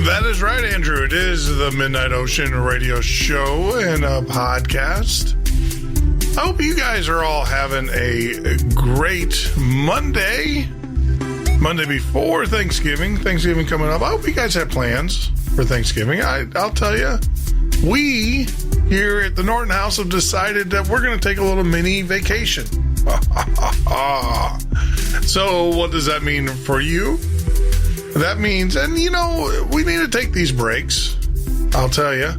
That is right, Andrew. It is the Midnight Ocean radio show and a podcast. I hope you guys are all having a great Monday before Thanksgiving. Thanksgiving coming up. I hope you guys have plans for Thanksgiving. I'll tell you, we here at the Norton House have decided that we're going to take a little mini vacation. So what does that mean for you? That means, and you know, we need to take these breaks. I'll tell you,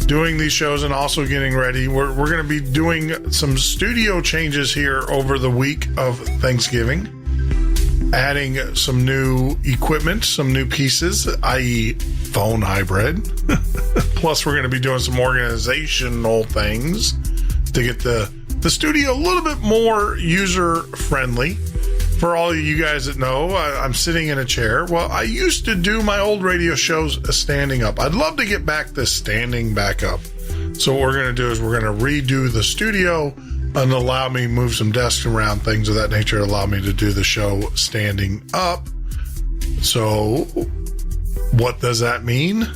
doing these shows and also getting ready. We're going to be doing some studio changes here over the week of Thanksgiving, adding some new equipment, some new pieces, i.e. phone hybrid. Plus, we're going to be doing some organizational things to get the studio a little bit more user-friendly. For all of you guys that know, I'm sitting in a chair. Well, I used to do my old radio shows standing up. I'd love to get back to standing back up. So what we're going to do is we're going to redo the studio and allow me to move some desks around, things of that nature, allow me to do the show standing up. So what does that mean?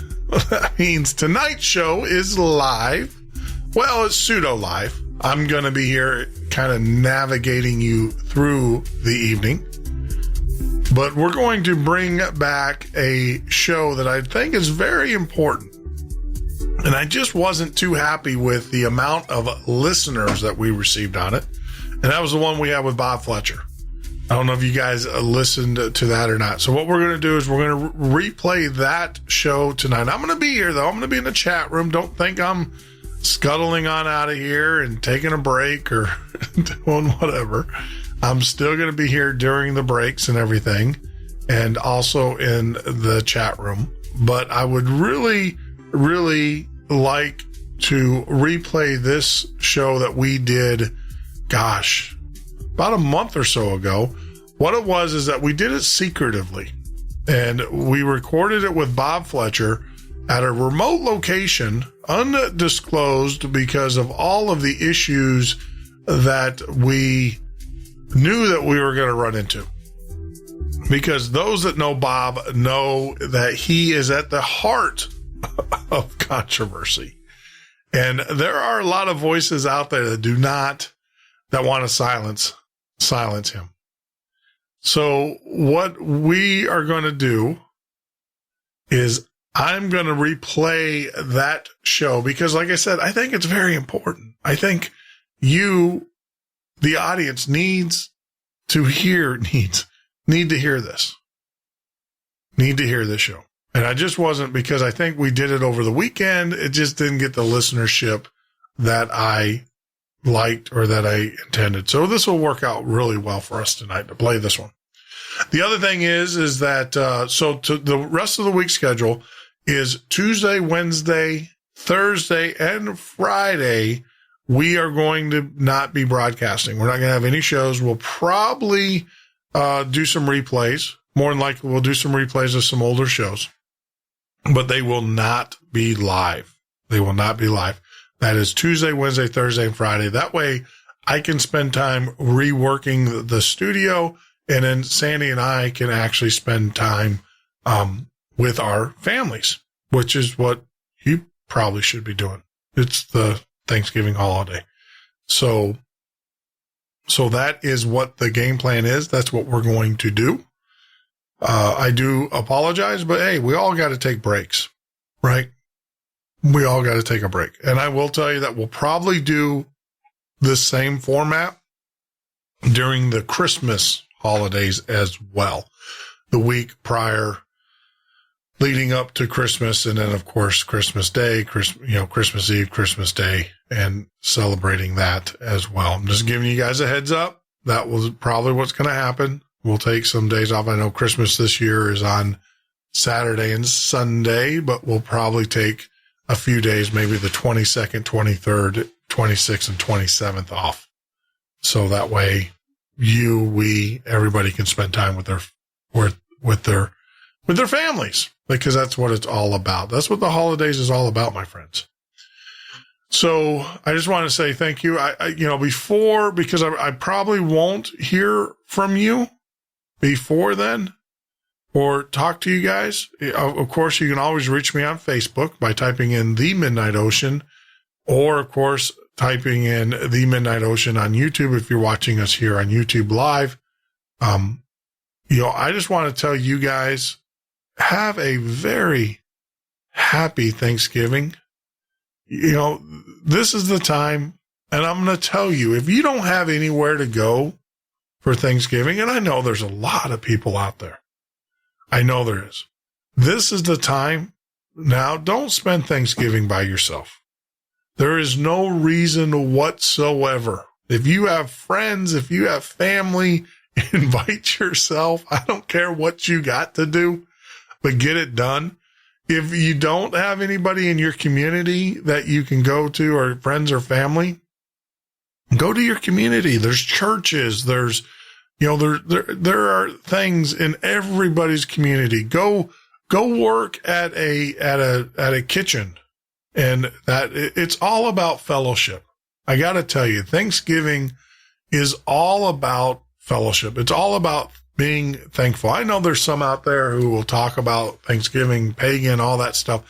That means tonight's show is live. Well, it's pseudo live. I'm going to be here kind of navigating you through the evening. But we're going to bring back a show that I think is very important. And I just wasn't too happy with the amount of listeners that we received on it. And that was the one we had with Bob Fletcher. I don't know if you guys listened to that or not. So what we're going to do is we're going to replay that show tonight. I'm going to be here, though. I'm going to be in the chat room. Don't think I'm scuttling on out of here and taking a break or doing whatever. I'm still going to be here during the breaks and everything, and also in the chat room. But I would really, really like to replay this show that we did, gosh, about a month or so ago. What it was is that we did it secretively, and we recorded it with Bob Fletcher at a remote location, undisclosed, because of all of the issues that we knew that we were going to run into. Because those that know Bob know that he is at the heart of controversy. And there are a lot of voices out there that want to silence him. So what we are going to do is I'm going to replay that show because, like I said, I think it's very important. I think you, the audience, need to hear this. Need to hear this show. And I just wasn't, because I think we did it over the weekend. It just didn't get the listenership that I liked or that I intended. So this will work out really well for us tonight to play this one. The other thing is that, so to the rest of the week's schedule is Tuesday, Wednesday, Thursday, and Friday. We are going to not be broadcasting. We're not going to have any shows. We'll probably do some replays. More than likely, we'll do some replays of some older shows. But they will not be live. They will not be live. That is Tuesday, Wednesday, Thursday, and Friday. That way, I can spend time reworking the studio, and then Sandy and I can actually spend time with our families, which is what you probably should be doing. It's the Thanksgiving holiday. So that is what the game plan is. That's what we're going to do. I do apologize, but hey, we all got to take breaks, right? We all got to take a break. And I will tell you that we'll probably do the same format during the Christmas holidays as well. The week prior, leading up to Christmas, and then of course Christmas Day, Christmas Eve, Christmas Day, and celebrating that as well. I'm just giving you guys a heads up. That was probably what's going to happen. We'll take some days off. I know Christmas this year is on Saturday and Sunday, but we'll probably take a few days, maybe the 22nd, 23rd, 26th, and 27th off. So that way everybody can spend time with their families, because that's what it's all about. That's what the holidays is all about, my friends. So I just want to say thank you. Because I probably won't hear from you before then, or talk to you guys, of course, you can always reach me on Facebook by typing in The Midnight Ocean, or, of course, typing in The Midnight Ocean on YouTube if you're watching us here on YouTube Live. I just want to tell you guys, have a very happy Thanksgiving. This is the time, and I'm going to tell you, if you don't have anywhere to go for Thanksgiving, and I know there's a lot of people out there. I know there is. This is the time. Now, don't spend Thanksgiving by yourself. There is no reason whatsoever. If you have friends, if you have family, invite yourself. I don't care what you got to do, but get it done. If you don't have anybody in your community that you can go to, or friends or family, go to your community. There's churches. There's, there are things in everybody's community. Go work at a kitchen, and that it's all about fellowship. I got to tell you, Thanksgiving is all about fellowship. It's all about being thankful. I know there's some out there who will talk about Thanksgiving, pagan, all that stuff.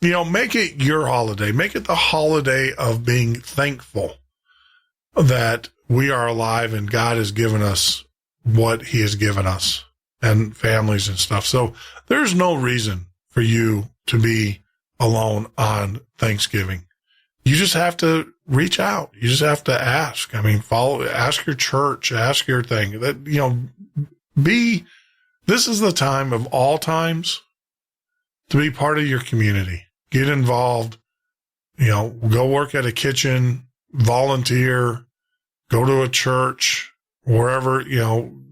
Make it your holiday. Make it the holiday of being thankful that we are alive and God has given us what he has given us, and families and stuff. So there's no reason for you to be alone on Thanksgiving. You just have to reach out. You just have to ask. Ask your church, ask your thing. This is the time of all times to be part of your community. Get involved, go work at a kitchen, volunteer, go to a church, wherever,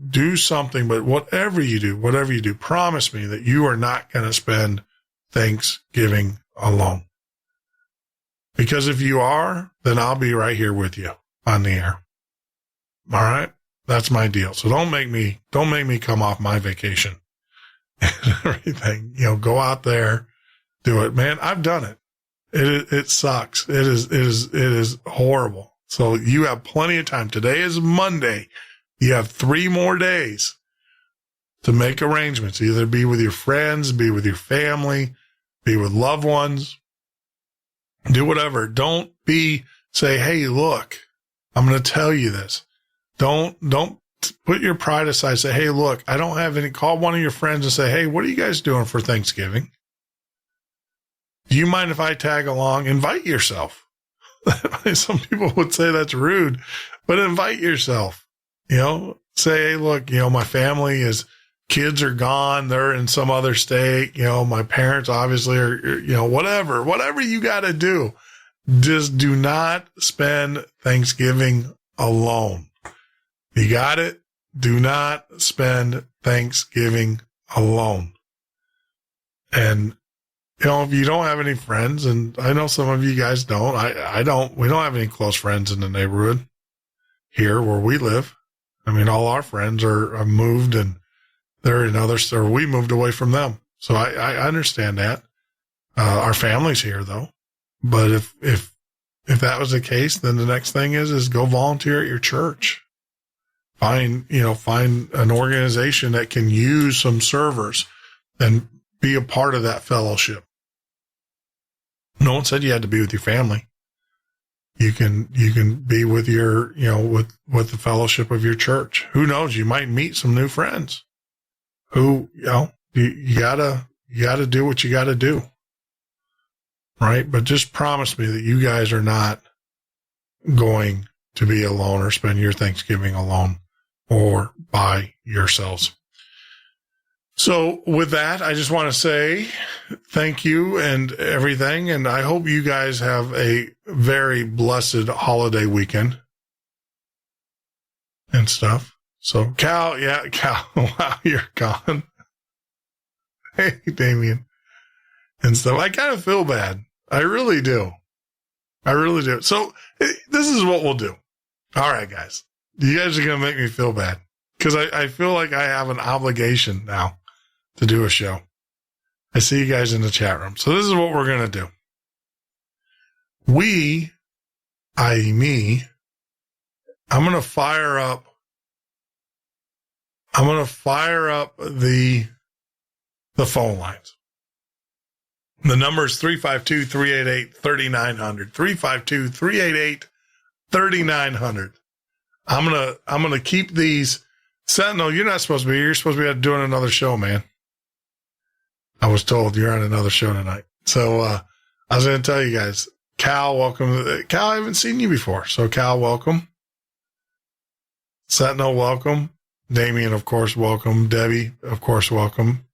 do something. But whatever you do, promise me that you are not going to spend Thanksgiving alone. Because if you are, then I'll be right here with you on the air. All right? That's my deal. So don't make me come off my vacation and everything. Go out there, do it. Man, I've done it. It sucks. It is horrible. So you have plenty of time. Today is Monday. You have 3 more days to make arrangements. Either be with your friends, be with your family, be with loved ones. Do whatever. Don't say, hey, look, I'm going to tell you this. Don't put your pride aside. Say, hey, look, I don't have any. Call one of your friends and say, hey, what are you guys doing for Thanksgiving? Do you mind if I tag along? Invite yourself. Some people would say that's rude, but invite yourself. Say, hey, look, my family kids are gone. They're in some other state. My parents obviously are, whatever you got to do. Just do not spend Thanksgiving alone. You got it? Do not spend Thanksgiving alone. And, if you don't have any friends, and I know some of you guys don't, I don't, we don't have any close friends in the neighborhood here where we live. All our friends are moved, and they're in others, or we moved away from them. So I understand that. Our family's here though. But if that was the case, then the next thing is go volunteer at your church. Find an organization that can use some servers and be a part of that fellowship. No one said you had to be with your family. You can be with your, with the fellowship of your church. Who knows? You might meet some new friends who, you gotta do what you gotta do. Right? But just promise me that you guys are not going to be alone or spend your Thanksgiving alone or by yourselves. So with that, I just want to say thank you and everything. And I hope you guys have a very blessed holiday weekend and stuff. So Cal, wow, you're gone. Hey, Damien and stuff. I kind of feel bad. I really do. So this is what we'll do. All right, guys, you guys are going to make me feel bad because I feel like I have an obligation now to do a show. I see you guys in the chat room. So this is what we're going to do. Me, I'm going to fire up the the phone lines. The number is 352-388-3900. 352-388-3900. I'm gonna keep these. Sentinel, you're not supposed to be here. You're supposed to be doing another show, man. I was told you're on another show tonight. So I was going to tell you guys, Cal, welcome. Cal, I haven't seen you before. So Cal, welcome. Sentinel, welcome. Damien, of course, welcome. Debbie, of course, welcome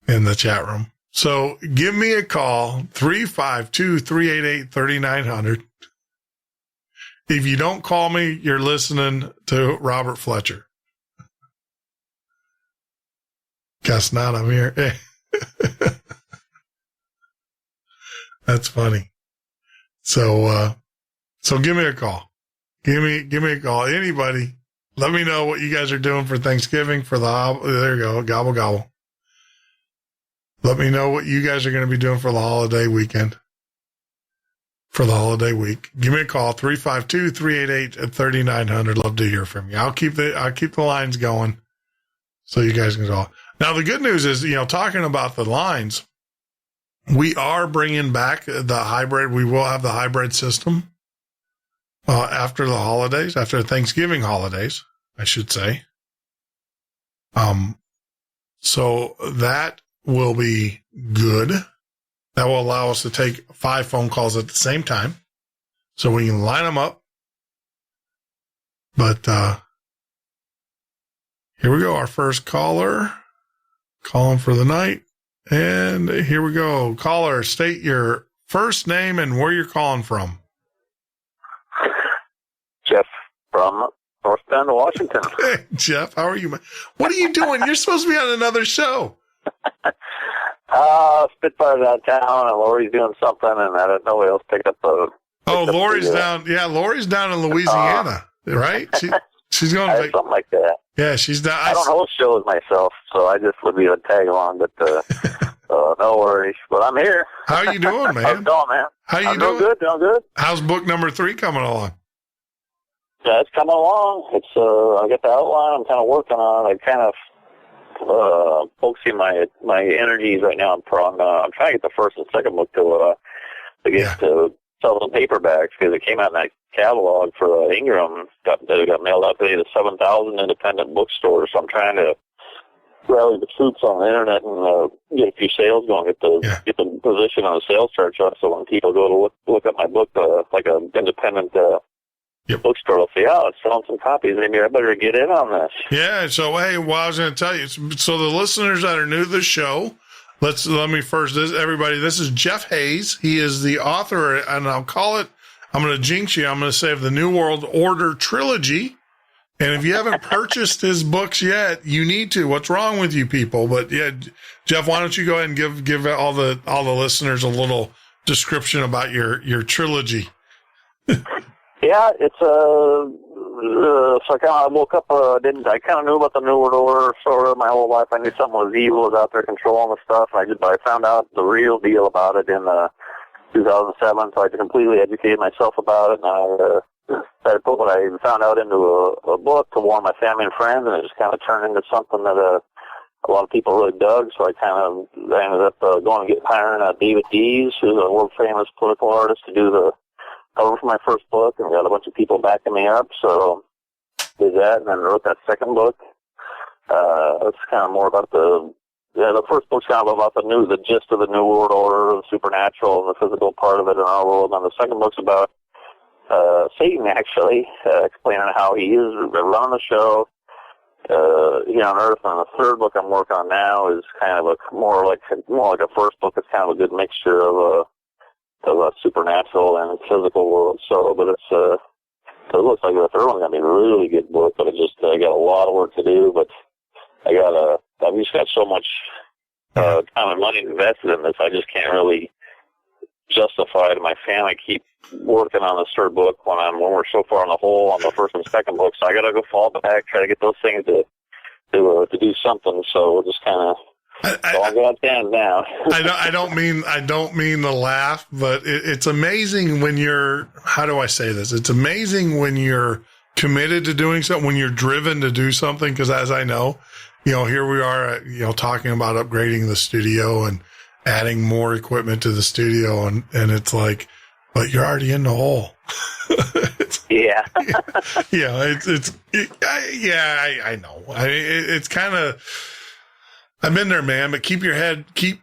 in the chat room. So give me a call, 352-388-3900. If you don't call me, you're listening to Robert Fletcher. Guess not, I'm here. That's funny. So give me a call. Give me a call. Anybody, let me know what you guys are doing for Thanksgiving, there you go, gobble, gobble. Let me know what you guys are going to be doing for the holiday weekend, for the holiday week. Give me a call, 352-388-3900. Love to hear from you. I'll keep the lines going so you guys can call. Now, the good news is, talking about the lines, we are bringing back the hybrid. We will have the hybrid system after the holidays, after Thanksgiving holidays, I should say. So that will be good. That will allow us to take 5 phone calls at the same time, so we can line them up. But here we go. Our first caller, calling for the night. And here we go. Caller, state your first name and where you're calling from. Jeff from North Bend, Washington. Hey, Jeff, how are you? What are you doing? You're supposed to be on another show. Spitfire's out of town, and Lori's doing something, and nobody else picked up the... Lori's down. Yeah, Lori's down in Louisiana, right? She's going to... Something like that. Yeah, she's down. I don't host shows myself, so I just would be a tag along, but no worries. But I'm here. How are you doing, man? How's it going, man? How you doing? Doing good. How's book number 3 coming along? Yeah, it's coming along. It's I got the outline I'm kind of working on. I kind of focusing my energies right now. I'm trying to get the first and second book to sell the paperbacks, because it came out in that catalog for Ingram that got mailed out today to 7,000 independent bookstores. So I'm trying to rally the troops on the internet and get a few sales going, get the position on the sales chart, so when people go to look at my book, like an independent bookstore, they'll say, "Oh, it's selling some copies. Maybe I better get in on this." Yeah. So hey, well, I was going to tell you. So the listeners that are new to the show, let me first. Everybody, this is Jeff Hayes. He is the author, and I'll call it. I'm going to jinx you. I'm going to say of the New World Order trilogy. And if you haven't purchased his books yet, you need to. What's wrong with you people? But yeah, Jeff, why don't you go ahead and give all the listeners a little description about your trilogy? Yeah, it's so I kind of woke up. I kind of knew about the New World Order sort of my whole life. I knew something was evil, was out there controlling the stuff. I found out the real deal about it in 2007. So I completely educated myself about it, and I put what I found out into a book to warn my family and friends, and it just kind of turned into something that a lot of people really dug. So I ended up hiring David Dees, who's a world famous political artist, to do the cover for my first book, and got a bunch of people backing me up. So did that, and then wrote that second book. It's kind of more about the first book's kind of about the gist of the New World Order, the supernatural, and the physical part of it in our world. And the second book's about Satan, actually, explaining how he is running the show here on Earth. And the third book I'm working on now is kind of more like a first book. It's kind of a good mixture of a supernatural and physical world. So, but it looks like the third one's gonna be a really good book. But I got a lot of work to do. But I've just got so much time and money invested in this. I just can't really justify to my family keep working on this third book when we're so far in the hole on the first and second book. So I got to go fall back, try to get those things to do something. So we'll just kind of all God's hands now. I don't mean to laugh, but it's amazing when you're. How do I say this? It's amazing when you're committed to doing something, when you're driven to do something. Because as I know, here we are, talking about upgrading the studio and adding more equipment to the studio. And it's like, but you're already in the hole. Yeah. I know. It's kind of, I've been there, man, but keep your head, keep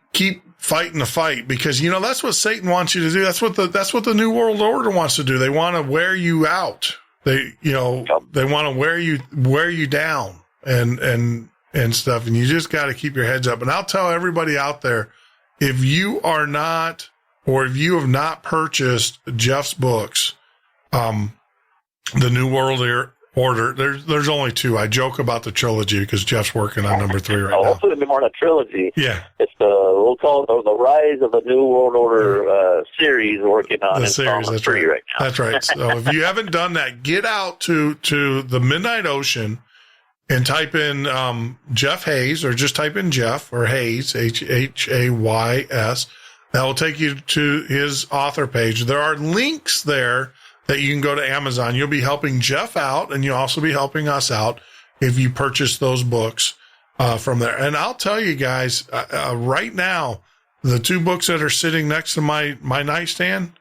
fighting the fight, because, that's what Satan wants you to do. That's what the New World Order wants to do. They want to wear you out. They want to wear you down and stuff. And you just got to keep your heads up. And I'll tell everybody out there, if you are not, or if you have not purchased Jeff's books, the New World Order, there's only 2. I joke about the trilogy because Jeff's working on number 3 right now. Hopefully it'll be more than a trilogy. Yeah. It's we'll call it the Rise of the New World Order series we're working on. The series, that's right. Right now. That's right. So if you haven't done that, get out to the Midnight Ocean and type in Jeff Hayes, or just type in Jeff or Hayes, Hays. That will take you to his author page. There are links there that you can go to Amazon. You'll be helping Jeff out, and you'll also be helping us out if you purchase those books from there. And I'll tell you guys, right now, the 2 books that are sitting next to my nightstand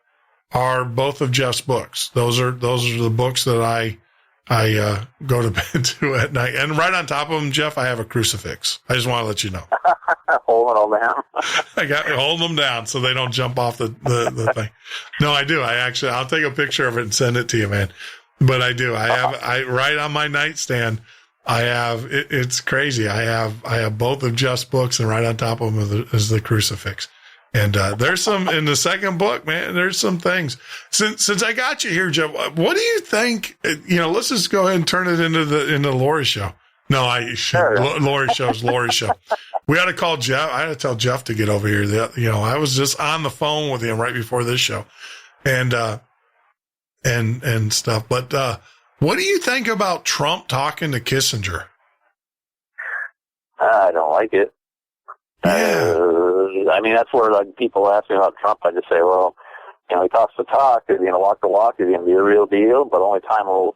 are both of Jeff's books. Those are the books that I go to bed to at night. And right on top of them, Jeff, I have a crucifix. I just want to let you know. Holding all down. Hold them down so they don't jump off the thing. No, I do. I'll take a picture of it and send it to you, man. But I do. I right on my nightstand, I have, it's crazy. I have both of Jeff's books, and right on top of them is the crucifix. And there's some in the second book, man. There's some things. Since I got you here, Jeff, what do you think? Let's just go ahead and turn it into Lori's show. No, Sure. Lori's show. We had to call Jeff. I had to tell Jeff to get over here. I was just on the phone with him right before this show, and stuff. But what do you think about Trump talking to Kissinger? I don't like it. Yeah. That's where people ask me about Trump. I just say, well, he talks the talk. Is he going to walk the walk? Is he going to be a real deal? But only time will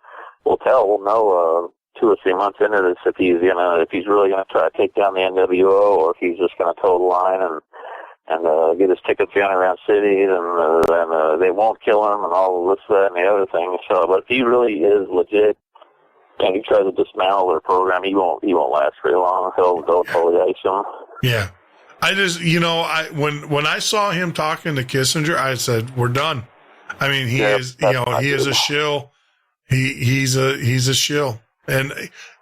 tell. We'll know 2 or 3 months into this if he's really going to try to take down the NWO, or if he's just going to toe the line and get his tickets to Underground City, and they won't kill him, and all this, that, and the other thing. So, but if he really is legit, and he tries to dismantle their program, he won't last very long. He'll totally ice him. Yeah. I just, when I saw him talking to Kissinger, I said, we're done. He is a shill. He's a shill. And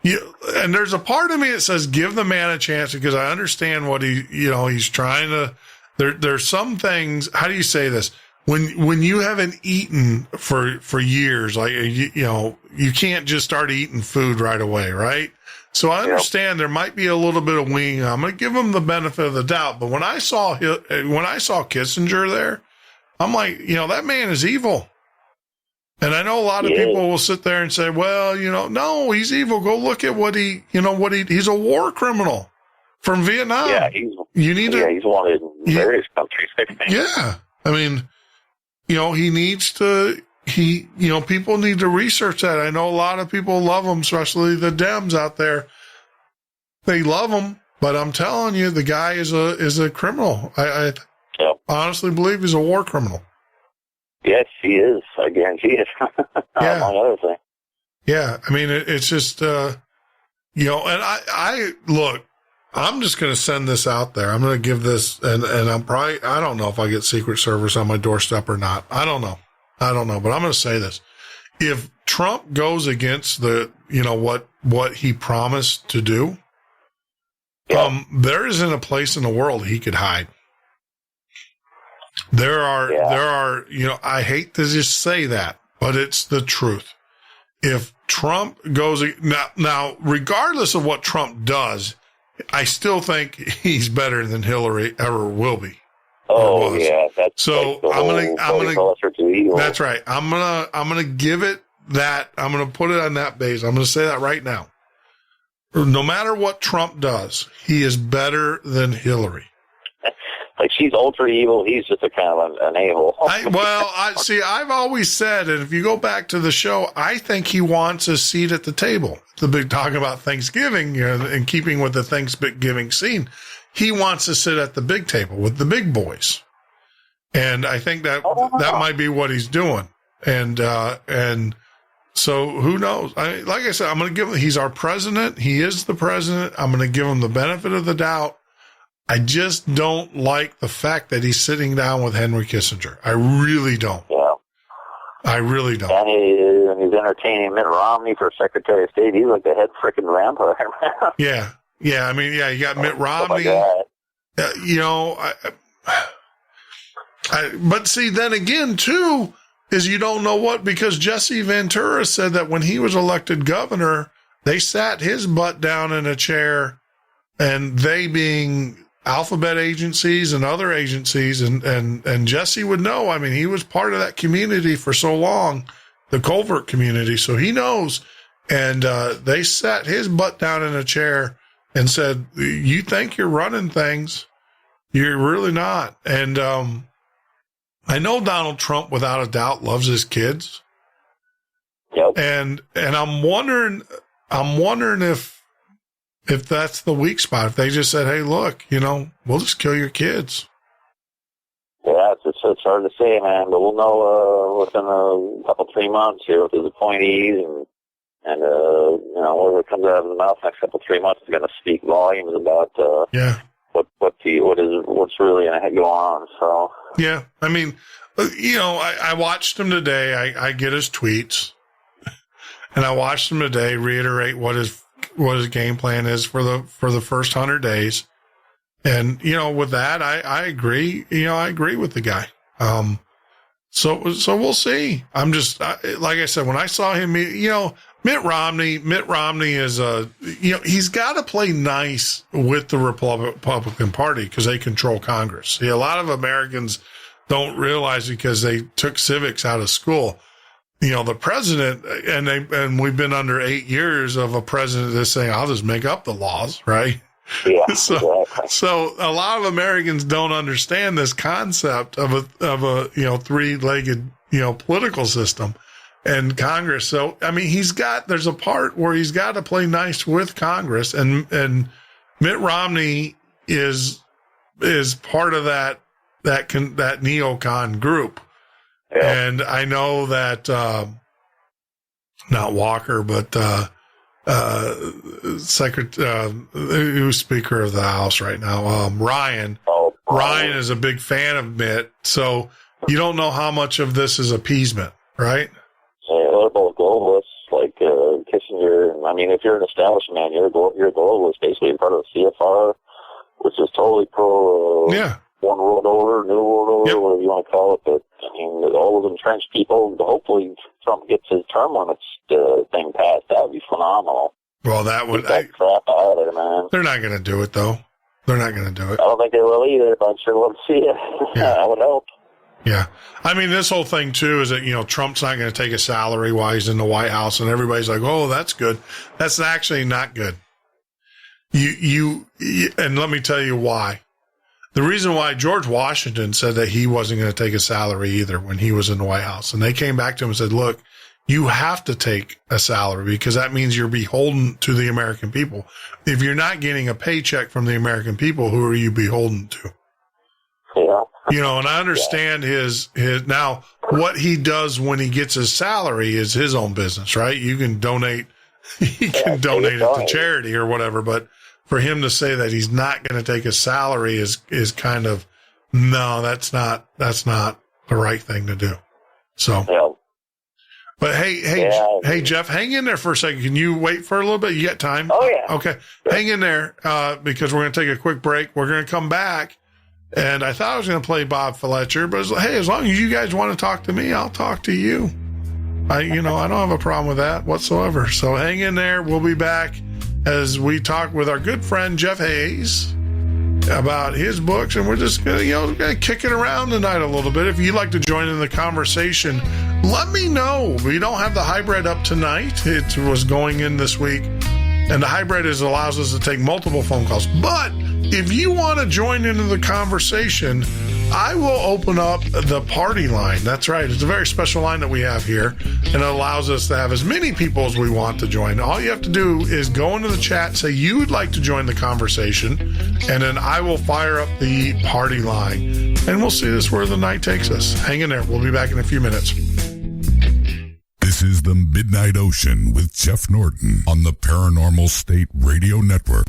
there's a part of me that says, give the man a chance, because I understand what he's trying to, there's some things, how do you say this? When you haven't eaten for years, like, you can't just start eating food right away, right? So I understand there might be a little bit of wing. I'm going to give him the benefit of the doubt. But when I saw Kissinger there, I'm like, that man is evil. And I know a lot of people will sit there and say, well, no, he's evil. Go look at he's a war criminal from Vietnam. Yeah, he's wanted in various countries. Yeah. He needs to, people need to research that. I know a lot of people love him, especially the Dems out there. They love him, but I'm telling you, the guy is a criminal. I honestly believe he's a war criminal. Yes, he is. I guarantee it. Yeah. Among other things. Yeah. It's just, and I look, I'm just going to send this out there. I'm going to give this, and I don't know if I get Secret Service on my doorstep or not. I don't know, but I'm going to say this. If Trump goes against what he promised to do, there isn't a place in the world he could hide. There are, I hate to just say that, but it's the truth. If Trump goes now, regardless of what Trump does, I still think he's better than Hillary ever will be. Oh yeah, that's so. Like I'm gonna. That's right. I'm gonna give it that. I'm gonna put it on that base. I'm gonna say that right now. No matter what Trump does, he is better than Hillary. Like, she's ultra evil. He's just a kind of an a-hole. I've always said, and if you go back to the show, I think he wants a seat at the table. The big talk about Thanksgiving, in keeping with the Thanksgiving scene. He wants to sit at the big table with the big boys. And I think that might be what he's doing. And so who knows? Like I said, I'm going to give him, he's our president. He is the president. I'm going to give him the benefit of the doubt. I just don't like the fact that he's sitting down with Henry Kissinger. I really don't. Yeah. I really don't. And he's entertaining Mitt Romney for Secretary of State. He's like the head freaking vampire, man. Yeah. Yeah. I mean, yeah, you got Mitt Romney. But see, then again, too, is you don't know what, because Jesse Ventura said that when he was elected governor, they sat his butt down in a chair, and they being alphabet agencies and other agencies, and Jesse would know. I mean, he was part of that community for so long, the Culvert community, so he knows. And they sat his butt down in a chair and said, "You think you're running things? You're really not." And I know Donald Trump, without a doubt, loves his kids. Yep. And I'm wondering if that's the weak spot. If they just said, "Hey, look, we'll just kill your kids." Yeah, it's hard to say, man, but we'll know within a couple, 3 months here with his appointees and whatever comes out of his mouth next couple, 3 months is going to speak volumes about what's really going to go on. So yeah, I mean, I watched him today. I get his tweets, and I watched him today reiterate what his game plan is for the first 100 days. And, with that, I agree. I agree with the guy. So we'll see. I'm just, like I said, when I saw him, Mitt Romney is he's got to play nice with the Republican Party because they control Congress. See, a lot of Americans don't realize because they took civics out of school. The president, and we've been under 8 years of a president that's saying, "I'll just make up the laws," right? Yeah. So a lot of Americans don't understand this concept of a three-legged political system and Congress. So I mean, there's a part where he's got to play nice with Congress, and Mitt Romney is part of that neocon group. Yeah. And I know that not Walker, but who's Speaker of the House right now, Ryan. Ryan is a big fan of Mitt, so you don't know how much of this is appeasement, right? Yeah, they're both globalists, like Kissinger. I mean, if you're an establishment man, you're a globalist, basically part of the CFR, which is totally pro. One world order, new world order, yep. Whatever you want to call it. But I mean, all those entrenched people. Hopefully, Trump gets his term limits thing passed. That would be phenomenal. Well, that would. Get that crap out of there, man. They're not going to do it, though. They're not going to do it. I don't think they will either, but I'm sure we'll see it. Yeah. I would hope. Yeah. I mean, this whole thing, too, is that, Trump's not going to take a salary while he's in the White House, and everybody's like, "Oh, that's good." That's actually not good. And let me tell you why. The reason why George Washington said that he wasn't going to take a salary either when he was in the White House. And they came back to him and said, "Look, you have to take a salary because that means you're beholden to the American people. If you're not getting a paycheck from the American people, who are you beholden to?" Yeah. And I understand his now what he does when he gets his salary is his own business, right? You can donate, he can donate it to charity or whatever, but for him to say that he's not going to take a salary is kind of, no, that's not the right thing to do. So, yeah. But hey, Jeff, hang in there for a second. Can you wait for a little bit? You got time? Oh yeah. Okay. Hang in there, because we're going to take a quick break. We're going to come back, and I thought I was going to play Bob Fletcher, but as long as you guys want to talk to me, I'll talk to you. I don't have a problem with that whatsoever. So hang in there. We'll be back as we talk with our good friend Jeff Hayes about his books, and we're just gonna kick it around tonight a little bit. If you'd like to join in the conversation, let me know. We don't have the hybrid up tonight. It was going in this week, and the hybrid allows us to take multiple phone calls. But if you want to join into the conversation, I will open up the party line. That's right. It's a very special line that we have here, and it allows us to have as many people as we want to join. All you have to do is go into the chat, say you would like to join the conversation, and then I will fire up the party line, and we'll see this where the night takes us. Hang in there. We'll be back in a few minutes. This is the Midnight Ocean with Jeff Norton on the Paranormal State Radio Network.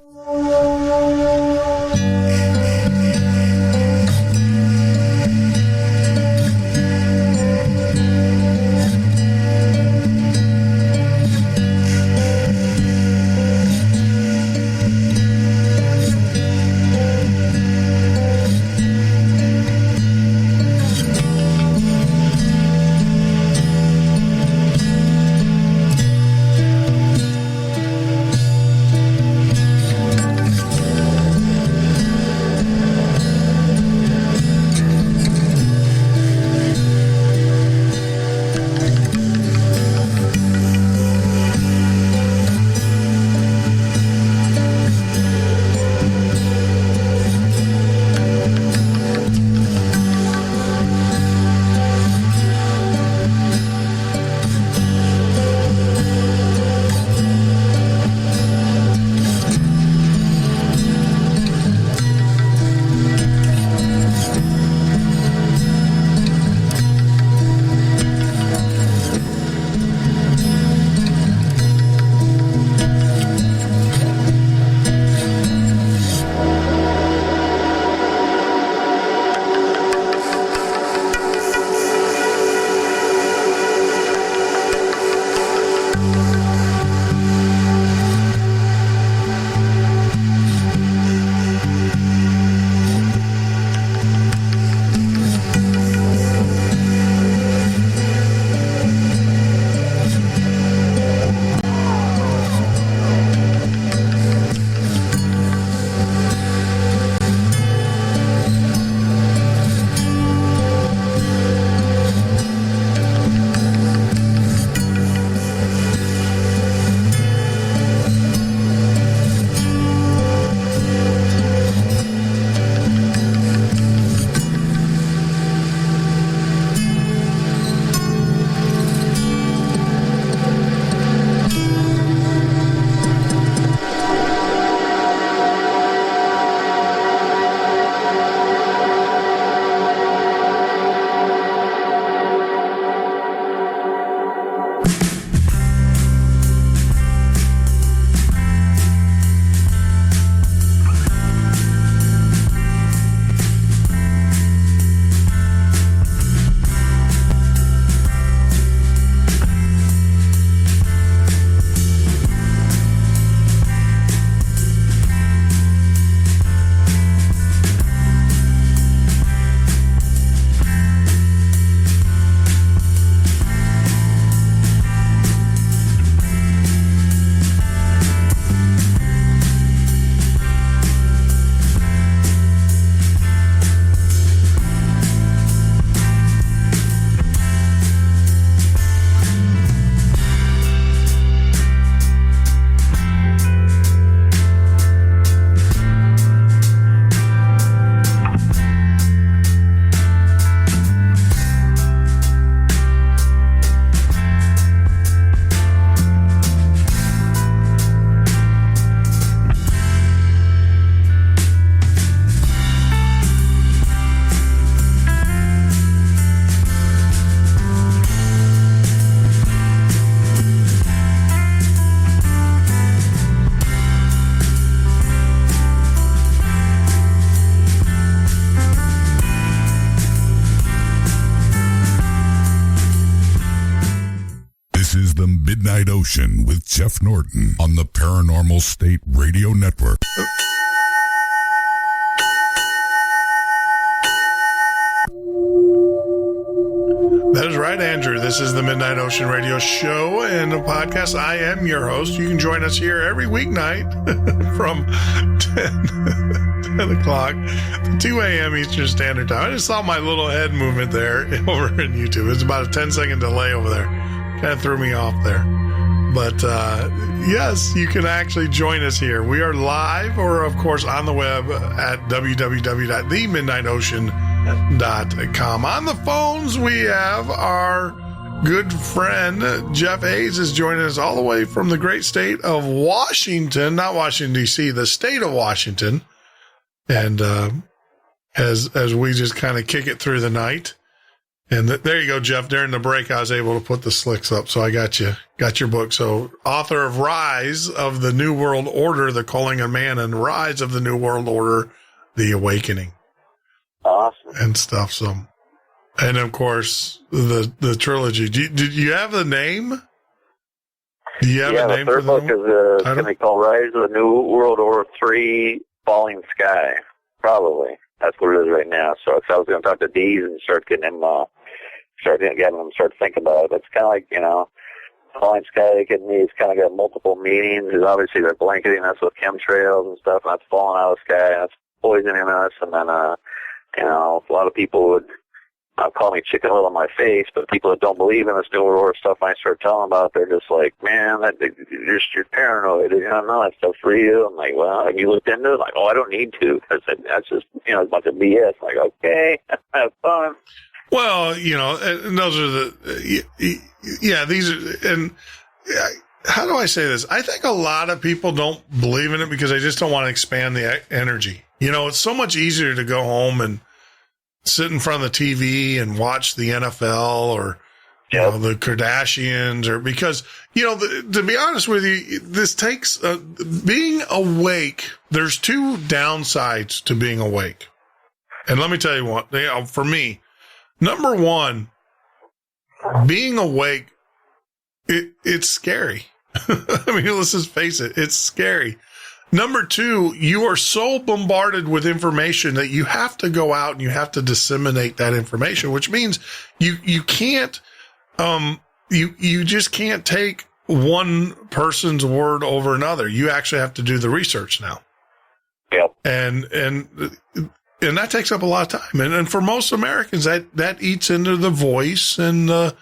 Midnight Ocean with Jeff Norton on the Paranormal State Radio Network. That is right, Andrew. This is the Midnight Ocean Radio Show and a podcast. I am your host. You can join us here every weeknight from 10 o'clock to 2 a.m. Eastern Standard Time. I just saw my little head movement there over in YouTube. It's about a 10-second delay over there. Kind of threw me off there. But yes, you can actually join us here. We are live or, of course, on the web at www.themidnightocean.com. On the phones, we have our good friend Jeff Hayes is joining us all the way from the great state of Washington, not Washington, D.C., the state of Washington. And as we just kind of kick it through the night. And there you go, Jeff. During the break, I was able to put the slicks up. So I got your book. So author of Rise of the New World Order, The Calling of Man, and Rise of the New World Order, The Awakening. Awesome. And stuff. So, and of course, the trilogy. Did you have the name? Do you have a name for the third book is going to be called Rise of the New World Order 3, Falling Sky. Probably. That's what it is right now. So I was going to talk to Dees and start getting him, start thinking about it. But it's kind of like, Falling Sky getting these kind of got multiple meanings. Obviously they're blanketing us with chemtrails and stuff, and that's falling out of the sky, and that's poisoning us. And then, a lot of people would call me chicken little in my face, but people that don't believe in this New World Order stuff, I start telling them about it, they're just like, man, you're paranoid. You don't know that stuff's real. I'm like, well, have you looked into it? Like, oh, I don't need to, because that's just, a bunch of BS. I'm like, okay, have fun. Well, and those are these are, and how do I say this? I think a lot of people don't believe in it because they just don't want to expand the energy. It's so much easier to go home and sit in front of the TV and watch the NFL or the Kardashians, or because, to be honest with you, this takes being awake. There's two downsides to being awake. And let me tell you what, for me, number one, being awake, it's scary. I mean, let's just face it. It's scary. Number two, you are so bombarded with information that you have to go out and you have to disseminate that information, which means you can't, you just can't take one person's word over another. You actually have to do the research now. Yep. And that takes up a lot of time. And for most Americans, that eats into the Voice and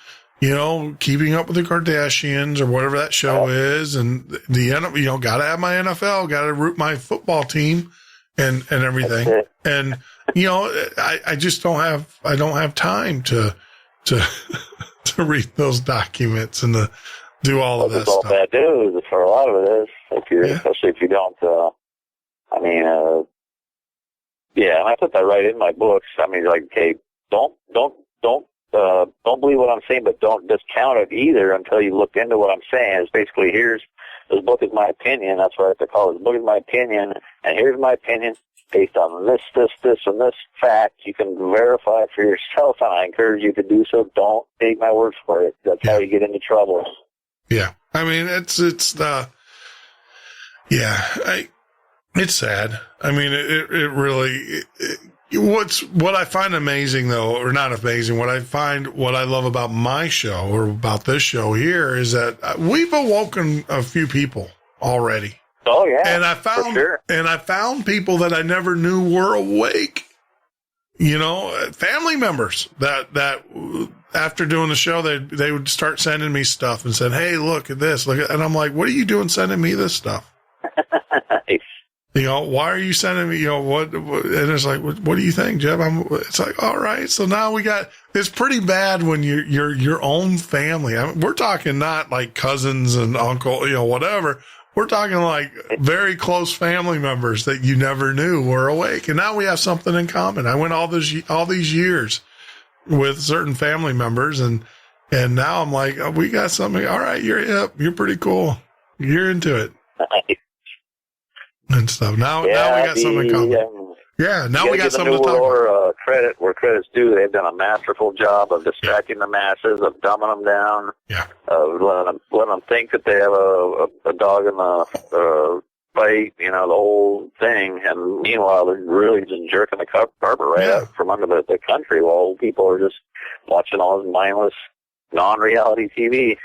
keeping up with the Kardashians or whatever that show is. And got to have my NFL, got to root my football team and everything. And, I just don't have time to read those documents and to do all of that stuff. All bad news for a lot of it is, especially if you don't, and I put that right in my books. I mean, like, okay, don't believe what I'm saying, but don't discount it either until you look into what I'm saying. It's basically, this book is my opinion. That's what I have to call it. This book is my opinion, and here's my opinion based on this, and this fact. You can verify it for yourself, and I encourage you to do so. Don't take my word for it. That's how you get into trouble. Yeah. I mean, it's sad. I mean, it really, what I find amazing though, or not amazing, what I love about my show or about this show here is that we've awoken a few people already. Oh yeah. And I found people that I never knew were awake. Family members that after doing the show, they would start sending me stuff and said, "Hey, look at this. And I'm like, what are you doing sending me this stuff? Why are you sending me, what, and it's like, what do you think, Jeff? It's like, all right. So now it's pretty bad when you're your own family. I mean, we're talking not like cousins and uncle, whatever. We're talking like very close family members that you never knew were awake. And now we have something in common. I went all these years with certain family members and now I'm like, oh, we got something. All right. You're hip. You're pretty cool. You're into it. And stuff. Now we got something coming. Now we got something to talk about. Credit where credit's due. They've done a masterful job of distracting the masses, of dumbing them down, of letting them think that they have a dog in the fight, the whole thing. And meanwhile, they're really just jerking the carpet right out from under the country while people are just watching all this mindless, non-reality TV.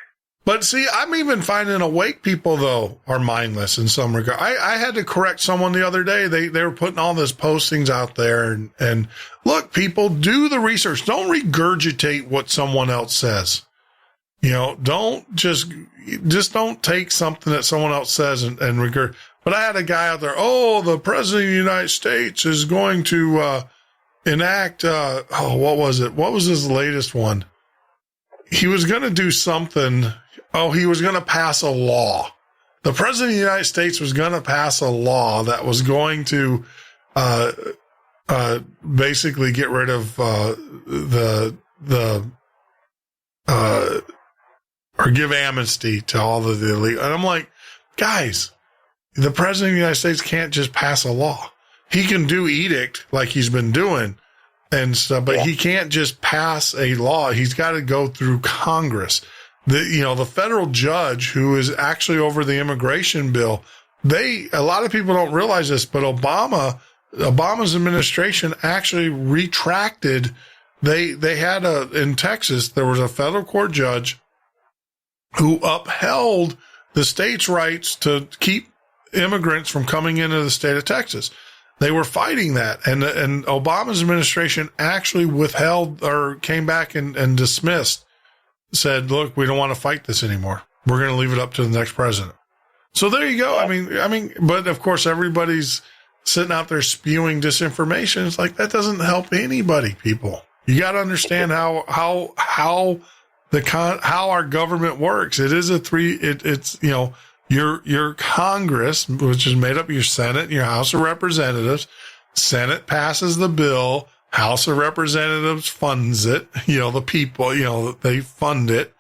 But see, I'm even finding awake people, though, are mindless in some regard. I had to correct someone the other day. They were putting all these postings out there. And look, people, do the research. Don't regurgitate what someone else says. Don't just don't take something that someone else says and regard. But I had a guy out there, the president of the United States is going to enact, what was it? What was his latest one? He was going to do something. He was going to pass a law. The president of the United States was going to pass a law that was going to basically get rid of or give amnesty to all of the illegal. And I'm like, guys, the president of the United States can't just pass a law. He can do edict like he's been doing and stuff, but he can't just pass a law. He's got to go through Congress. The federal judge who is actually over the immigration bill, a lot of people don't realize this, but Obama's administration actually retracted. They had in Texas, there was a federal court judge who upheld the state's rights to keep immigrants from coming into the state of Texas. They were fighting that. And Obama's administration actually withheld or came back and dismissed, said, look, we don't want to fight this anymore. We're going to leave it up to the next president. So there you go. I mean, but of course, everybody's sitting out there spewing disinformation. It's like, that doesn't help anybody, people. You got to understand how our government works. It is it's your Congress, which is made up of your Senate and your House of Representatives. Senate passes the bill. House of Representatives funds it. The people, they fund it.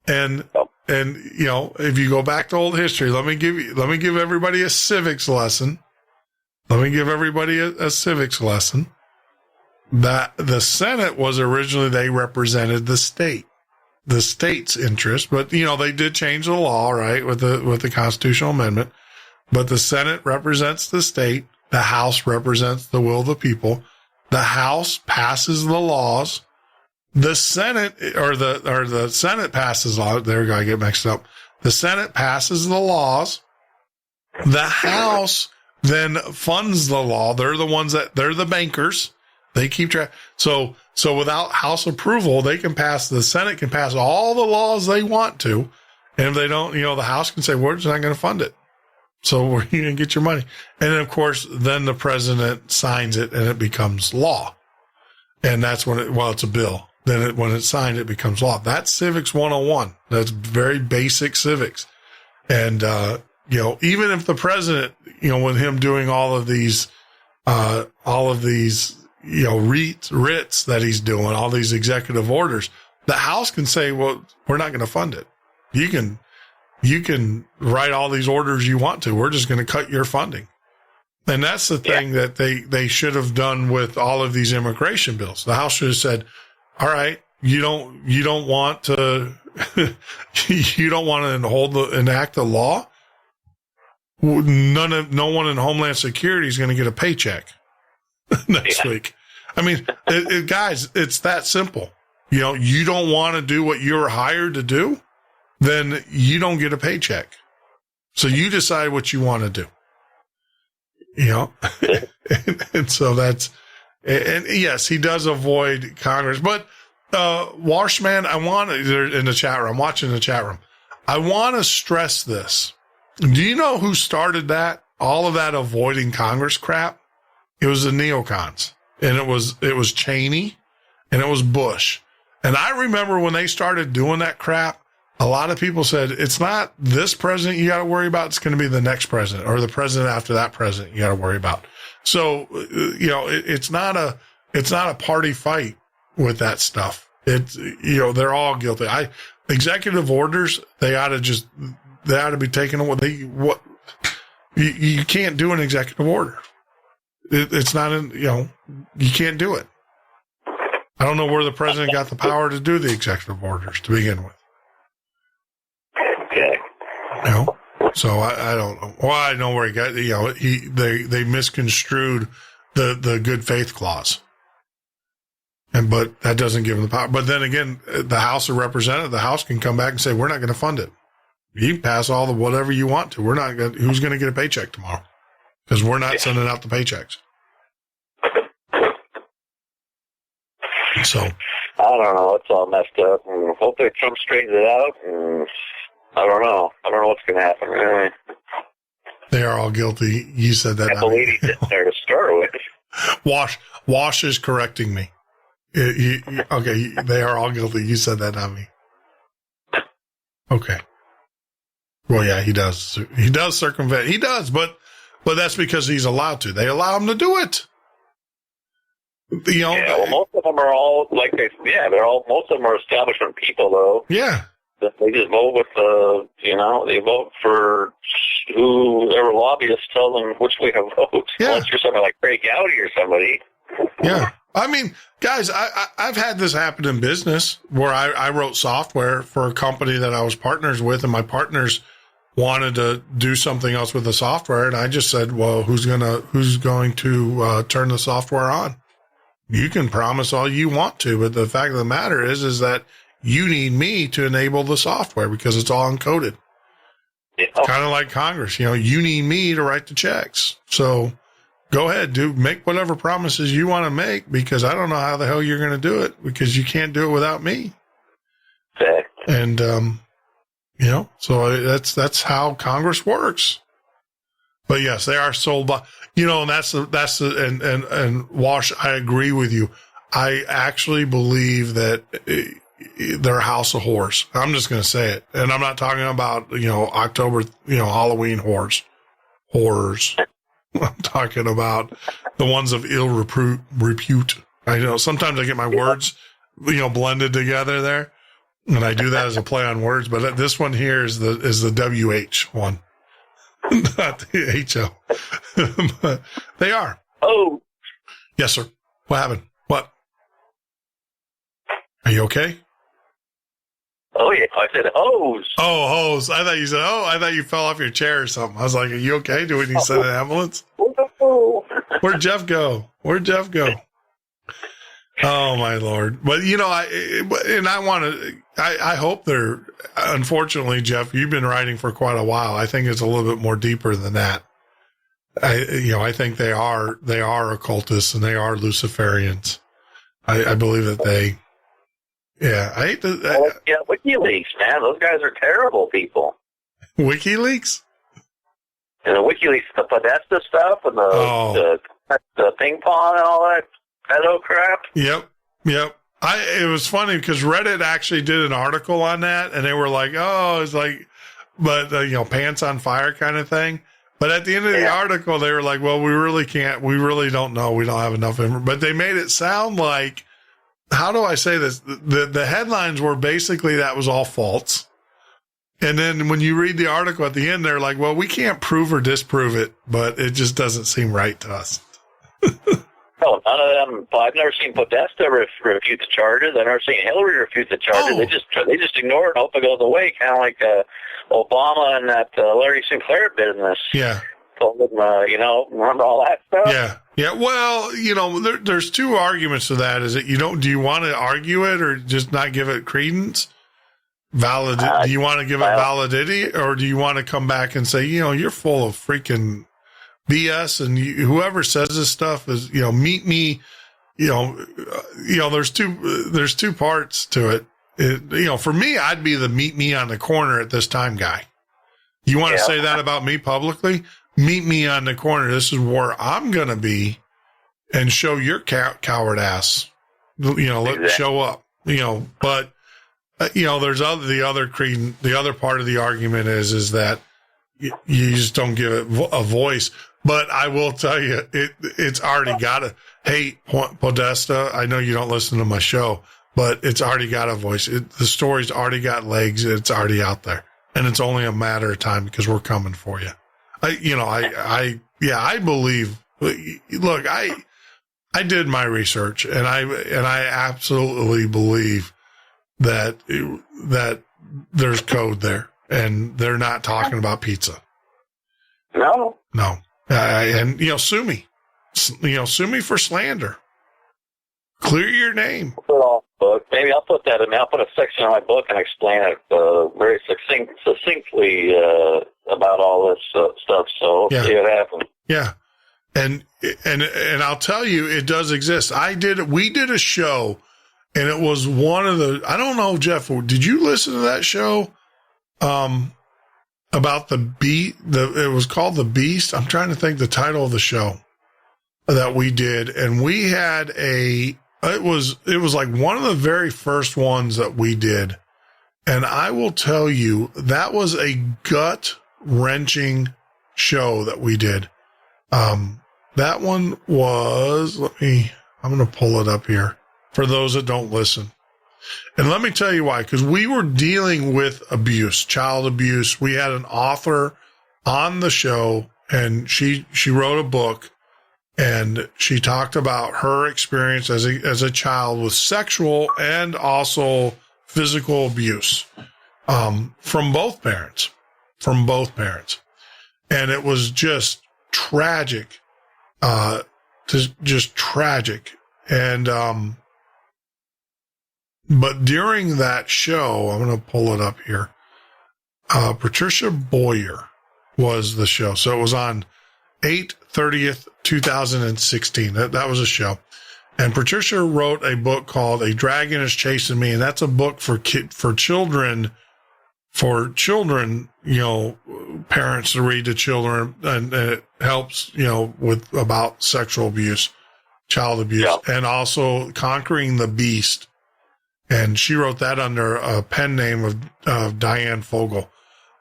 And if you go back to old history, let me give everybody a civics lesson. Let me give everybody a civics lesson. That the Senate was originally, they represented the state's interest, but they did change the law, right, with the constitutional amendment. But the Senate represents the state. The House represents the will of the people. The House passes the laws. The Senate or the Senate passes law. There we go. I get mixed up. The Senate passes the laws. The House then funds the law. They're the bankers. They keep track. So without House approval, the Senate can pass all the laws they want to. And if they don't, the House can say, we're just not going to fund it. So where are you going to get your money? And then, of course, then the president signs it and it becomes law. And that's when it's a bill. Then when it's signed, it becomes law. That's civics 101. That's very basic civics. And, even if the president, with him doing all of these writs that he's doing, all these executive orders, the House can say, well, we're not going to fund it. You can write all these orders you want to. We're just going to cut your funding. And that's the thing that they should have done with all of these immigration bills. The House should have said, all right, you don't want to, enact the law. No one in Homeland Security is going to get a paycheck next week. I mean, guys, it's that simple. You don't want to do what you're hired to do, then you don't get a paycheck. So you decide what you want to do. And so and yes, he does avoid Congress, but, Washman, they're in the chat room, I'm watching the chat room. I want to stress this. Do you know who started that? All of that avoiding Congress crap? It was the neocons, and it was Cheney and it was Bush. And I remember when they started doing that crap, a lot of people said, it's not this president you got to worry about. It's going to be the next president or the president after that president you got to worry about. So, it's not a party fight with that stuff. They're all guilty. Executive orders, they ought to be taken away. You can't do an executive order. It's not you can't do it. I don't know where the president got the power to do the executive orders to begin with. Okay. So I don't know. Well, I know where he got, they misconstrued the good faith clause. But that doesn't give him the power. But then again, the House of Representatives, the House can come back and say, we're not going to fund it. You can pass all the whatever you want to. Who's going to get a paycheck tomorrow? Because we're not sending out the paychecks. So I don't know. It's all messed up. And hopefully Trump straightens it out. And I don't know. I don't know what's going to happen. Really. They are all guilty. You said that. I believe he's sitting there to start with. Wash is correcting me. Okay, they are all guilty. You said that, not me. Okay. Well, yeah, he does. He does circumvent. He does, but that's because he's allowed to. They allow him to do it. You know. Yeah, well, most of them are all most of them are establishment people, though. Yeah. They just vote with they vote for whoever lobbyists tell them which way to vote. Yeah. Unless you're somebody like Craig Gowdy or somebody. Yeah. I mean, guys, I've had this happen in business where I wrote software for a company that I was partners with, and my partners wanted to do something else with the software, and I just said, well, who's going to turn the software on? You can promise all you want to, but the fact of the matter is that you need me to enable the software because it's all encoded. Yeah. Kind of like Congress, you need me to write the checks. So go ahead, make whatever promises you want to make, because I don't know how the hell you're going to do it, because you can't do it without me. Exactly. And, so that's how Congress works. But yes, they are sold by, and Wash, I agree with you. I actually believe that they're a house of whores. I'm just going to say it. And I'm not talking about, October, Halloween horrors. I'm talking about the ones of ill repute. I know sometimes I get my words, blended together there, and I do that as a play on words. But this one here is the WH one, not the HO. But they are. Oh, yes, sir. What happened? What? Are you okay? Oh yeah, I said hose. Oh, hose. I thought you said, I thought you fell off your chair or something. I was like, are you okay? Do we need to send an ambulance? Where'd Jeff go? Oh, my Lord. But, I hope unfortunately, Jeff, you've been writing for quite a while. I think it's a little bit more deeper than that. I think they are occultists and they are Luciferians. I believe that they, I hate to. WikiLeaks, man. Those guys are terrible people. WikiLeaks? And the WikiLeaks, the Podesta stuff and the ping pong and all that pedo crap. Yep. It was funny because Reddit actually did an article on that, and they were like, it's like, but, pants on fire kind of thing. But at the end of the article, they were like, well, we really don't know. We don't have enough information. But they made it sound like, how do I say this? The headlines were basically that was all false. And then when you read the article at the end, they're like, well, we can't prove or disprove it, but it just doesn't seem right to us. Oh, none of them. I've never seen Podesta refute the charges. I've never seen Hillary refute the charges. Oh. They just ignore it and hope it goes away, kind of like Obama and that Larry Sinclair business. Yeah. Told them, remember all that stuff? Yeah. Well, there's two arguments to that. Is it do you want to argue it or just not give it credence? Do you want to give it validity, or do you want to come back and say, you're full of freaking BS, and whoever says this stuff is, meet me, there's two parts to it. For me, I'd be the meet me on the corner at this time guy. You want to say that about me publicly? Meet me on the corner. This is where I'm going to be, and show your coward ass, let's show up, but, there's the other part of the argument is that you just don't give it a voice. But I will tell you, it's already got a, hey, Podesta, I know you don't listen to my show, but it's already got a voice. The story's already got legs. It's already out there, and it's only a matter of time because we're coming for you. I believe, look, I did my research, and I absolutely believe that there's code there, and they're not talking about pizza. No. And sue me. Sue me for slander. Clear your name. Book. Maybe I'll put that in. I'll put a section in my book and explain it very succinctly about all this stuff. So we'll see what happens. Yeah, and I'll tell you, it does exist. We did a show And it was one of the, I don't know, Jeff, did you listen to that show? About it was called The Beast. I'm trying to think the title of the show that we did. And we had it was like one of the very first ones that we did. And I will tell you, that was a gut wrenching show that we did. That one was, I'm going to pull it up here for those that don't listen. And let me tell you why, because we were dealing with abuse, child abuse. We had an author on the show, and she wrote a book, and she talked about her experience as a child with sexual and also physical abuse from both parents. And it was just tragic, just tragic. And but during that show, I'm going to pull it up here. Patricia Boyer was the show. So it was on 8/30/2016. That was a show. And Patricia wrote a book called A Dragon is Chasing Me. And that's a book for children, parents to read to children. And it helps, with about sexual abuse, child abuse, and also Conquering the Beast. And she wrote that under a pen name of Diane Fogel.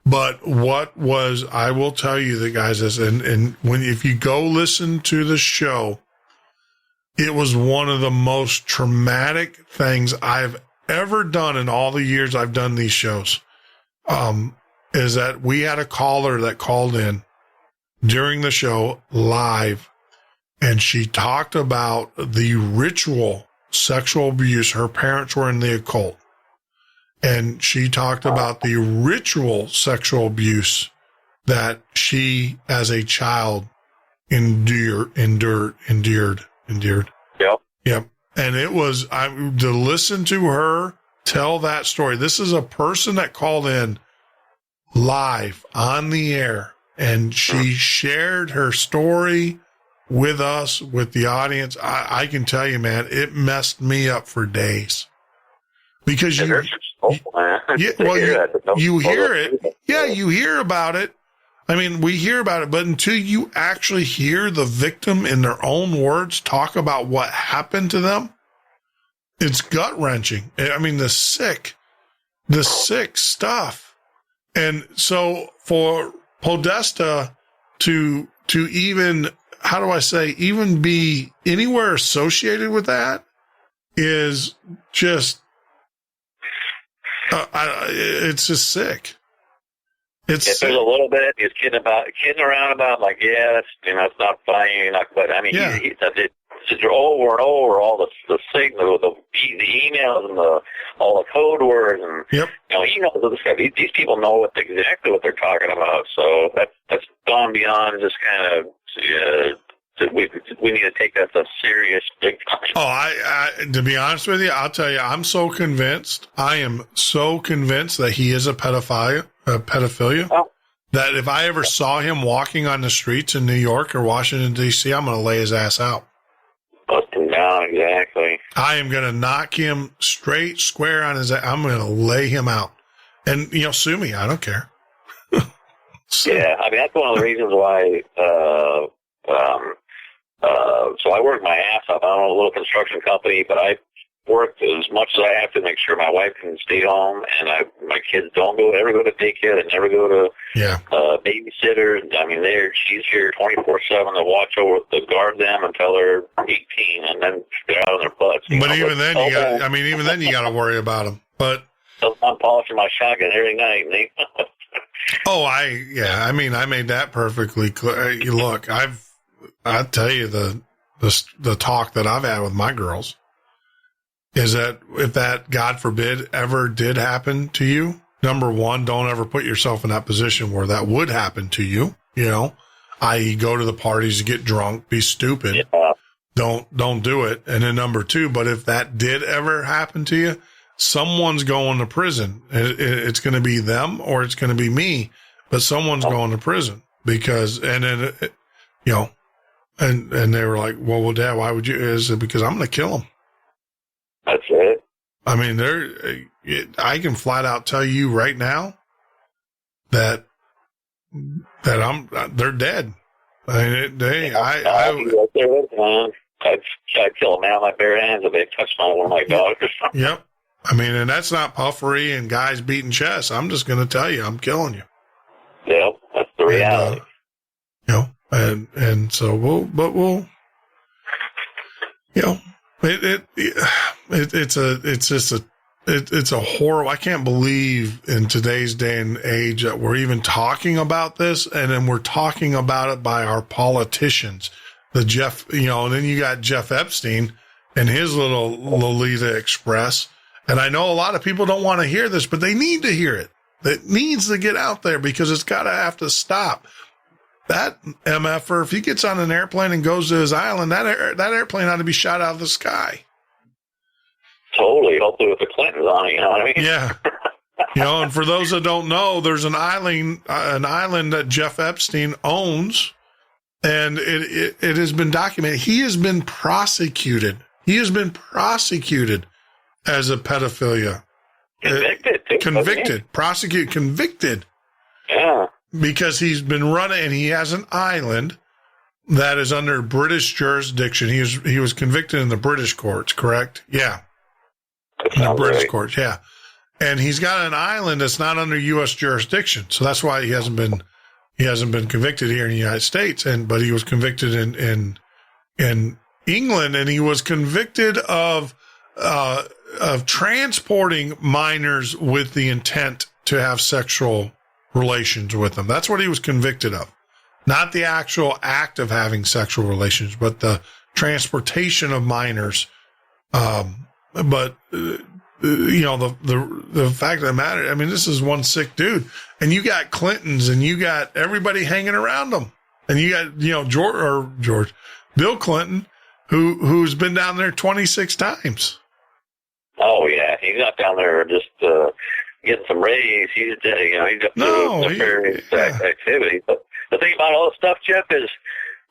But I will tell you that, guys, if you go listen to the show, it was one of the most traumatic things I've ever done in all the years I've done these shows. Is that we had a caller that called in during the show live, and she talked about the ritual sexual abuse. Her parents were in the occult, and she talked about the ritual sexual abuse that she, as a child, endured. Yep. And it was, to listen to her tell that story. This is a person that called in live on the air, and she shared her story with us, with the audience. I can tell you, man, it messed me up for days, because you hear it. Yeah, you hear about it. I mean, we hear about it, but until you actually hear the victim in their own words talk about what happened to them, it's gut wrenching. I mean, the sick stuff. And so for Podesta to even, how do I say, even be anywhere associated with that is just, it's just sick. There's a little bit. He's kidding around about, like, it's not funny. But I mean, yeah. It's over and over, all the signal, the emails, and all the code words, and yep. He knows this guy. These people know exactly what they're talking about. So that's gone beyond just kind of. We need to take that stuff serious, big time. Oh, I to be honest with you, I'll tell you, I'm so convinced. I am so convinced that he is a pedophilia. Oh. That if I ever saw him walking on the streets in New York or Washington, D.C., I'm going to lay his ass out. Bust him down, exactly. I am going to knock him straight, square on his ass. I'm going to lay him out. And, sue me. I don't care. Yeah, I mean, that's one of the reasons why, so I work my ass off. I own a little construction company, but I work as much as I have to make sure my wife can stay home, and my kids don't ever go to daycare. They never go to babysitters. I mean, she's here 24/7 to watch over, to guard them until they're 18, and then they're out on their butts. But even then, you got to worry about them. But I'm polishing my shotgun every night. I made that perfectly clear. Look, I'll tell you the talk that I've had with my girls is that if that, God forbid, ever did happen to you, number one, don't ever put yourself in that position where that would happen to you, i.e. go to the parties, get drunk, be stupid. Yeah. Don't do it. And then number two, but if that did ever happen to you, someone's going to prison. It's going to be them or it's going to be me, but someone's going to prison because, and then, and they were like, well, Dad, why would you? Is it because I'm going to kill him? That's it. I mean, I can flat out tell you right now that they're dead. I mean, I'd kill a man with my bare hands if they touched one of my dogs or something. Yep. I mean, and that's not puffery and guys beating chests. I'm just going to tell you, I'm killing you. Yep, that's the reality. And so we'll, it's a horrible. I can't believe in today's day and age that we're even talking about this, and then we're talking about it by our politicians. And then you got Jeff Epstein and his little Lolita Express. And I know a lot of people don't want to hear this, but they need to hear it. It needs to get out there because it's got to have to stop. That MFer, if he gets on an airplane and goes to his island, that airplane ought to be shot out of the sky. Totally. Hopefully with the Clintons on it, you know what I mean? Yeah. And for those that don't know, there's an island that Jeff Epstein owns, and it has been documented. He has been prosecuted. As a pedophilia. Convicted. Yeah. Because he's been running, and he has an island that is under British jurisdiction. He was convicted in the British courts, correct? Yeah. In the British courts, yeah. And he's got an island that's not under U.S. jurisdiction, so that's why he hasn't been convicted here in the United States. But he was convicted in England, and he was convicted of transporting minors with the intent to have sexual relations with them. That's what he was convicted of. Not the actual act of having sexual relations, but the transportation of minors. The fact of the matter, I mean, this is one sick dude, and you got Clintons and you got everybody hanging around him, and you got, Bill Clinton, who's been down there 26 times. Oh yeah. He's not down there just, getting some raise. He's up to various activities. But the thing about all this stuff, Jeff, is,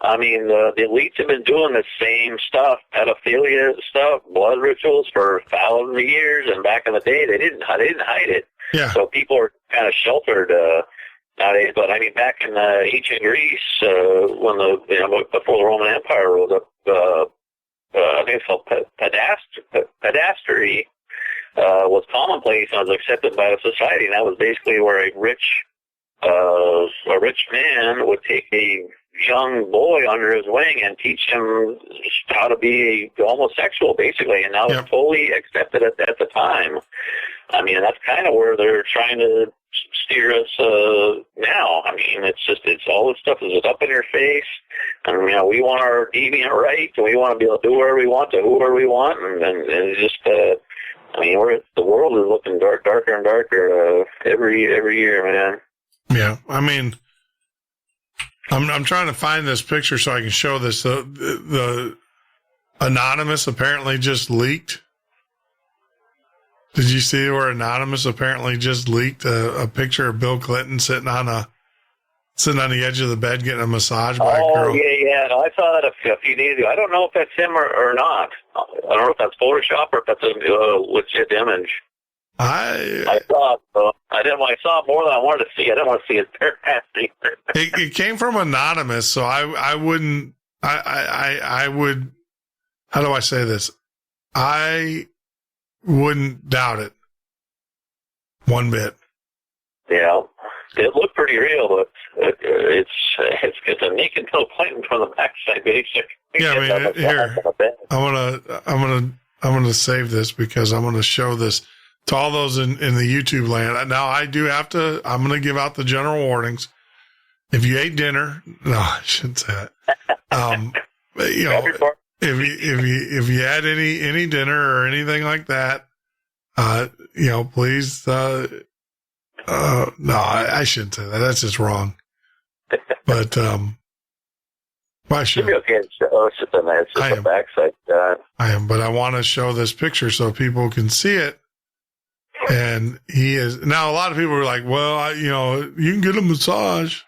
I mean, the elites have been doing the same stuff, pedophilia stuff, blood rituals for thousands of years. And back in the day, they didn't hide it. Yeah. So people are kind of sheltered nowadays. But I mean, back in ancient Greece, when before the Roman Empire rose up, I think it's called pedastry. Was commonplace and was accepted by the society, and that was basically where a rich man would take a young boy under his wing and teach him how to be homosexual, basically, and that was totally accepted at the time. I mean, that's kind of where they're trying to steer us now. I mean, it's all this stuff is just up in your face, and we want our deviant rights, and we want to be able to do whatever we want to whoever we want, and it's just. I mean, the world is looking darker and darker every year, man. Yeah, I mean, I'm trying to find this picture so I can show this. The Anonymous apparently just leaked. Did you see where Anonymous apparently just leaked a picture of Bill Clinton sitting on the edge of the bed getting a massage by a girl? Oh, yeah. No, I saw that a few days ago. I don't know if that's him or not. I don't know if that's Photoshop or if that's a legit image. I saw it, so I saw it more than I wanted to see. I didn't want to see it bare ass either. It came from Anonymous, so I would, how do I say this? I wouldn't doubt it one bit. Yeah. It looked pretty real, but it's a naked Bill Clinton from the backside, basically. Yeah, I mean, here, I'm gonna save this because I'm gonna show this to all those in the YouTube land. Now, I'm gonna give out the general warnings. If you ate dinner, no, I shouldn't say that. If you had any dinner or anything like that, please. No, I shouldn't say that. That's just wrong. But I should. Okay, it's just a backside. I am, but I want to show this picture so people can see it. And he is now. A lot of people are like, "Well, you can get a massage."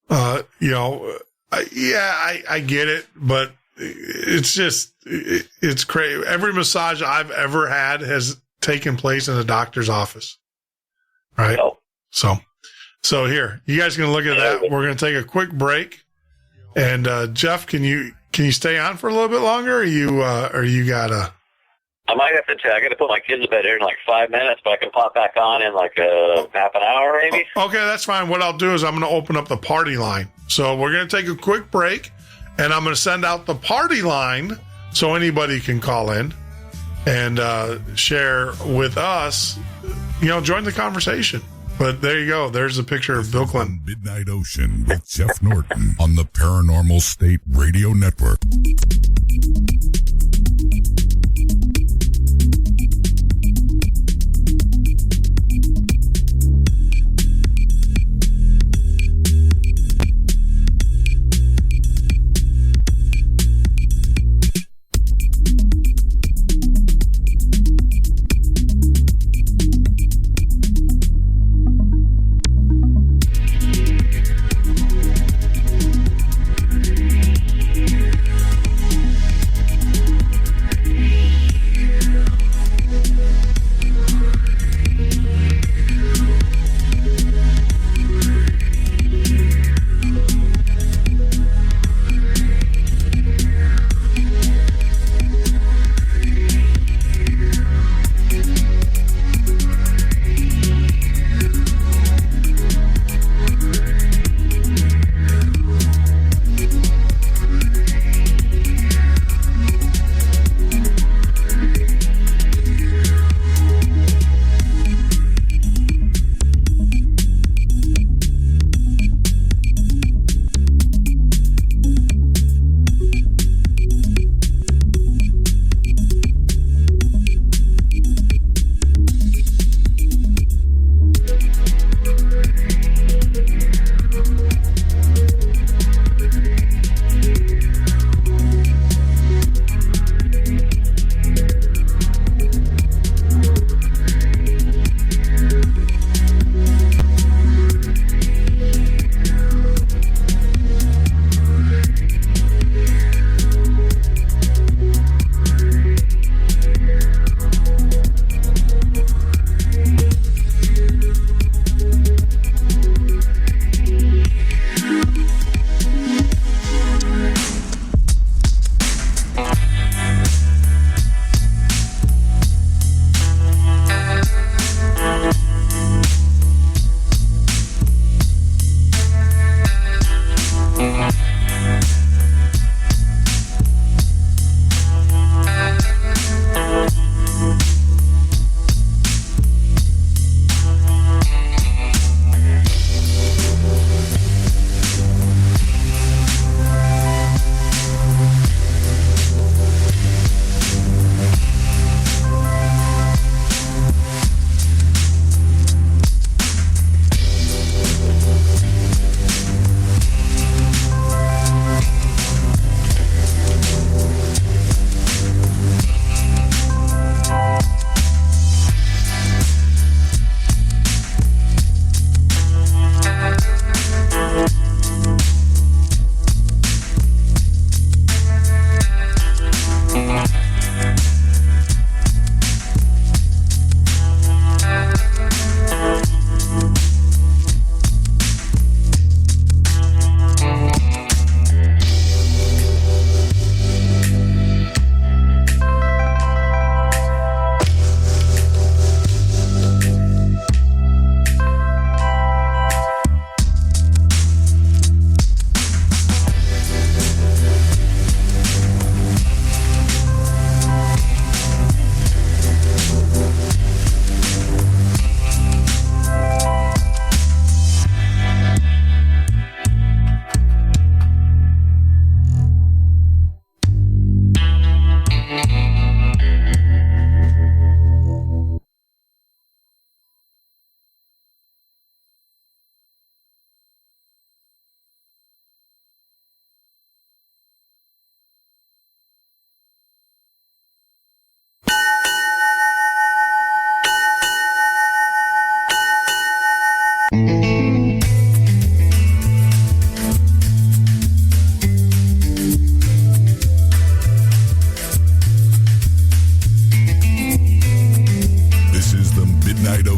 I get it, but it's crazy. Every massage I've ever had has taken place in a doctor's office. Right. Oh. So here, you guys can look at that. We're going to take a quick break. And, Jeff, can you stay on for a little bit longer, or you gotta? I might have to check. I got to put my kids to bed here in like 5 minutes, but I can pop back on in like half an hour, maybe. Okay, that's fine. What I'll do is I'm going to open up the party line. So we're going to take a quick break, and I'm going to send out the party line so anybody can call in and share with us. Join the conversation. But there you go. There's a picture of Bill Clinton. Midnight Ocean with Jeff Norton on the Paranormal State Radio Network.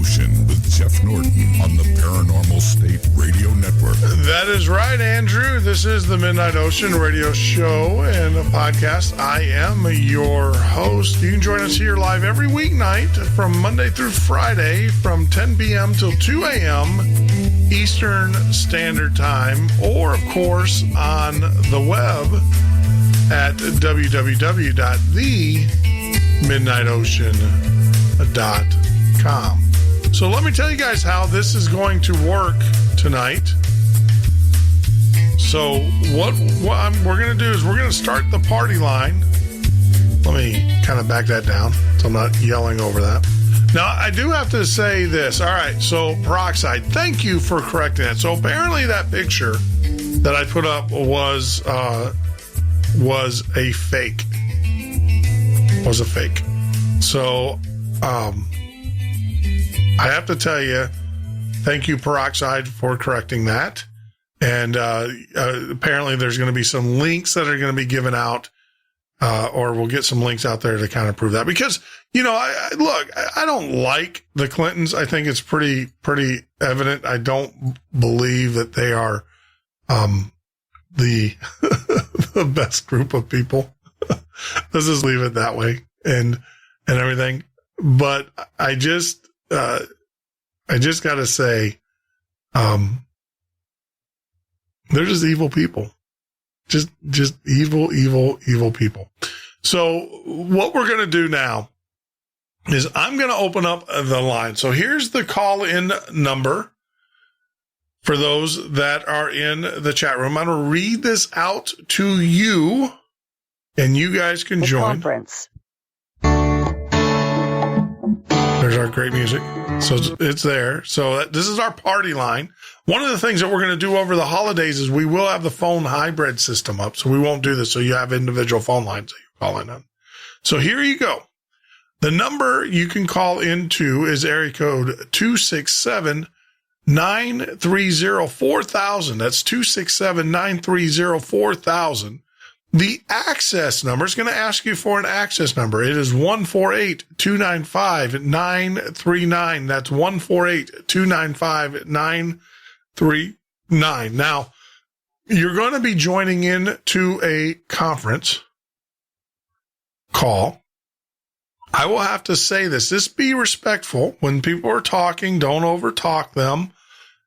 Ocean with Jeff Norton on the Paranormal State Radio Network. That is right, Andrew. This is the Midnight Ocean radio show and a podcast. I am your host. You can join us here live every weeknight from Monday through Friday from 10 p.m. till 2 a.m. Eastern Standard Time, or, of course, on the web at www.themidnightocean.com. So let me tell you guys how this is going to work tonight. So what we're going to do is we're going to start the party line. Let me kind of back that down so I'm not yelling over that. Now, I do have to say this. All right, so Peroxide, thank you for correcting it. So apparently that picture that I put up was a fake. Was a fake. So I have to tell you, thank you, Peroxide, for correcting that. And apparently there's going to be some links that are going to be given out, or we'll get some links out there to kind of prove that. Because, you know, I don't like the Clintons. I think it's pretty evident. I don't believe that they are the the best group of people. Let's just leave it that way and everything. But I just got to say, they're just evil people. Just evil people. So what we're going to do now is I'm going to open up the line. So here's the call-in number for those that are in the chat room. I'm going to read this out to you, and you guys can join. Conference. There's our great music. So it's there. So this is our party line. One of the things that we're going to do over the holidays is we will have the phone hybrid system up. So we won't do this. So you have individual phone lines that you call in on. So here you go. The number you can call into is area code 267-930-4000. That's 267-930-4000. The access number is going to ask you for an access number. It is 148-295-939. That's 148-295-939. Now, you're going to be joining in to a conference call. I will have to say this. Just be respectful when people are talking. Don't overtalk them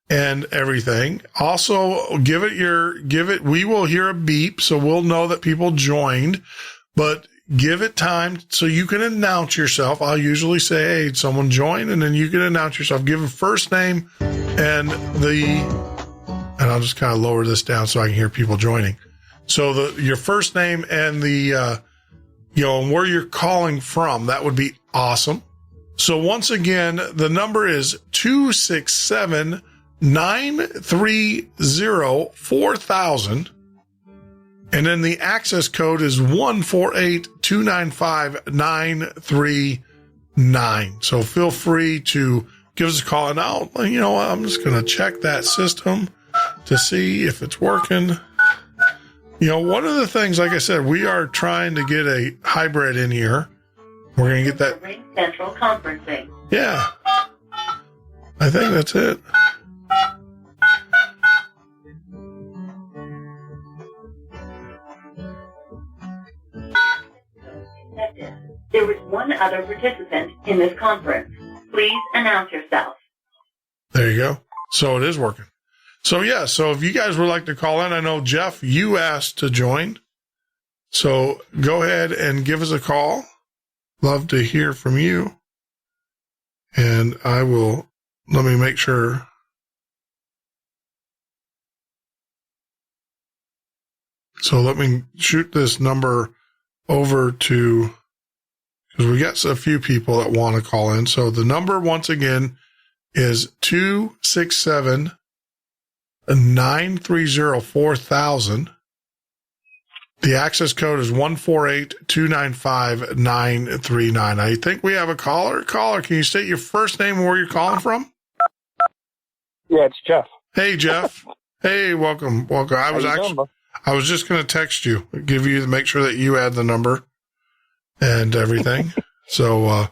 and everything. Also, we will hear a beep, so we'll know that people joined, but give it time so you can announce yourself. I'll usually say, hey, someone joined, and then you can announce yourself. Give a first name and I'll just kind of lower this down so I can hear people joining. So your first name and and where you're calling from, that would be awesome. So once again, the number is 267-930-4000. And then the access code is 148-295-939. So feel free to give us a call. And I'm just going to check that system to see if it's working. One of the things, like I said, we are trying to get a hybrid in here. We're going to get that. Ring Central Conferencing. Yeah. I think that's it. There is one other participant in this conference. Please announce yourself. There you go. So it is working. So yeah, so if you guys would like to call in, I know Jeff, you asked to join. So go ahead and give us a call. Love to hear from you. And let me make sure. So let me shoot this number over to, because we got a few people that want to call in. So the number, once again, is 267-930-4000. The access code is 148-295-939. I think we have a caller. Caller, can you state your first name and where you're calling from? Yeah, it's Jeff. Hey, Jeff. Hey, welcome. I was just going to text you, make sure that you had the number and everything. So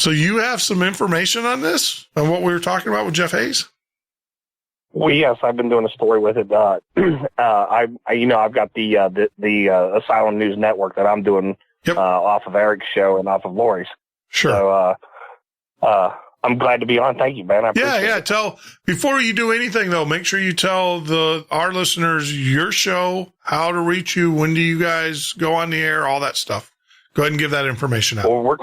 So you have some information on this, on what we were talking about with Jeff Hayes? Well, yes, I've been doing a story with it. I've got the Asylum News Network that I'm doing off of Eric's show and off of Lori's. Sure. So I'm glad to be on. Thank you, man. I appreciate it. Before you do anything, though, make sure you tell our listeners your show, how to reach you, when do you guys go on the air, all that stuff. Go ahead and give that information out. Well,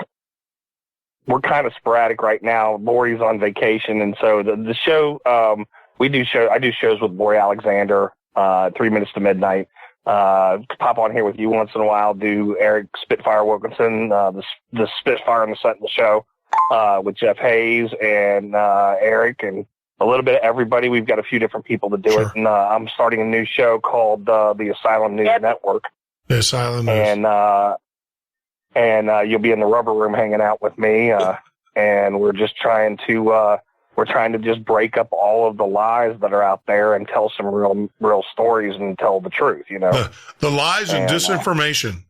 we're kind of sporadic right now. Lori's on vacation, and so the show I do shows with Lori Alexander, 3 minutes to midnight. Pop on here with you once in a while. Do Eric Spitfire Wilkinson, the Spitfire and the Sentinel show with Jeff Hayes and Eric and a little bit of everybody. We've got a few different people to do it. And I'm starting a new show called the Asylum News Network. The Asylum News. And you'll be in the rubber room hanging out with me. And we're just trying to just break up all of the lies that are out there and tell some real stories and tell the truth, you know. The lies and disinformation,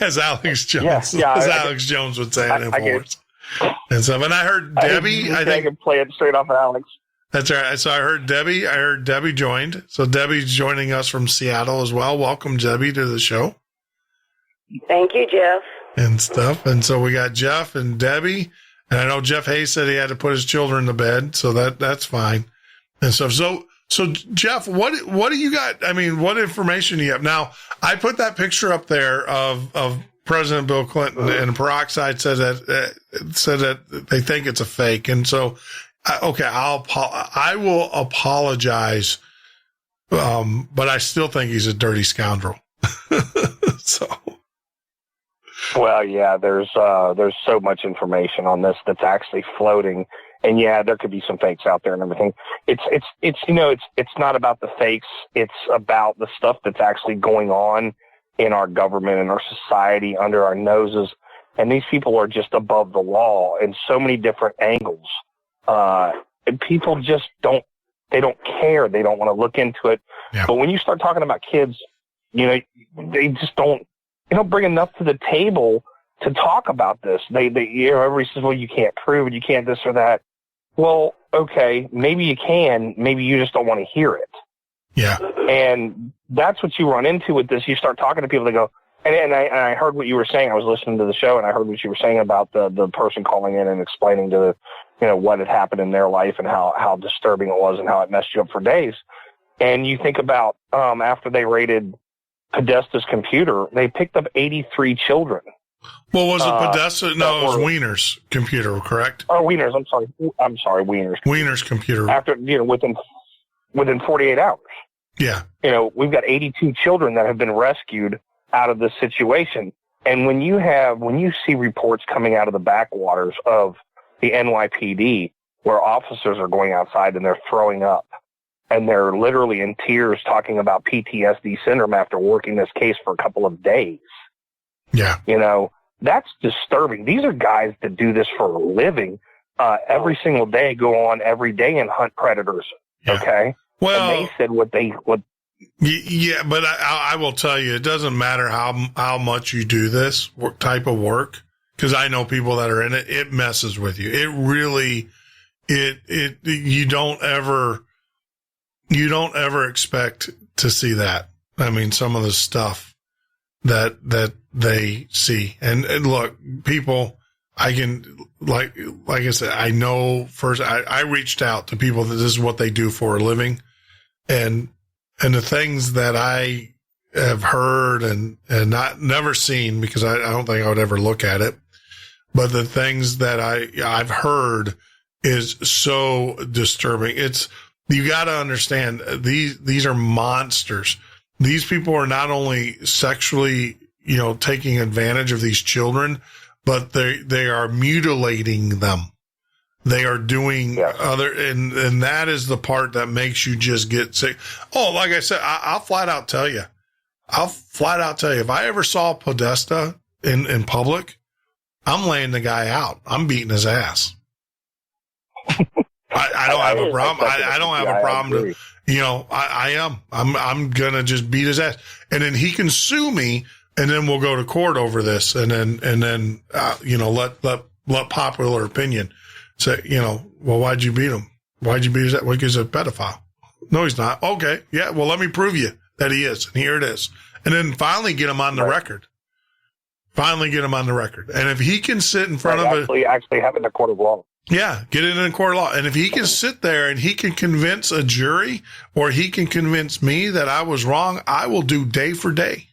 as Alex Jones, Alex Jones would say in Infowars. And so, and I heard Debbie. I think I can play it straight off of Alex. That's right. So I heard Debbie joined. So Debbie's joining us from Seattle as well. Welcome, Debbie, to the show. Thank you, Jeff. And stuff. And so we got Jeff and Debbie. And I know Jeff Hayes said he had to put his children to bed, so that's fine. And so Jeff, what do you got? I mean, what information do you have? Now, I put that picture up there of President Bill Clinton, and Peroxide said that they think it's a fake. And so, okay, I will apologize, but I still think he's a dirty scoundrel. So. Well, yeah, there's so much information on this that's actually floating, and yeah, there could be some fakes out there and everything. It's not about the fakes. It's about the stuff that's actually going on in our government and our society under our noses. And these people are just above the law in so many different angles. And people just don't care. They don't want to look into it. Yeah. But when you start talking about kids, they just don't bring enough to the table to talk about this. Everybody says, well, you can't prove it. You can't this or that. Well, okay, maybe you can. Maybe you just don't want to hear it. Yeah. And that's what you run into with this. You start talking to people that go, and I heard what you were saying. I was listening to the show and I heard what you were saying about the person calling in and explaining to what had happened in their life and how disturbing it was and how it messed you up for days. And you think about, after they raided Podesta's computer, they picked up 83 children. Well, was it Podesta? No, it was Wiener's computer, correct? Oh, Wiener's. I'm sorry, Wiener's. Wiener's computer. After, within 48 hours. Yeah. We've got 82 children that have been rescued out of this situation. And when you see reports coming out of the backwaters of the NYPD where officers are going outside and they're throwing up, and they're literally in tears talking about PTSD syndrome after working this case for a couple of days. Yeah. That's disturbing. These are guys that do this for a living, every single day, go on every day and hunt predators. Yeah. Okay. Well, and they said what. Yeah, but I will tell you, it doesn't matter how much you do this type of work, because I know people that are in it. It messes with you. It really, you don't ever expect to see that. I mean, some of the stuff that they see, and look, people, I can, like I said, I know first, I reached out to people that this is what they do for a living, and the things that I have heard and never seen, because I don't think I would ever look at it, but the things that I've heard is so disturbing. You got to understand, these are monsters. These people are not only sexually, taking advantage of these children, but they are mutilating them. They are doing other, and that is the part that makes you just get sick. Oh, like I said, I'll flat out tell you, if I ever saw Podesta in public, I'm laying the guy out. I'm beating his ass. I don't have a problem. I don't have a problem. I am. I'm going to just beat his ass, and then he can sue me, and then we'll go to court over this. And then let popular opinion, say, well, why'd you beat him? Why'd you beat his? Well, he's a pedophile. No, he's not. Okay. Yeah. Well, let me prove you that he is. And here it is. And then finally get him on the record. Finally get him on the record. And if he can sit in front of actually have it in a court of law. Yeah, get it in a court of law. And if he can sit there and he can convince a jury or he can convince me that I was wrong, I will do day for day.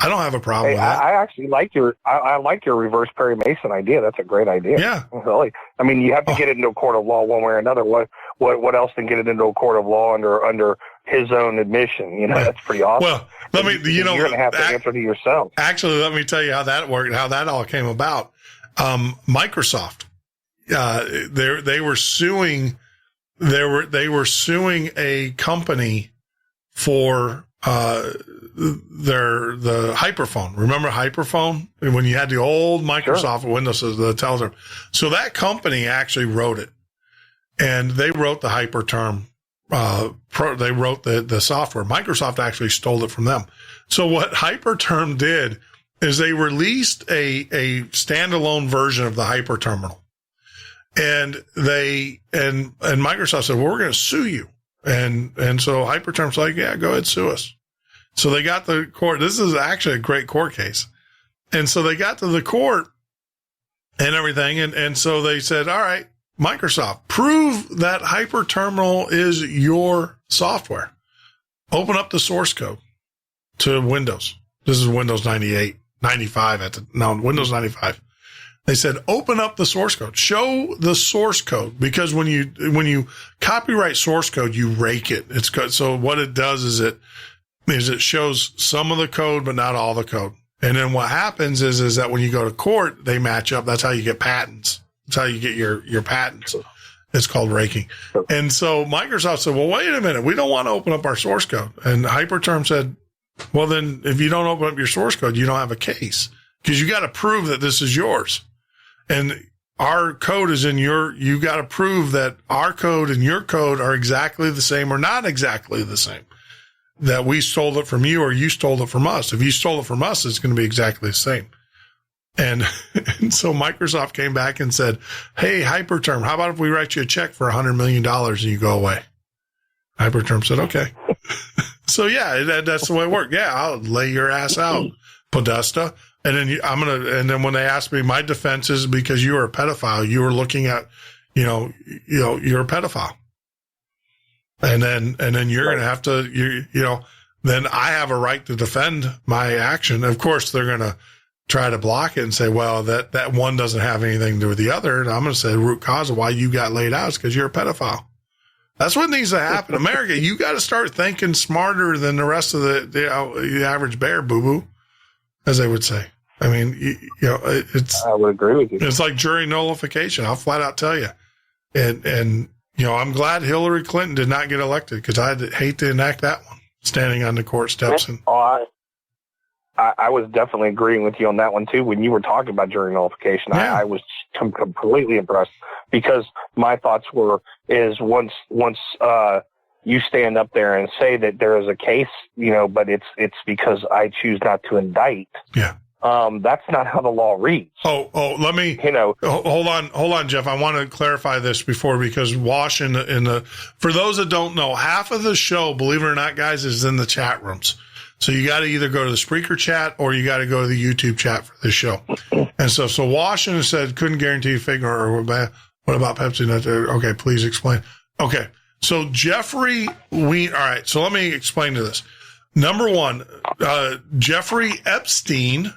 I don't have a problem with that. I actually like I like your reverse Perry Mason idea. That's a great idea. Yeah. Really. I mean, you have to get it into a court of law one way or another. What else than get it into a court of law under his own admission? That's pretty awesome. Well, let me, you're going to have to answer to yourself. Actually, let me tell you how that worked, how that all came about. Microsoft, they were suing a company for, the Hyperphone. Remember Hyperphone? When you had the old Microsoft Windows, the telephone. So that company actually wrote it, and they wrote the Hyperterm. They wrote the software. Microsoft actually stole it from them. So what Hyperterm did is they released a standalone version of the Hyperterminal, and Microsoft said, well, we're going to sue you. And so Hyperterm's like, yeah, go ahead, sue us. So they got the court. This is actually a great court case. And so they got to the court and everything. And so they said, all right, Microsoft, prove that Hyperterminal is your software. Open up the source code to Windows. This is Windows 98, 95 Windows 95. They said, open up the source code, show the source code, because when you copyright source code, you rake it. So what it does is it shows some of the code, but not all the code. And then what happens is that when you go to court, they match up. That's how you get patents. That's how you get your patents. It's called raking. And so Microsoft said, well, wait a minute. We don't want to open up our source code. And Hyperterm said, well, then if you don't open up your source code, you don't have a case, because you got to prove that this is yours. And our code is you got to prove that our code and your code are exactly the same or not exactly the same, that we stole it from you or you stole it from us. If you stole it from us, it's going to be exactly the same. And so Microsoft came back and said, hey, Hyperterm, how about if we write you a check for $100 million and you go away? Hyperterm said, okay. So yeah, that's the way it worked. Yeah, I'll lay your ass out, Podesta. And then and then when they asked me, my defense is because you were a pedophile, you were looking at, you're a pedophile. And then you're going to have to, then I have a right to defend my action. Of course, they're going to try to block it and say, well, that one doesn't have anything to do with the other. And I'm going to say the root cause of why you got laid out is because you're a pedophile. That's what needs to happen. America, you got to start thinking smarter than the rest of the average bear, boo-boo, as they would say. I mean, I would agree with you. It's like jury nullification. I'll flat out tell you. And I'm glad Hillary Clinton did not get elected, because I'd hate to enact that one, standing on the court steps. I was definitely agreeing with you on that one too. When you were talking about jury nullification, yeah. I was completely impressed, because my thoughts is once you stand up there and say that there is a case, but it's because I choose not to indict. Yeah. That's not how the law reads. Let me, hold on, Jeff. I want to clarify this because Wash for those that don't know, half of the show, believe it or not, guys, is in the chat rooms. So you got to either go to the Spreaker chat or you got to go to the YouTube chat for this show. And so Washington said, couldn't guarantee figure, or what about Pepsi? Okay, please explain. Okay. So Jeffrey all right. So let me explain to this. Number one, Jeffrey Epstein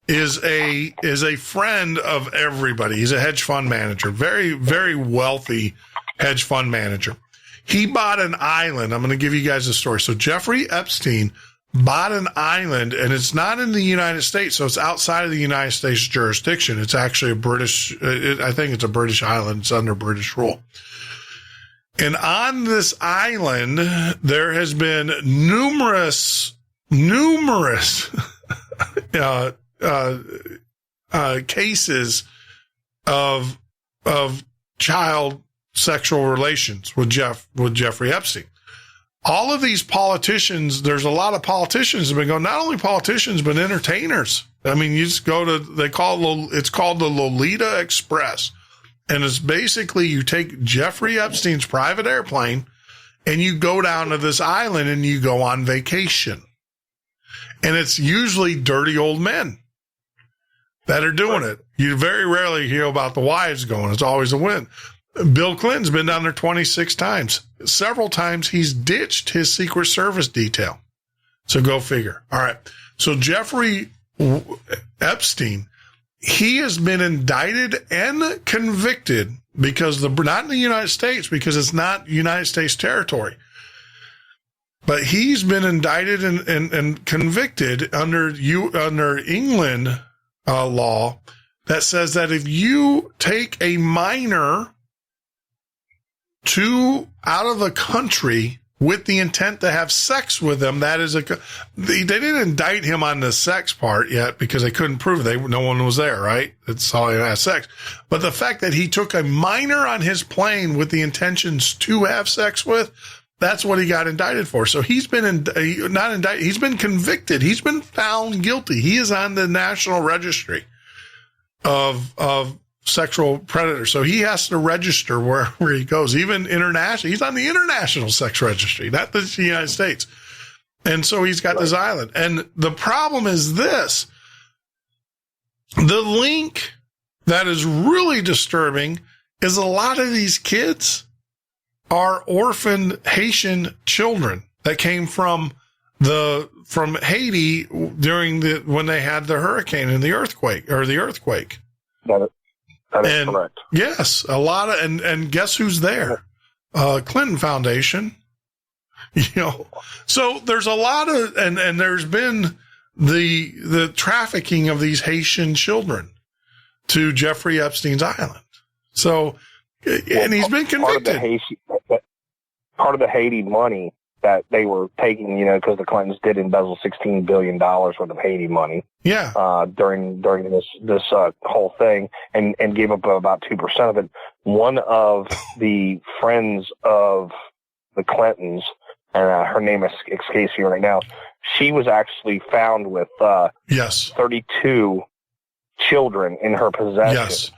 is a friend of everybody. He's a hedge fund manager, very, very wealthy hedge fund manager. He bought an island. I'm going to give you guys a story. So Jeffrey Epstein bought an island, and it's not in the United States, so it's outside of the United States jurisdiction. It's actually I think it's a British island. It's under British rule. And on this island, there has been numerous cases of child sexual relations with Jeffrey Epstein. all of these politicians, there's a lot of politicians that have been going, not only politicians, but entertainers. I mean, you just go to, it's called the Lolita Express. And it's basically, you take Jeffrey Epstein's private airplane and you go down to this island and you go on vacation. And it's usually dirty old men that are doing it. You very rarely hear about the wives going. It's always a win. Bill Clinton's been down there 26 times. Several times he's ditched his Secret Service detail. So go figure. All right. So Jeffrey Epstein, he has been indicted and convicted because not in the United States, because it's not United States territory. But he's been indicted and convicted under England law that says that if you take a minor out of the country with the intent to have sex with them, that is they didn't indict him on the sex part yet because they couldn't prove it. No one was there, right? It's all he had sex. But the fact that he took a minor on his plane with the intentions to have sex with, that's what he got indicted for. So he's been not indicted. He's been convicted. He's been found guilty. He is on the National Registry of sexual predators. So he has to register wherever he goes, even international. He's on the International Sex Registry, not the United States. And so he's got this island. And the problem is this. The link that is really disturbing is a lot of these kids are orphaned Haitian children that came from Haiti during when they had the hurricane and the earthquake. That is correct. Yes, a lot of, and guess who's there? Clinton Foundation. So there's a lot of, and there's been the trafficking of these Haitian children to Jeffrey Epstein's island. So, and he's been convicted. Part of the Haiti money that they were taking, because the Clintons did embezzle $16 billion worth of Haiti money. Yeah. During this whole thing, and gave up about 2% of it. One of the friends of the Clintons, and her name escapes me right now, she was actually found with 32 children in her possession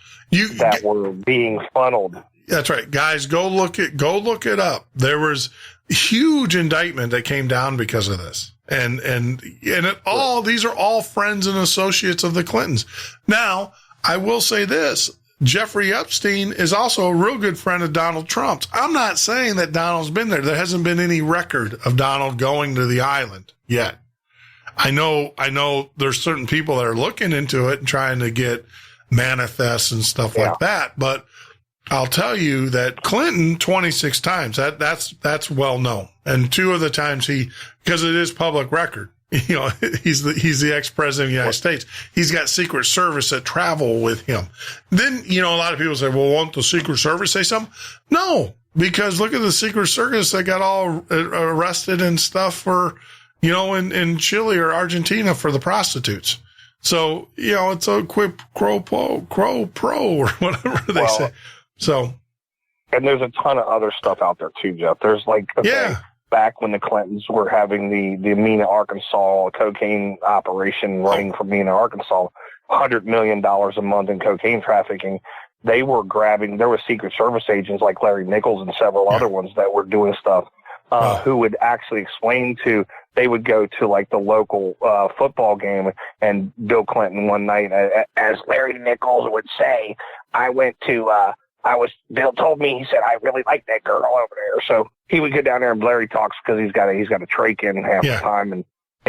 that were being funneled. That's right, guys. Go look it up. There was huge indictment that came down because of this. And these are all friends and associates of the Clintons. Now, I will say this. Jeffrey Epstein is also a real good friend of Donald Trump's. I'm not saying that Donald's been there. There hasn't been any record of Donald going to the island yet. I know there's certain people that are looking into it and trying to get manifests and stuff like that. But I'll tell you that Clinton 26 times, that's well known. And 2 of the times because it is public record, he's the ex-president of the United States. He's got Secret Service that travel with him. Then, a lot of people say, well, won't the Secret Service say something? No, because look at the Secret Service that got all arrested and stuff for, in Chile or Argentina for the prostitutes. So, it's a quid pro or whatever they say. So, and there's a ton of other stuff out there too, Jeff. There's back when the Clintons were having the Mena, Arkansas cocaine operation running from Mena, Arkansas, $100 million a month in cocaine trafficking. They were there were Secret Service agents like Larry Nichols and several other ones that were doing stuff, who would actually explain they would go to like the local football game, and Bill Clinton one night, as Larry Nichols would say, Bill told me, he said, I really like that girl over there. So he would go down there and Larry talks because he's got a trach in half the time and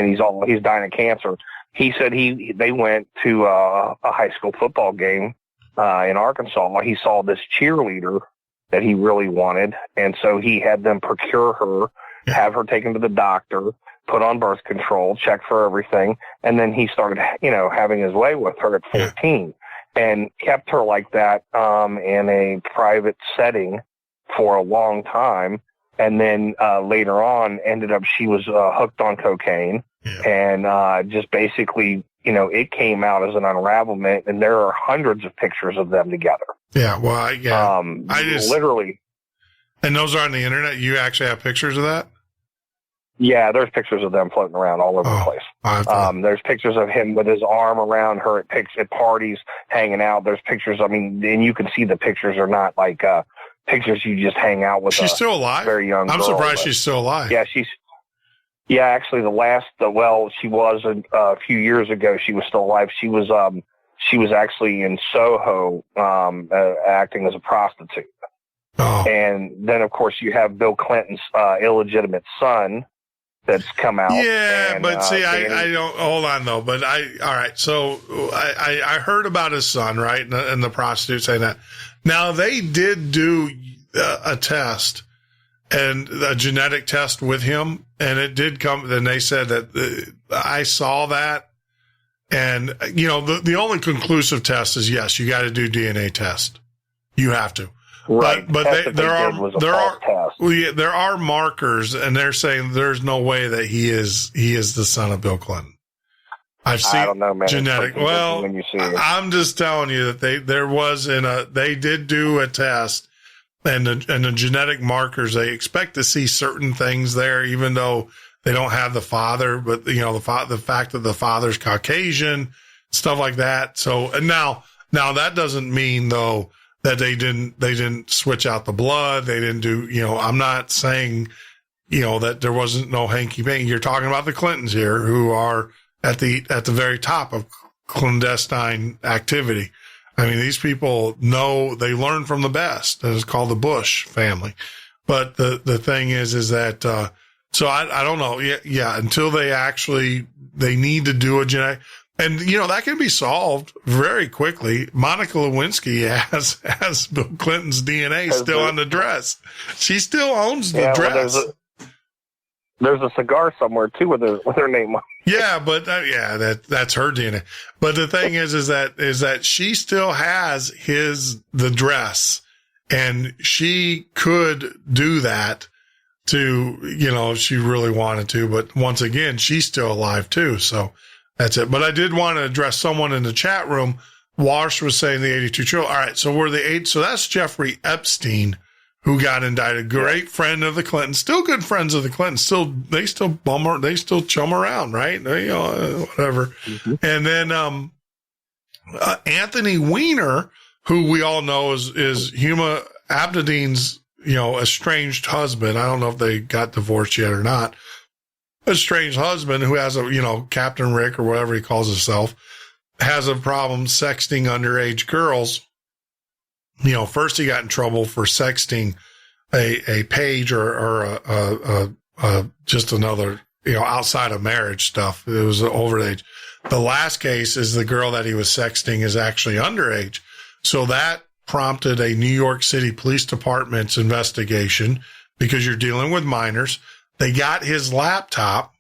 he's dying of cancer. He said they went to a high school football game in Arkansas. He saw this cheerleader that he really wanted. And so he had them procure her, have her taken to the doctor, put on birth control, check for everything. And then he started, having his way with her at 14. And kept her like that in a private setting for a long time. And then later on ended up she was hooked on cocaine. And just basically, it came out as an unravelment. And there are hundreds of pictures of them together. Yeah, well, I just literally. And those are on the internet? You actually have pictures of that? Yeah, there's pictures of them floating around all over the place. There's pictures of him with his arm around her at parties, hanging out. There's pictures, and you can see the pictures are not like pictures you just hang out with. She's still alive? Very young I'm girl, surprised she's still alive. Yeah, actually she was a few years ago, she was still alive. She was actually in Soho, acting as a prostitute. Oh. And then, of course, you have Bill Clinton's illegitimate son that's come out. Yeah, and, but see, I don't, hold on though, but all right, so I heard about his son, right, and the prostitute saying that. Now, they did do a test, and a genetic test with him, and it did come, and they said that I saw that, and, the only conclusive test is, yes, you got to do DNA test. You have to. Right. But there are markers, and they're saying there's no way that he is the son of Bill Clinton. I've seen, I don't know, man. genetic. Well, when you see it. I'm just telling you that they did do a test, and the genetic markers, they expect to see certain things there, even though they don't have the father, but the fact that the father's Caucasian, stuff like that. So, and now that doesn't mean though that they didn't switch out the blood. They didn't do, I'm not saying, that there wasn't no hanky-panky. You're talking about the Clintons here, who are at the very top of clandestine activity. I mean, these people know, they learn from the best. It's called the Bush family. But the thing is that, so I don't know. Yeah. Until they need to do a genetic, and, that can be solved very quickly. Monica Lewinsky has Bill Clinton's DNA still on the dress. She still owns the dress. Well, there's a cigar somewhere too with her name on. Yeah, but that's her DNA. But the thing is that she still has the dress, and she could do that to, if she really wanted to. But once again, she's still alive too. So that's it. But I did want to address someone in the chat room. Wash was saying the 82 children. All right. So that's Jeffrey Epstein, who got indicted. Great friend of the Clintons, still good friends of the Clintons. They still chum around, right? Whatever. Mm-hmm. And then, Anthony Weiner, who we all know is Huma Abedin's, estranged husband. I don't know if they got divorced yet or not. Estranged husband who has Captain Rick or whatever he calls himself, has a problem sexting underage girls. First he got in trouble for sexting a page or just another, outside of marriage stuff. It was over age. The last case is the girl that he was sexting is actually underage. So that prompted a New York City Police Department's investigation, because you're dealing with minors. They got his laptop.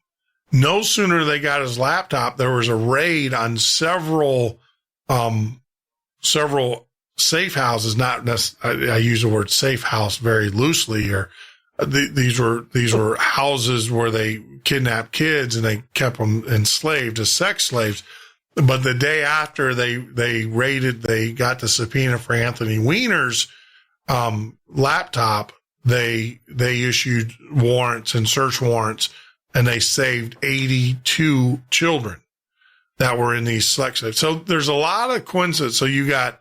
No sooner they got his laptop, there was a raid on several safe houses. I use the word safe house very loosely here. These were houses where they kidnapped kids and they kept them enslaved as sex slaves. But the day after they raided, they got the subpoena for Anthony Weiner's laptop. They issued warrants and search warrants, and they saved 82 children that were in these sex slaves. So there's a lot of coincidence. So you got,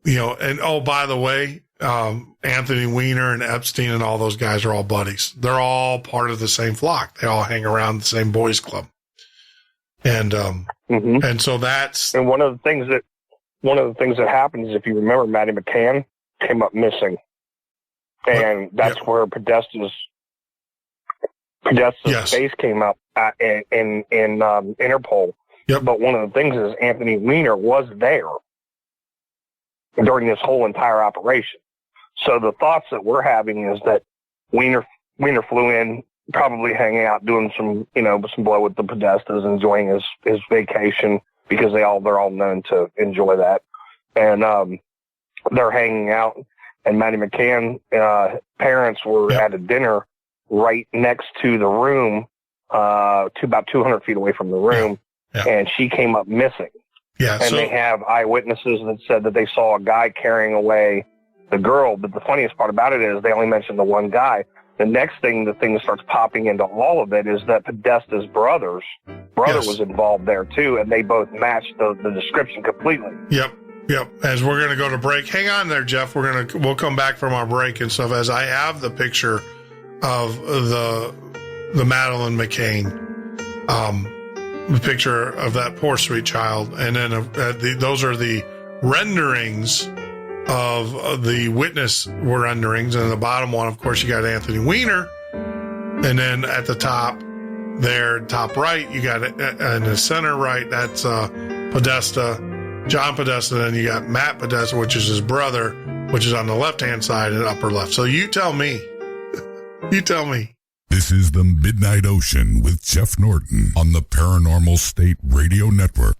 and by the way, Anthony Weiner and Epstein and all those guys are all buddies. They're all part of the same flock. They all hang around the same boys club. And, and so that's, and one of the things that happens, if you remember, Maddie McCann came up missing. And that's where Podesta's face came up in Interpol. Yep. But one of the things is Anthony Weiner was there during this whole entire operation. So the thoughts that we're having is that Weiner flew in, probably hanging out, doing some blow with the Podestas, enjoying his vacation, because they're all known to enjoy that. And they're hanging out. And Maddie McCann, parents were at a dinner right next to the room, to about 200 feet away from the room, and she came up missing. Yeah, and they have eyewitnesses that said that they saw a guy carrying away the girl. But the funniest part about it is they only mentioned the one guy. The next thing, the thing that starts popping into all of it is that Podesta's brother Yes. was involved there too, and they both matched the description completely. Yep. As we're going to go to break, hang on there, Jeff. We'll come back from our break and stuff. As I have the picture of the Madeleine McCain, the picture of that poor sweet child, and then those are the renderings of the witness renderings, and the bottom one, of course, you got Anthony Weiner, and then at the top there, top right, you got in the center right, that's Podesta. John Podesta, then you got Matt Podesta, which is his brother, which is on the left-hand side and upper left. So you tell me. You tell me. This is the Midnight Ocean with Jeff Norton on the Paranormal State Radio Network.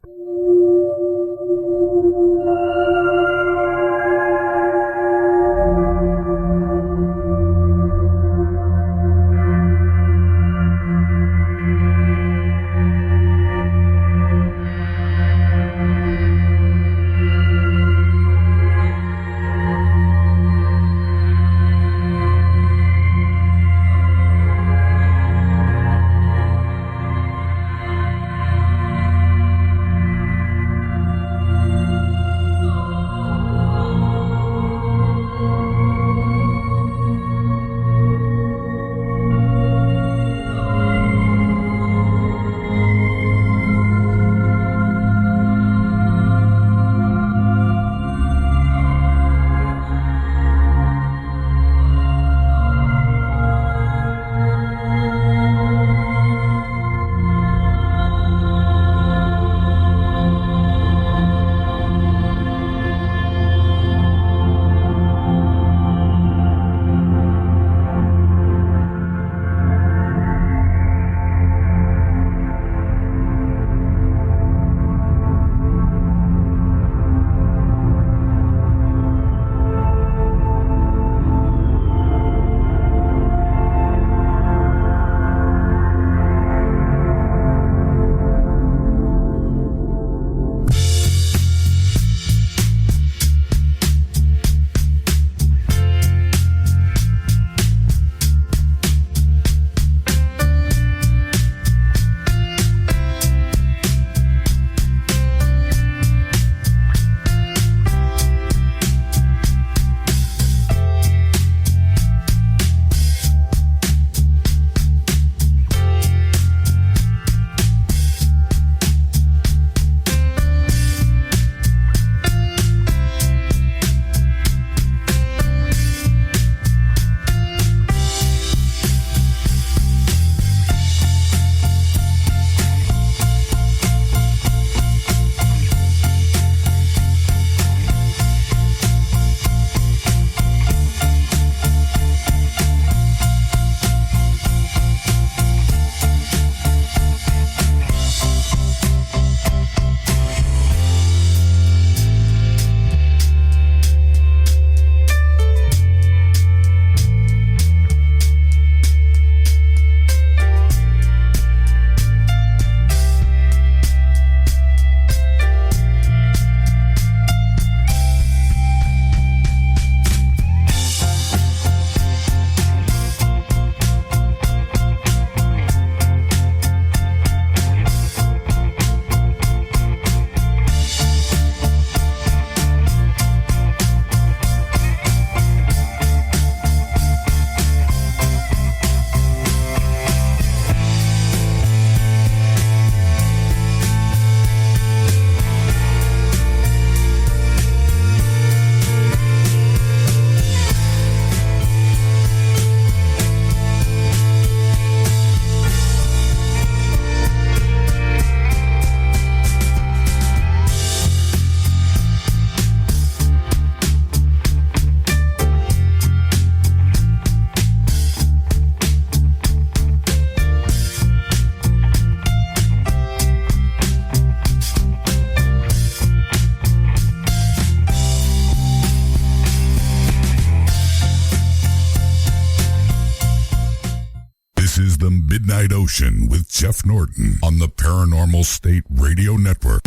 Midnight Ocean with Jeff Norton on the Paranormal State Radio Network.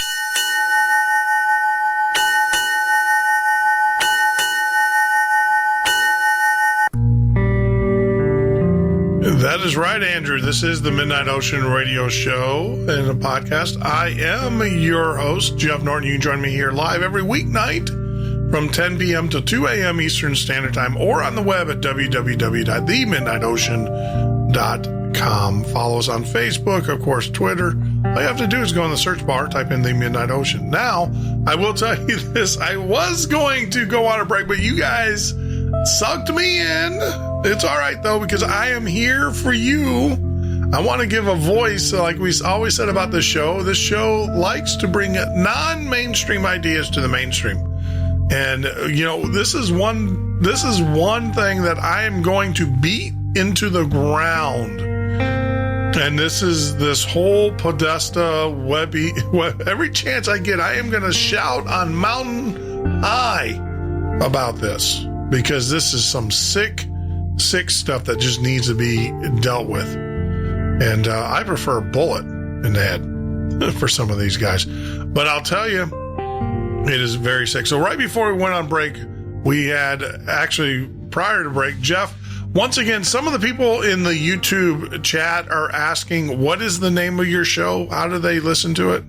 That is right, Andrew. This is the Midnight Ocean Radio Show and a podcast. I am your host, Jeff Norton. You can join me here live every weeknight from 10 p.m. to 2 a.m. Eastern Standard Time, or on the web at www.themidnightocean.com. Follow us on Facebook, of course, Twitter. All you have to do is go in the search bar, type in The Midnight Ocean. Now, I will tell you this. I was going to go on a break, but you guys sucked me in. It's all right, though, because I am here for you. I want to give a voice, like we always said about this show. This show likes to bring non-mainstream ideas to the mainstream. And, you know, this is one thing that I am going to beat into the ground. And this whole Podesta every chance I get, I am going to shout on mountain high about this, because this is some sick stuff that just needs to be dealt with. And I prefer a bullet in the head for some of these guys. But I'll tell you, it is very sick. So right before we went on break, we had actually, prior to break, Jeff, once again, some of the people in the YouTube chat are asking, what is the name of your show? How do they listen to it?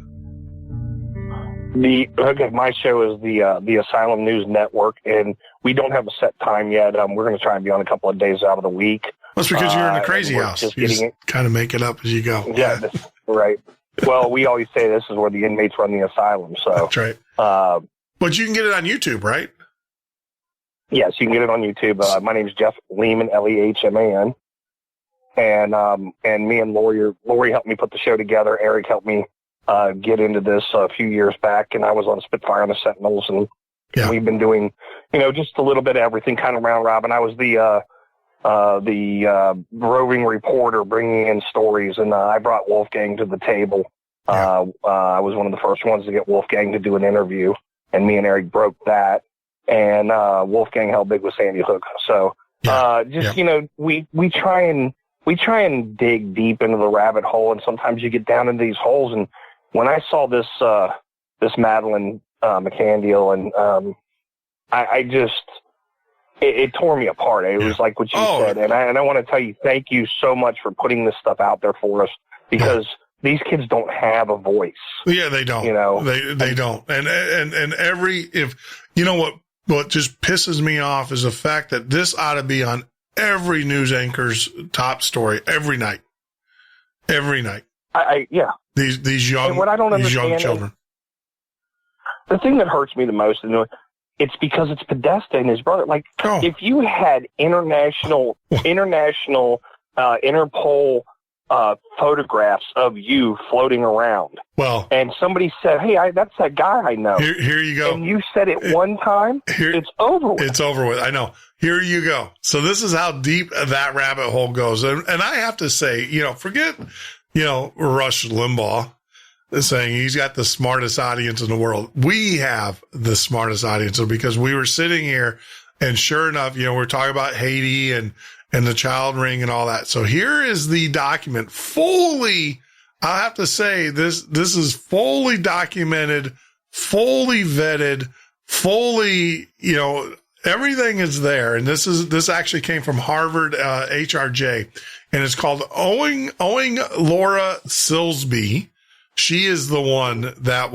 My show is the Asylum News Network, and we don't have a set time yet. We're going to try and be on a couple of days out of the week. That's because you're in a crazy house. You just kind of make it up as you go. Yeah, right. Well, we always say this is where the inmates run the asylum. So that's right. But you can get it on YouTube, right? Yes, you can get it on YouTube. My name is Jeff Lehman, Lehman, and me and Lori helped me put the show together. Eric helped me get into this a few years back, and I was on Spitfire and the Sentinels, and we've been doing, just a little bit of everything, kind of round robin. I was the roving reporter bringing in stories, and I brought Wolfgang to the table. I was one of the first ones to get Wolfgang to do an interview, and me and Eric broke that. And Wolfgang held big with Sandy Hook. So we try and dig deep into the rabbit hole, and sometimes you get down into these holes. And when I saw this Madeline McCann deal, and it tore me apart. It was like what you said, and I want to tell you, thank you so much for putting this stuff out there for us, because these kids don't have a voice. Yeah, they don't. They don't. And what just pisses me off is the fact that this ought to be on every news anchor's top story every night. Every night. These young, what I don't these young understand children. The thing that hurts me the most, it's because it's Podesta and his brother. Like, if you had international Interpol photographs of you floating around, and somebody said, "Hey, that's that guy I know." Here you go. And you said it one time. It's over with. It's over with. I know. Here you go. So this is how deep that rabbit hole goes. And I have to say, forget, Rush Limbaugh saying he's got the smartest audience in the world. We have the smartest audience, because we were sitting here, and sure enough, we're talking about Haiti and the child ring and all that. So here is the document fully. I have to say this is fully documented, fully vetted, fully, everything is there. And this actually came from Harvard, HRJ, and it's called Owing Laura Silsby. She is the one that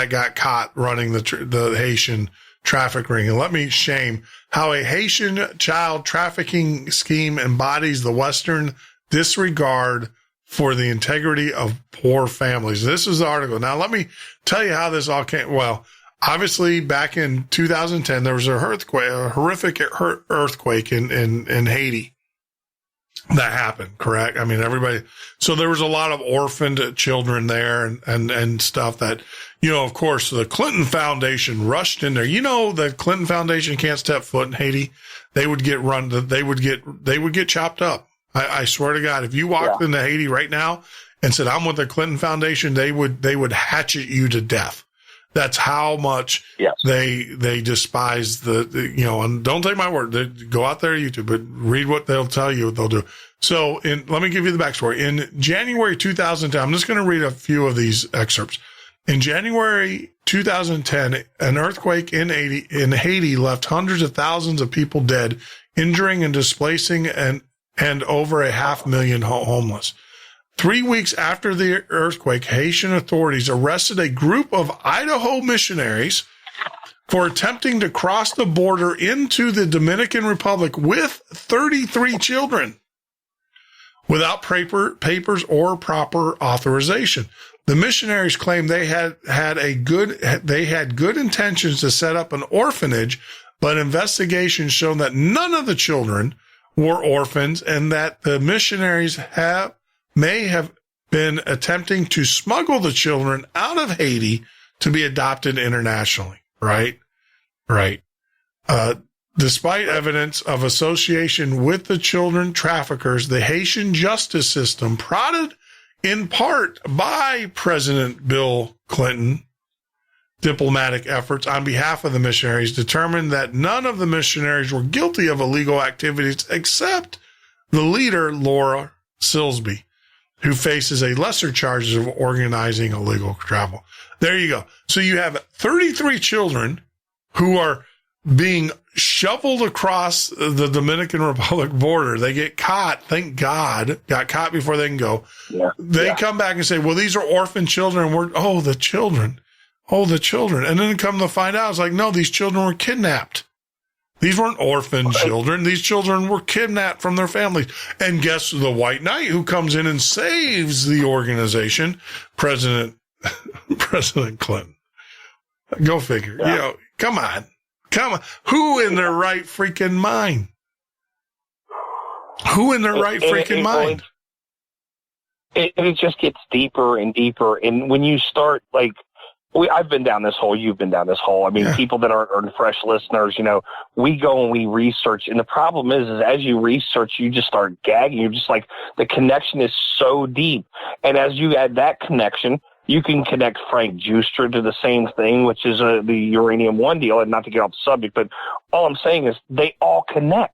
got caught running the Haitian traffic ring. And let me shame how a Haitian child trafficking scheme embodies the Western disregard for the integrity of poor families. This is the article. Now, let me tell you how this all came. Well, obviously, back in 2010, there was a horrific earthquake in Haiti that happened, correct? I mean, everybody. So there was a lot of orphaned children there and stuff that, of course, the Clinton Foundation rushed in there. The Clinton Foundation can't step foot in Haiti. They would get they would get chopped up. I swear to God, if you walked into Haiti right now and said, "I'm with the Clinton Foundation," they would hatchet you to death. That's how much they despise and don't take my word. Go out there to YouTube, but read what they'll tell you what they'll do. So let me give you the backstory. In January 2010, I'm just going to read a few of these excerpts. In January 2010, an earthquake in Haiti left hundreds of thousands of people dead, injuring and displacing and over 500,000 homeless. 3 weeks after the earthquake, Haitian authorities arrested a group of Idaho missionaries for attempting to cross the border into the Dominican Republic with 33 children without papers or proper authorization. The missionaries claimed they had good intentions to set up an orphanage, but investigations showed that none of the children were orphans and that the missionaries may have been attempting to smuggle the children out of Haiti to be adopted internationally. Right. Despite evidence of association with the children traffickers, the Haitian justice system, prodded in part by President Bill Clinton, diplomatic efforts on behalf of the missionaries, determined that none of the missionaries were guilty of illegal activities except the leader, Laura Silsby, who faces a lesser charge of organizing illegal travel. There you go. So you have 33 children who are being shoveled across the Dominican Republic border. They get caught. Thank God, got caught before they can go. Yeah. They come back and say, well, these are orphan children. And the children. And then come to find out, it's like, no, these children were kidnapped. These weren't orphan children. These children were kidnapped from their families. And guess the white knight who comes in and saves the organization? President Clinton. Go figure. Yeah. Come on. Who in their right freaking mind? Mind? It just gets deeper and deeper. And when you start, like, I've been down this hole. You've been down this hole. I mean, people that are fresh listeners, we go and we research. And the problem is as you research, you just start gagging. You're just like, the connection is so deep. And as you add that connection, you can connect Frank Juster to the same thing, which is the Uranium One deal. And not to get off the subject, but all I'm saying is they all connect.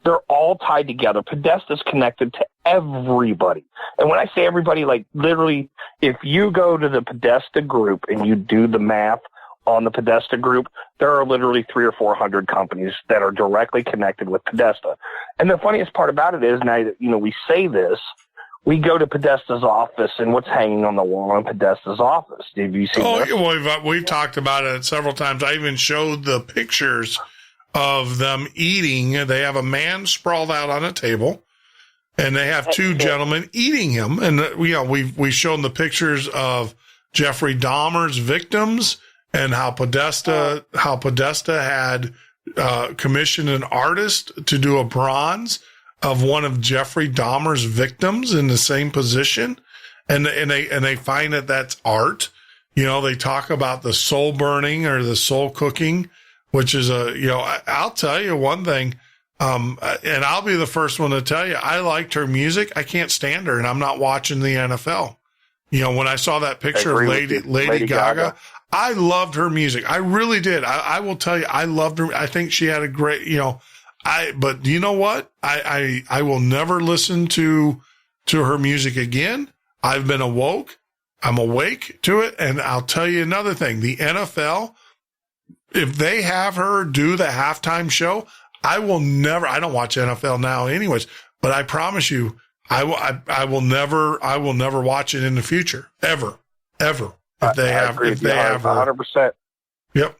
They're all tied together. Podesta's connected to everybody. And when I say everybody, like literally, if you go to the Podesta group and you do the math on the Podesta group, there are literally 300 or 400 companies that are directly connected with Podesta. And the funniest part about it is, now that, we say this, we go to Podesta's office, and what's hanging on the wall in Podesta's office? Have you seen this? Well, we've talked about it several times. I even showed the pictures of them eating. They have a man sprawled out on a table, and they have two gentlemen eating him. And we've shown the pictures of Jeffrey Dahmer's victims and how Podesta had commissioned an artist to do a bronze of one of Jeffrey Dahmer's victims in the same position. And they find that that's art. They talk about the soul burning or the soul cooking, which is I'll tell you one thing. And I'll be the first one to tell you, I liked her music. I can't stand her, and I'm not watching the NFL. When I saw that picture of Lady Gaga, I loved her music. I really did. I will tell you, I loved her. I think she had a great, but you know what? I will never listen to her music again. I've been awoke. I'm awake to it. And I'll tell you another thing. The NFL, if they have her do the halftime show, I don't watch NFL now anyways, but I promise you, I will never watch it in the future. Ever. If they have her. 100%. Yep.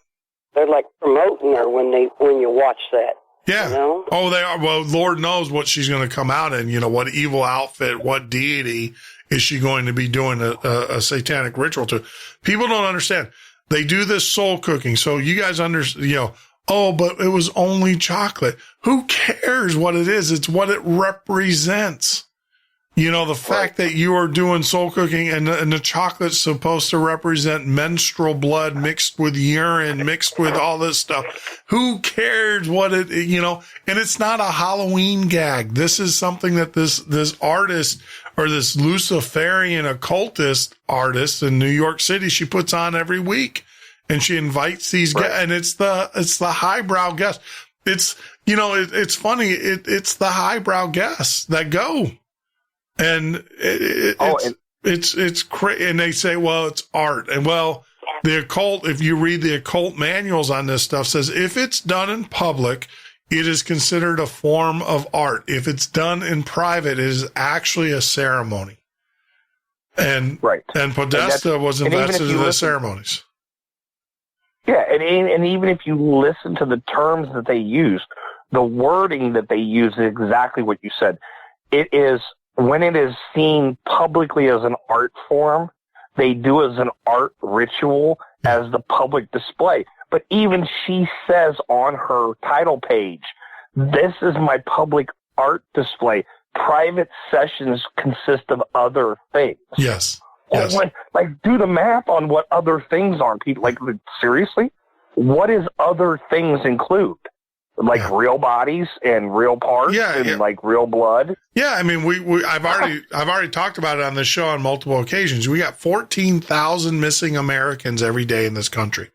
They're like promoting her when you watch that. Yeah. Oh, they are. Well, Lord knows what she's going to come out in. What evil outfit, what deity is she going to be doing a satanic ritual to? People don't understand. They do this soul cooking. So you guys understand, but it was only chocolate. Who cares what it is? It's what it represents. The fact that you are doing soul cooking and the chocolate's supposed to represent menstrual blood mixed with urine, mixed with all this stuff. Who cares what and it's not a Halloween gag. This is something that this artist or this Luciferian occultist artist in New York City, she puts on every week, and she invites these guests, and it's the highbrow guests. It's, it's funny. It's the highbrow guests that go. And it's crazy. And they say, well, it's art. And the occult, if you read the occult manuals on this stuff, says if it's done in public, it is considered a form of art. If it's done in private, it is actually a ceremony. And Podesta was invested in the ceremonies. Yeah, and even if you listen to the terms that they use, the wording that they use is exactly what you said. It is, when it is seen publicly as an art form, they do as an art ritual as the public display. But even she says on her title page, this is my public art display. Private sessions consist of other things. Yes. Yes. Do the math on what other things are. People, seriously, what does other things include? Real bodies and real parts and real blood. Yeah, I mean, I've already talked about it on this show on multiple occasions. We got 14,000 missing Americans every day in this country.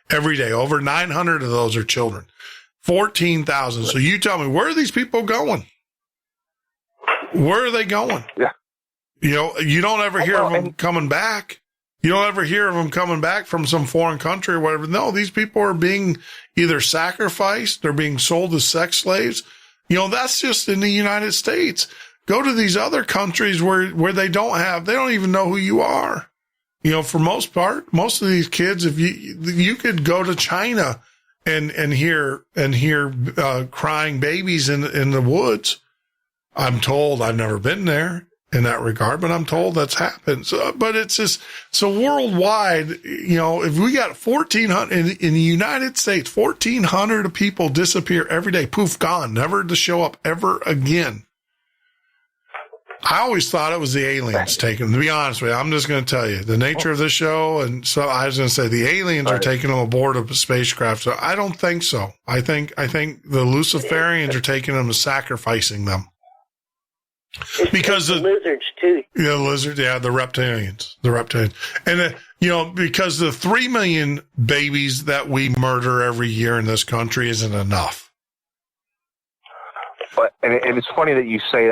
Every day, over 900 of those are children. 14,000. So you tell me, where are these people going? Where are they going? Yeah. You don't ever hear of them coming back. You don't ever hear of them coming back from some foreign country or whatever. No, these people are being either sacrificed, they're being sold as sex slaves. That's just in the United States. Go to these other countries where they don't even know who you are. For most part, most of these kids, if you could go to China and hear crying babies in the woods. I'm told, I've never been there in that regard, but I'm told that's happened. So, but it's just, so worldwide, if we got 1,400 in the United States, 1,400 people disappear every day, poof, gone, never to show up ever again. I always thought it was the aliens taking them. To be honest with you, I'm just going to tell you the nature of the show. And so I was going to say the aliens are taking them aboard a spacecraft. So I don't think so. I think the Luciferians are taking them and sacrificing them. Because the lizards too. Yeah, the lizards. Yeah, the reptilians. And because the 3 million babies that we murder every year in this country isn't enough. But and it's funny that you say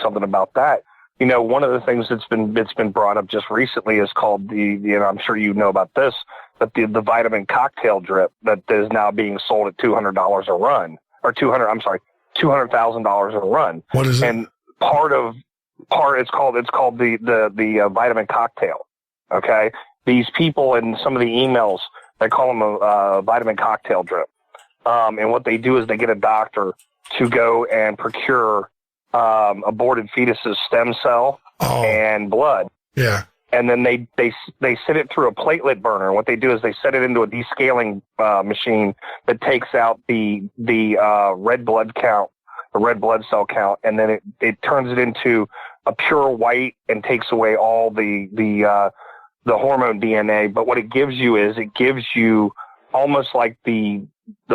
something about that. One of the things that's been brought up just recently is called I'm sure you know about this, but the vitamin cocktail drip that is now being sold at $200 a run, or $200,000 a run. What is it? And it's called the vitamin cocktail. Okay, these people in some of the emails, they call them a vitamin cocktail drip. And what they do is they get a doctor to go and procure aborted fetuses' stem cell and blood. Yeah. And then they set it through a platelet burner. What they do is they set it into a descaling machine that takes out the red blood count, the red blood cell count, and then it turns it into a pure white and takes away all the hormone DNA. But what it gives you almost like the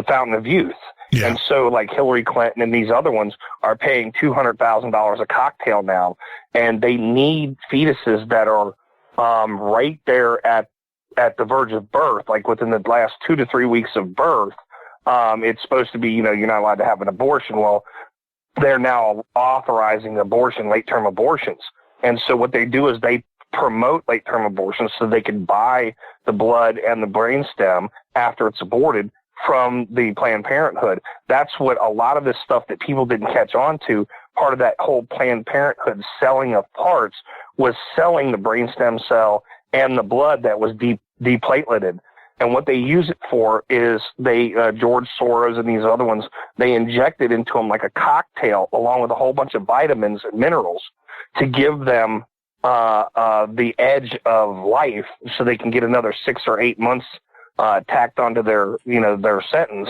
fountain of youth. Yeah. And so like Hillary Clinton and these other ones are paying $200,000 a cocktail now, and they need fetuses that are right there at the verge of birth, like within the last 2 to 3 weeks of birth. It's supposed to be, you're not allowed to have an abortion. Well, they're now authorizing late-term abortions. And so what they do is they promote late-term abortions so they can buy the blood and the brainstem after it's aborted from the Planned Parenthood. That's what a lot of this stuff that people didn't catch on to, part of that whole Planned Parenthood selling of parts was selling the brainstem cell and the blood that was deplateleted. And what they use it for is George Soros and these other ones, they inject it into them like a cocktail along with a whole bunch of vitamins and minerals to give them the edge of life so they can get another 6 or 8 months tacked onto their sentence.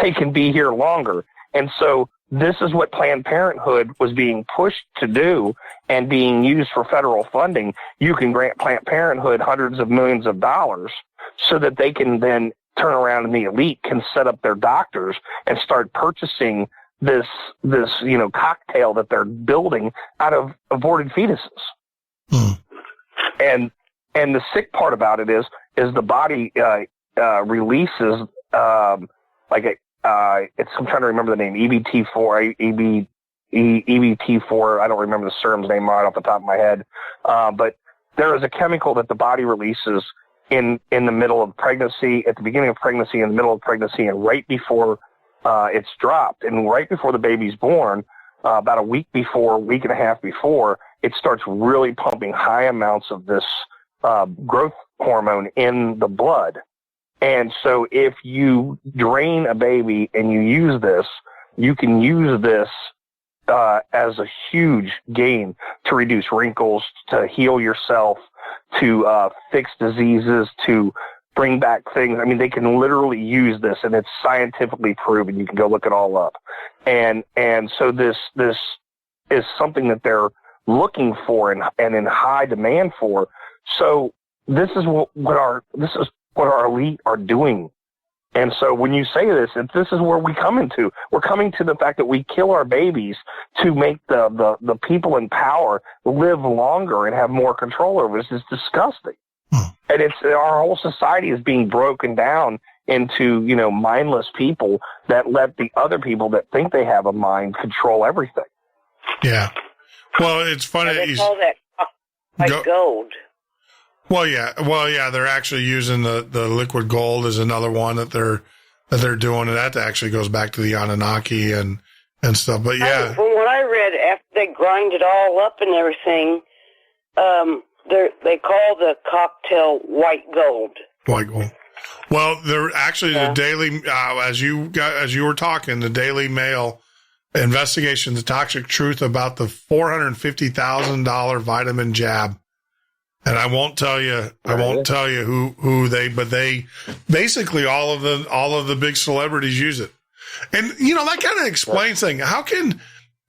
They can be here longer. And so this is what Planned Parenthood was being pushed to do and being used for federal funding. You can grant Planned Parenthood hundreds of millions of dollars so that they can then turn around and the elite can set up their doctors and start purchasing this cocktail that they're building out of aborted fetuses. And the sick part about it is the body releases I'm trying to remember the name, EBT4, EBT4. I don't remember the serum's name right off the top of my head. But there is a chemical that the body releases in the middle of pregnancy, at the beginning of pregnancy, in the middle of pregnancy, and right before it's dropped. And right before the baby's born, about a week and a half before, it starts really pumping high amounts of this growth hormone in the blood. And so if you drain a baby and you use this, you can use this as a huge gain to reduce wrinkles, to heal yourself, to fix diseases, to bring back things. I mean, they can literally use this, and it's scientifically proven. You can go look it all up. And so this is something that they're looking for and in high demand for. So this is what our elite are doing. And so when you say this is where we come into. We're coming to the fact that we kill our babies to make the people in power live longer and have more control over us. It's disgusting. And our whole society is being broken down into, mindless people that let the other people that think they have a mind control everything. Yeah. Well, it's funny. They call that gold. Well, yeah. They're actually using the liquid gold as another one that they're doing, and that actually goes back to the Anunnaki and stuff. But yeah, From what I read, after they grind it all up and everything, they call the cocktail white gold. White gold. Well, they're actually the Daily, as you were talking, the Daily Mail investigation, the toxic truth about the $450,000 vitamin jab. And I won't tell you who they basically all of the big celebrities use it. And, that kind of explains things. How can,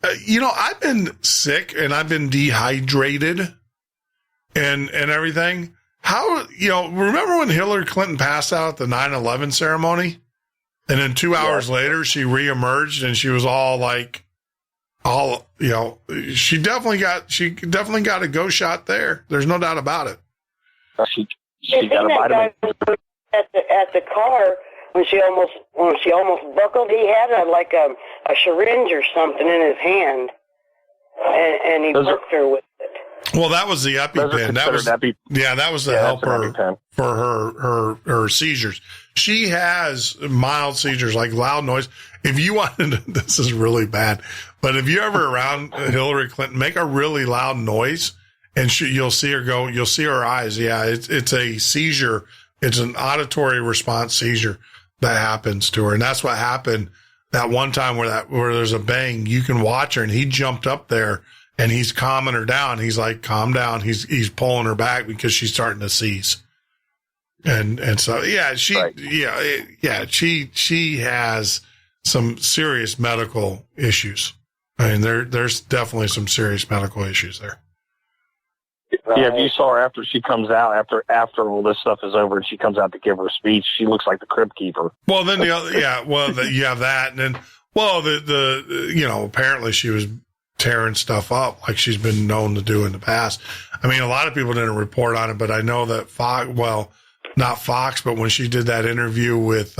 I've been sick and I've been dehydrated and everything. How, remember when Hillary Clinton passed out at the 9/11 ceremony? And then 2 hours later, she reemerged and she was she definitely got a go shot there. There's no doubt about it. She got a vitamin. At the car when she almost buckled, he had a syringe or something in his hand, and he worked her with it. Well, that was the EpiPen. That was the helper for her seizures. She has mild seizures, like loud noise. If you want, this is really bad, but if you're ever around Hillary Clinton, make a really loud noise, and you'll see her eyes. Yeah, it's a seizure. It's an auditory response seizure that happens to her, and that's what happened that one time where there's a bang. You can watch her, and he jumped up there. And he's calming her down. He's like, calm down. He's pulling her back because she's starting to seize. And so, she has some serious medical issues. I mean, there's definitely some serious medical issues there. Yeah, if you saw her after she comes out, after all this stuff is over and she comes out to give her speech, she looks like the Crypt Keeper. Well, then you have that. And then, apparently she was tearing stuff up like she's been known to do in the past. I mean, a lot of people didn't report on it, but I know that not Fox, but when she did that interview with,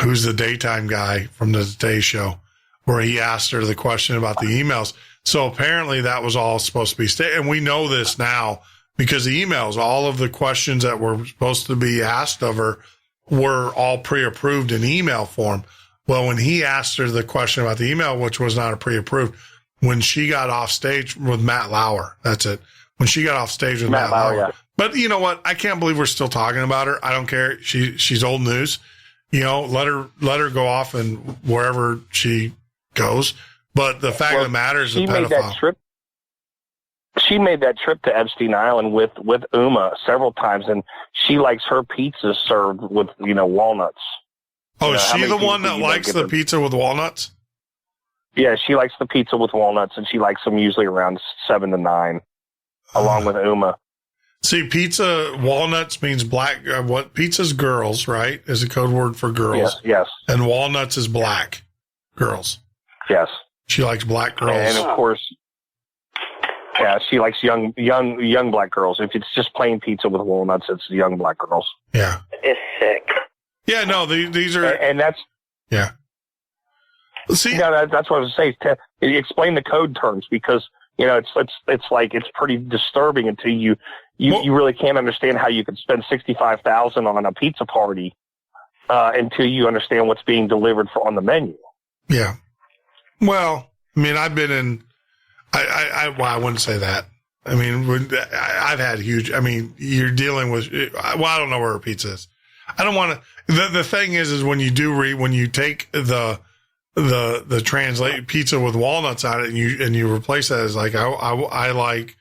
who's the daytime guy from the Today Show, where he asked her the question about the emails. So apparently that was all supposed to be and we know this now because the emails, all of the questions that were supposed to be asked of her were all pre-approved in email form. Well, when he asked her the question about the email, which was not a pre-approved, when she got off stage with Matt Lauer, that's it. When she got off stage with Matt Lauer. Yeah. But you know what? I can't believe we're still talking about her. I don't care. She's old news. Let her go off and wherever she goes. But the fact of the matter is, the pedophile. She made that trip to Epstein Island with Uma several times, and she likes her pizza served with walnuts. Oh, is she the one that likes the pizza with walnuts? Yeah, she likes the pizza with walnuts, and she likes them usually around 7 to 9, along with Uma. See, pizza walnuts means black. Pizza's girls, right? Is a code word for girls. Yes. And walnuts is black girls. Yes. She likes black girls, and of course, she likes young black girls. If it's just plain pizza with walnuts, it's young black girls. Yeah, it's sick. Yeah, no, these are, and that's See, that's what I was saying. Explain the code terms because it's pretty disturbing until you really can't understand how you could spend $65,000 on a pizza party until you understand what's being delivered on the menu. Yeah. Well, I mean, I've been in, I wouldn't say that. I mean, I've had huge, I mean, you're dealing with, well, I don't know where a pizza is. I don't want to, the thing is when when you take the translate pizza with walnuts on it and you replace that as like, I like,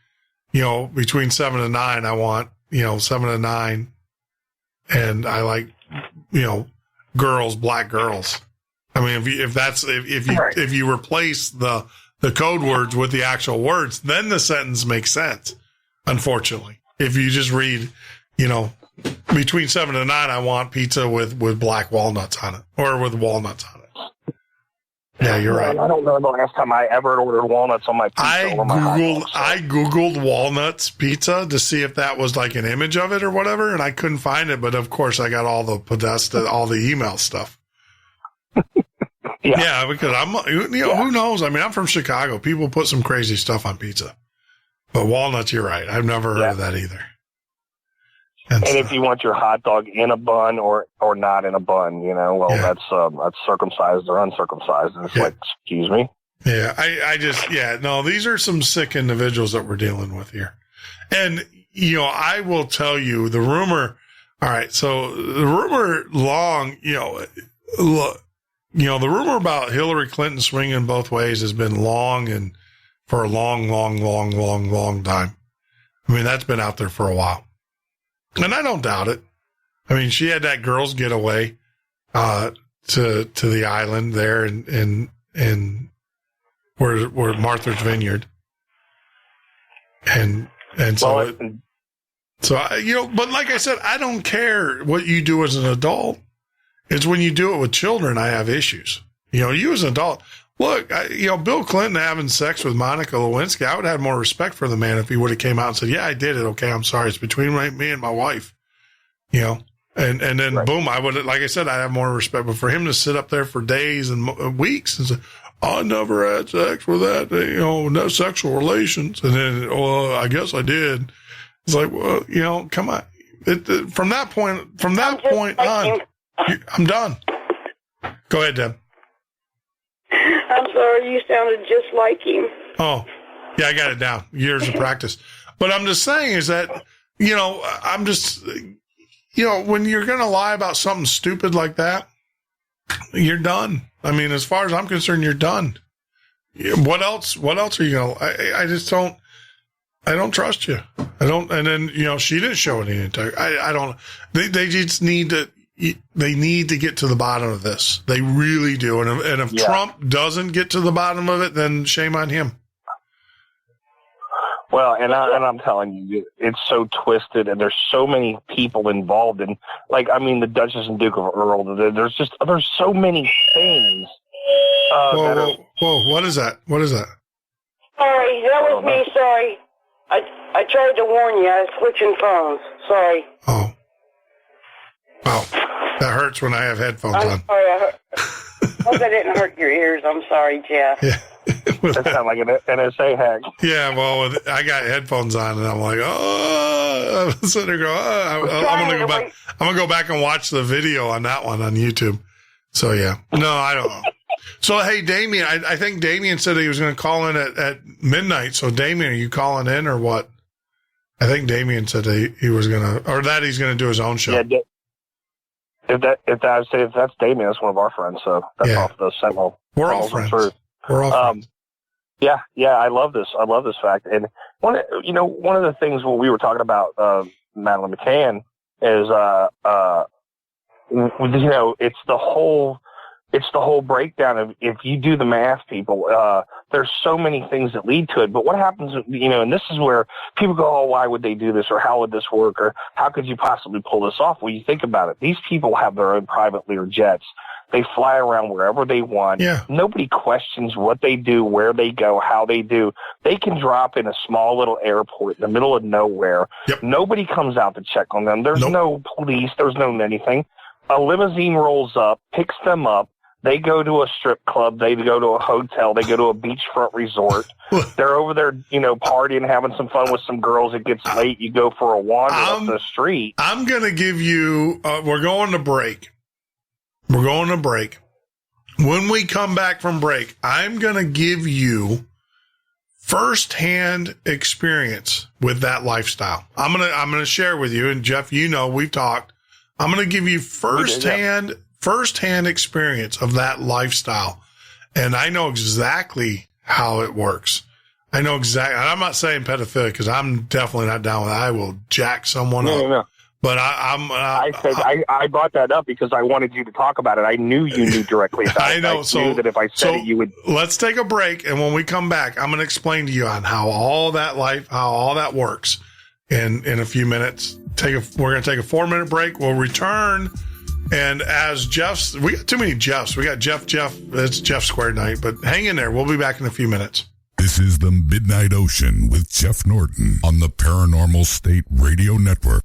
between 7 and 9, I want, 7 and 9. And I like, girls, black girls. I mean, if you replace the code words with the actual words, then the sentence makes sense. Unfortunately, if you just read, between 7 and 9, I want pizza with black walnuts on it or with walnuts on it. Yeah, you're right. I don't know the last time I ever ordered walnuts on my pizza. I Googled walnuts pizza to see if that was like an image of it or whatever, and I couldn't find it. But of course, I got all the email stuff. Yeah, because who knows? I mean, I'm from Chicago. People put some crazy stuff on pizza. But walnuts, you're right. I've never heard of that either. And if you want your hot dog in a bun or not in a bun, that's circumcised or uncircumcised. And it's like, excuse me. Yeah, no, these are some sick individuals that we're dealing with here. And, I will tell you the rumor. All right. So the rumor the rumor about Hillary Clinton swinging both ways has been long and for a long, long, long, long, long time. I mean, that's been out there for a while. And I don't doubt it. I mean, she had that girls' getaway to the island there in where Martha's Vineyard, and so but like I said, I don't care what you do as an adult. It's when you do it with children I have issues. You as an adult. Look, Bill Clinton having sex with Monica Lewinsky, I would have more respect for the man if he would have came out and said, yeah, I did it. Okay, I'm sorry. It's between me and my wife, and then boom, I would, like I said, I'd have more respect. But for him to sit up there for days and weeks and say, I never had sex with that, no sexual relations. And then, I guess I did. It's like, well, come on. From that point on, I'm done. Go ahead, Deb. I'm sorry, you sounded just like him. Oh, yeah, I got it down. Years of practice. But I'm just saying is that, I'm just, when you're going to lie about something stupid like that, you're done. I mean, as far as I'm concerned, you're done. What else are you going to, I don't trust you. I don't, and then, she didn't show any integrity. I don't, they just need to, they need to get to the bottom of this. They really do. And if Trump doesn't get to the bottom of it, then shame on him. Well, and I'm telling you, it's so twisted, and there's so many people involved in, the Duchess and Duke of Earl. There's so many things. Whoa! What is that? What is that? Sorry, that was me. Sorry, I tried to warn you. I was switching phones. Sorry. Oh. Wow. That hurts when I have headphones on. I'm sorry. I hope that didn't hurt your ears. I'm sorry, Jeff. Yeah. That sounds like an NSA hack. Yeah, well, I got headphones on, and I'm like, I'm sitting there going, I'm going to go back. I'm going to go back and watch the video on that one on YouTube. So, yeah. No, I don't know. So, hey, Damien, I think Damien said he was going to call in at midnight. So, Damien, are you calling in or what? I think Damien said he was going to, or that he's going to do his own show. Yeah, if that's Damien, that's one of our friends. So that's off the Sentinel. We're all friends. We're all friends. Yeah. I love this. I love this fact. And one of the things when we were talking about Madeleine McCann is, it's the whole breakdown of, if you do the math, people, there's so many things that lead to it. But what happens, and this is where people go, oh, why would they do this? Or how would this work? Or how could you possibly pull this off? Well, you think about it. These people have their own private Lear jets. They fly around wherever they want. Yeah. Nobody questions what they do, where they go, how they do. They can drop in a small little airport in the middle of nowhere. Yep. Nobody comes out to check on them. There's no police. There's no anything. A limousine rolls up, picks them up. They go to a strip club. They go to a hotel. They go to a beachfront resort. They're over there, partying, having some fun with some girls. It gets late. You go for a wander up the street. I'm going to give you, we're going to break. We're going to break. When we come back from break, I'm going to give you firsthand experience with that lifestyle. I'm going to share with you, and Jeff, you know, we've talked. I'm going to give you firsthand experience of that lifestyle. And I know exactly how it works. I know exactly. I'm not saying pedophilia because I'm definitely not down with it. I will jack someone up. No. But I brought that up because I wanted you to talk about it. I knew you knew directly about it. I know. I knew that if I said it, you would. Let's take a break, and when we come back, I'm going to explain to you on how all that works in a few minutes. We're going to take a 4-minute break. We'll return, and as Jeff's, we got too many Jeffs. We got Jeff. It's Jeff Square Night, but hang in there. We'll be back in a few minutes. This is the Midnight Ocean with Jeff Norton on the Paranormal State Radio Network.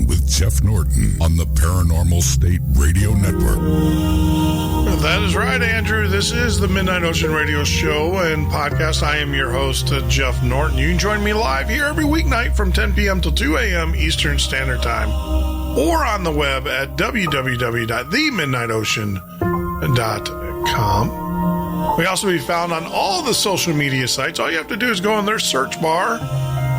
Ocean with Jeff Norton on the Paranormal State Radio Network. That is right, Andrew. This is the Midnight Ocean Radio Show and podcast. I am your host, Jeff Norton. You can join me live here every weeknight from 10 p.m. till 2 a.m. Eastern Standard Time, or on the web at www.themidnightocean.com. We also be found on all the social media sites. All you have to do is go in their search bar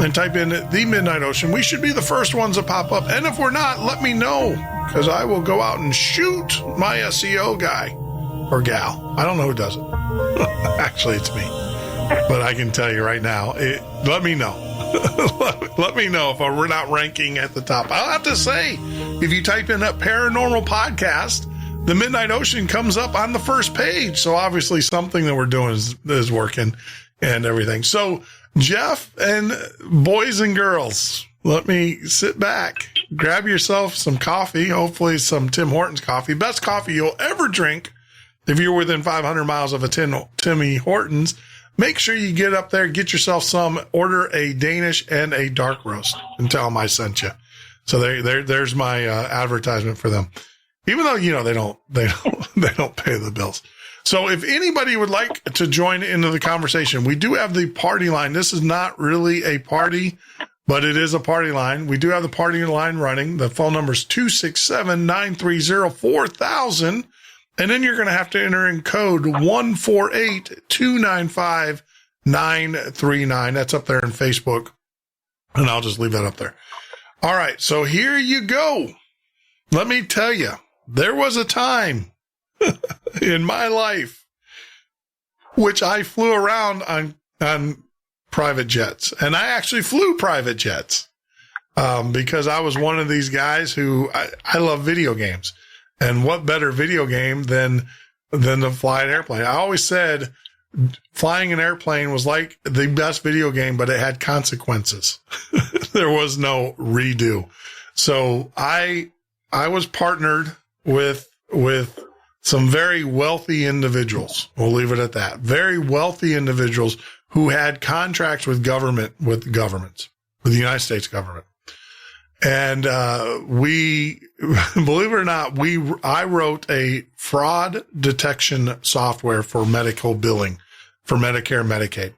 and type in The Midnight Ocean. We should be the first ones to pop up. And if we're not, let me know, because I will go out and shoot my SEO guy or gal. I don't know who does it. Actually, it's me. But I can tell you right now, let me know. Let me know if we're not ranking at the top. I'll have to say, if you type in that paranormal podcast, the Midnight Ocean comes up on the first page. So obviously something that we're doing is working and everything. So Jeff and boys and girls, let me sit back, grab yourself some coffee, hopefully some Tim Hortons coffee, best coffee you'll ever drink. If you're within 500 miles of a Timmy Hortons, make sure you get up there, get yourself some, order a Danish and a dark roast, and tell them I sent you. So there's my advertisement for them. Even though, they don't pay the bills. So if anybody would like to join into the conversation, we do have the party line. This is not really a party, but it is a party line. We do have the party line running. The phone number is 267-930-4000. And then you're going to have to enter in code 148-295-939. That's up there in Facebook. And I'll just leave that up there. All right. So here you go. Let me tell you, there was a time in my life which I flew around on private jets. And I actually flew private jets because I was one of these guys who I love video games. And what better video game than to fly an airplane? I always said flying an airplane was like the best video game, but it had consequences. There was no redo. So I was partnered with some very wealthy individuals. We'll leave it at that. Very wealthy individuals who had contracts with governments, with the United States government. And we, believe it or not, I wrote a fraud detection software for medical billing for Medicare and Medicaid.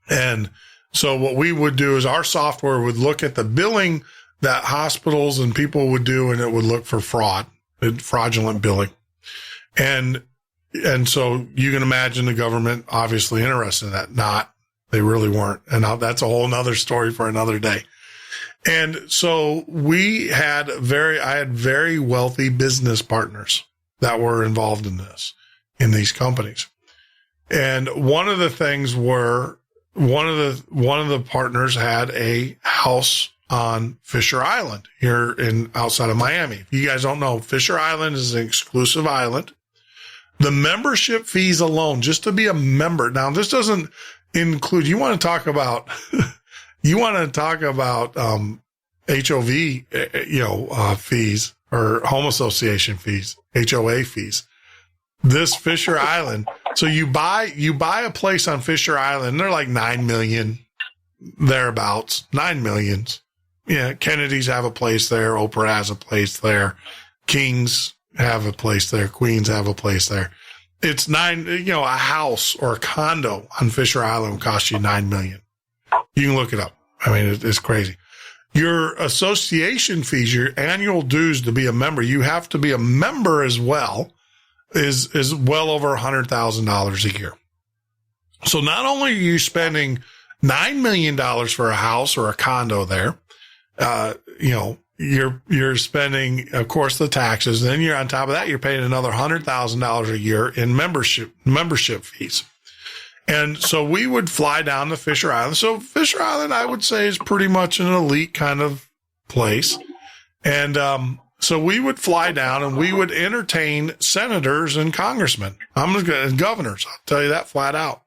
And so what we would do is our software would look at the billing that hospitals and people would do, and it would look for fraudulent billing. And so you can imagine the government obviously interested in that. They really weren't. And that's a whole nother story for another day. And so I had very wealthy business partners that were involved in these companies. And one of the things were, one of the partners had a house on Fisher Island here outside of Miami. If you guys don't know, Fisher Island is an exclusive island. The membership fees alone, just to be a member. Now, this doesn't include, you want to talk about HOV, fees or home association fees, HOA fees. This Fisher Island. So you buy a place on Fisher Island. They're like 9 million thereabouts, 9 millions. Yeah. Kennedy's have a place there. Oprah has a place there. Kings have a place there. Queens have a place there. It's a house or a condo on Fisher Island will cost you 9 million. You can look it up. I mean, it's crazy. Your association fees, your annual dues to be a member, you have to be a member as well, is well over $100,000 a year. So not only are you spending $9 million for a house or a condo there, you're spending, of course, the taxes. Then you're on top of that, you're paying another $100,000 a year in membership fees. And so we would fly down to Fisher Island. So Fisher Island, I would say, is pretty much an elite kind of place. And so we would fly down and we would entertain senators and congressmen. And governors, I'll tell you that flat out.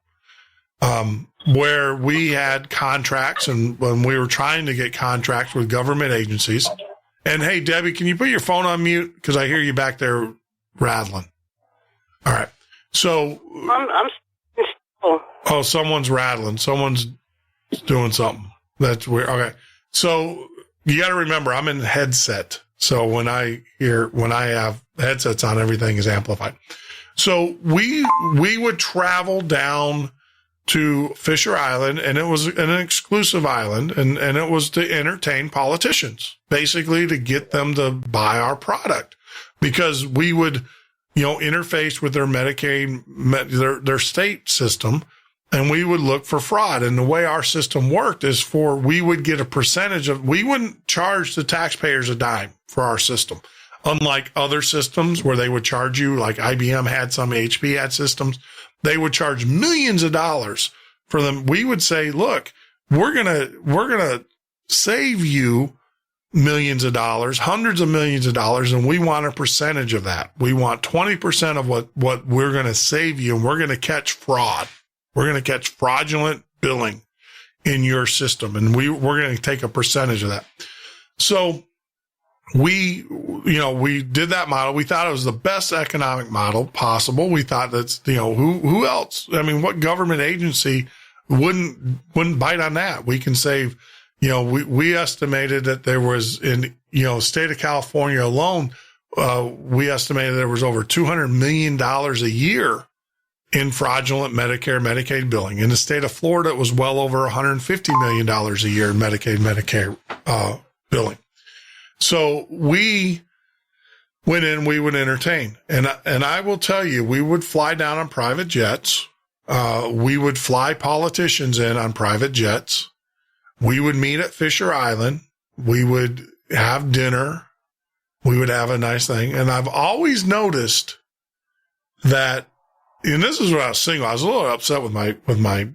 Where we had contracts and when we were trying to get contracts with government agencies. And hey, Debbie, can you put your phone on mute? Because I hear you back there rattling. All right. So someone's rattling. Someone's doing something. That's weird. Okay. So you got to remember, I'm in headset. So when I have headsets on, everything is amplified. So we would travel down to Fisher Island, and it was an exclusive island, and it was to entertain politicians, basically to get them to buy our product, because we would, interface with their Medicaid, their state system, and we would look for fraud. And the way our system worked is we would get a percentage we wouldn't charge the taxpayers a dime for our system. Unlike other systems where they would charge you, like IBM had some, HP had systems, they would charge millions of dollars for them. We would say, look, we're going to save you millions of dollars, hundreds of millions of dollars, and we want a percentage of that. We want 20% of what we're going to save you, and we're going to catch fraud. We're going to catch fraudulent billing in your system, and we're going to take a percentage of that. So we did that model. We thought it was the best economic model possible. We thought that's, who else? I mean, what government agency wouldn't bite on that? We can save, we estimated that there was in, state of California alone, we estimated there was over $200 million a year in fraudulent Medicare, Medicaid billing. In the state of Florida, it was well over $150 million a year in Medicaid, Medicare, billing. So we went in, we would entertain. And I will tell you, we would fly down on private jets. We would fly politicians in on private jets. We would meet at Fisher Island. We would have dinner. We would have a nice thing. And I've always noticed that, and this is when I was single, I was a little upset with my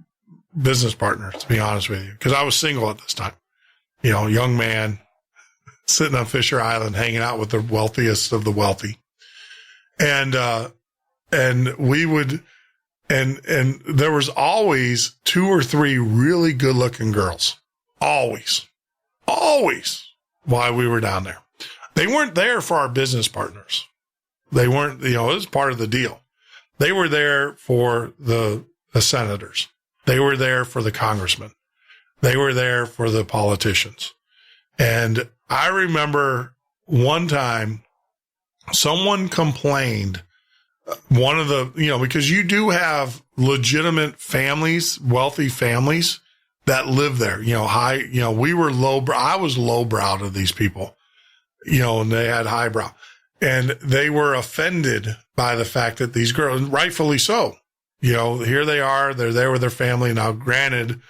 business partner, to be honest with you, because I was single at this time. Young man, sitting on Fisher Island, hanging out with the wealthiest of the wealthy. And we would, and there was always 2 or 3 really good looking girls. Always while we were down there. They weren't there for our business partners. They weren't, it was part of the deal. They were there for the senators. They were there for the congressmen. They were there for the politicians. And I remember one time someone complained, one of the, because you do have legitimate families, wealthy families that live there, high, we were I was lowbrow to these people, and they had highbrow, and they were offended by the fact that these girls, rightfully so, here they are, they're there with their family. Now, granted,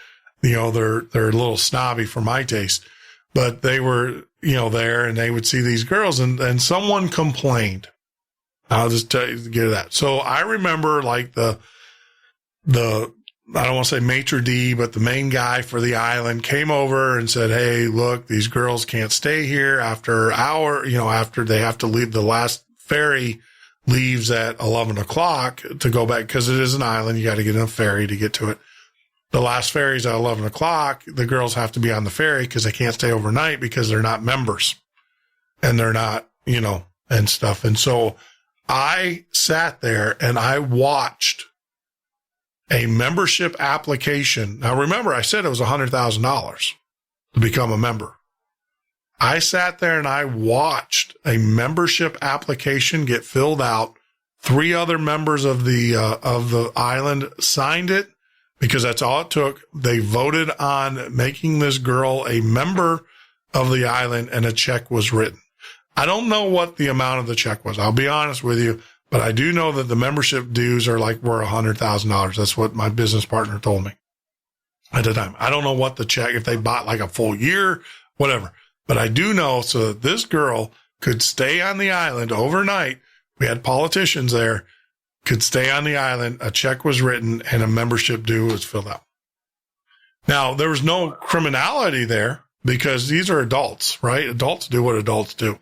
they're a little snobby for my taste, but they were, there, and they would see these girls, and someone complained. I'll just tell you, get to that. So I remember like the I don't want to say maitre d', but the main guy for the island came over and said, hey, look, these girls can't stay here after after they have to leave. The last ferry leaves at 11 o'clock to go back, because it is an island. You got to get in a ferry to get to it. The last ferry's at 11 o'clock. The girls have to be on the ferry because they can't stay overnight because they're not members and they're not, and stuff. And so I sat there and I watched a membership application. Now, remember, I said it was $100,000 to become a member. I sat there and I watched a membership application get filled out. 3 other members of the island signed it because that's all it took. They voted on making this girl a member of the island, and a check was written. I don't know what the amount of the check was. I'll be honest with you. But I do know that the membership dues are were $100,000. That's what my business partner told me at the time. I don't know what the check, if they bought like a full year, whatever. But I do know so that this girl could stay on the island overnight. We had politicians there, could stay on the island. A check was written and a membership due was filled out. Now, there was no criminality there because these are adults, right? Adults do what adults do.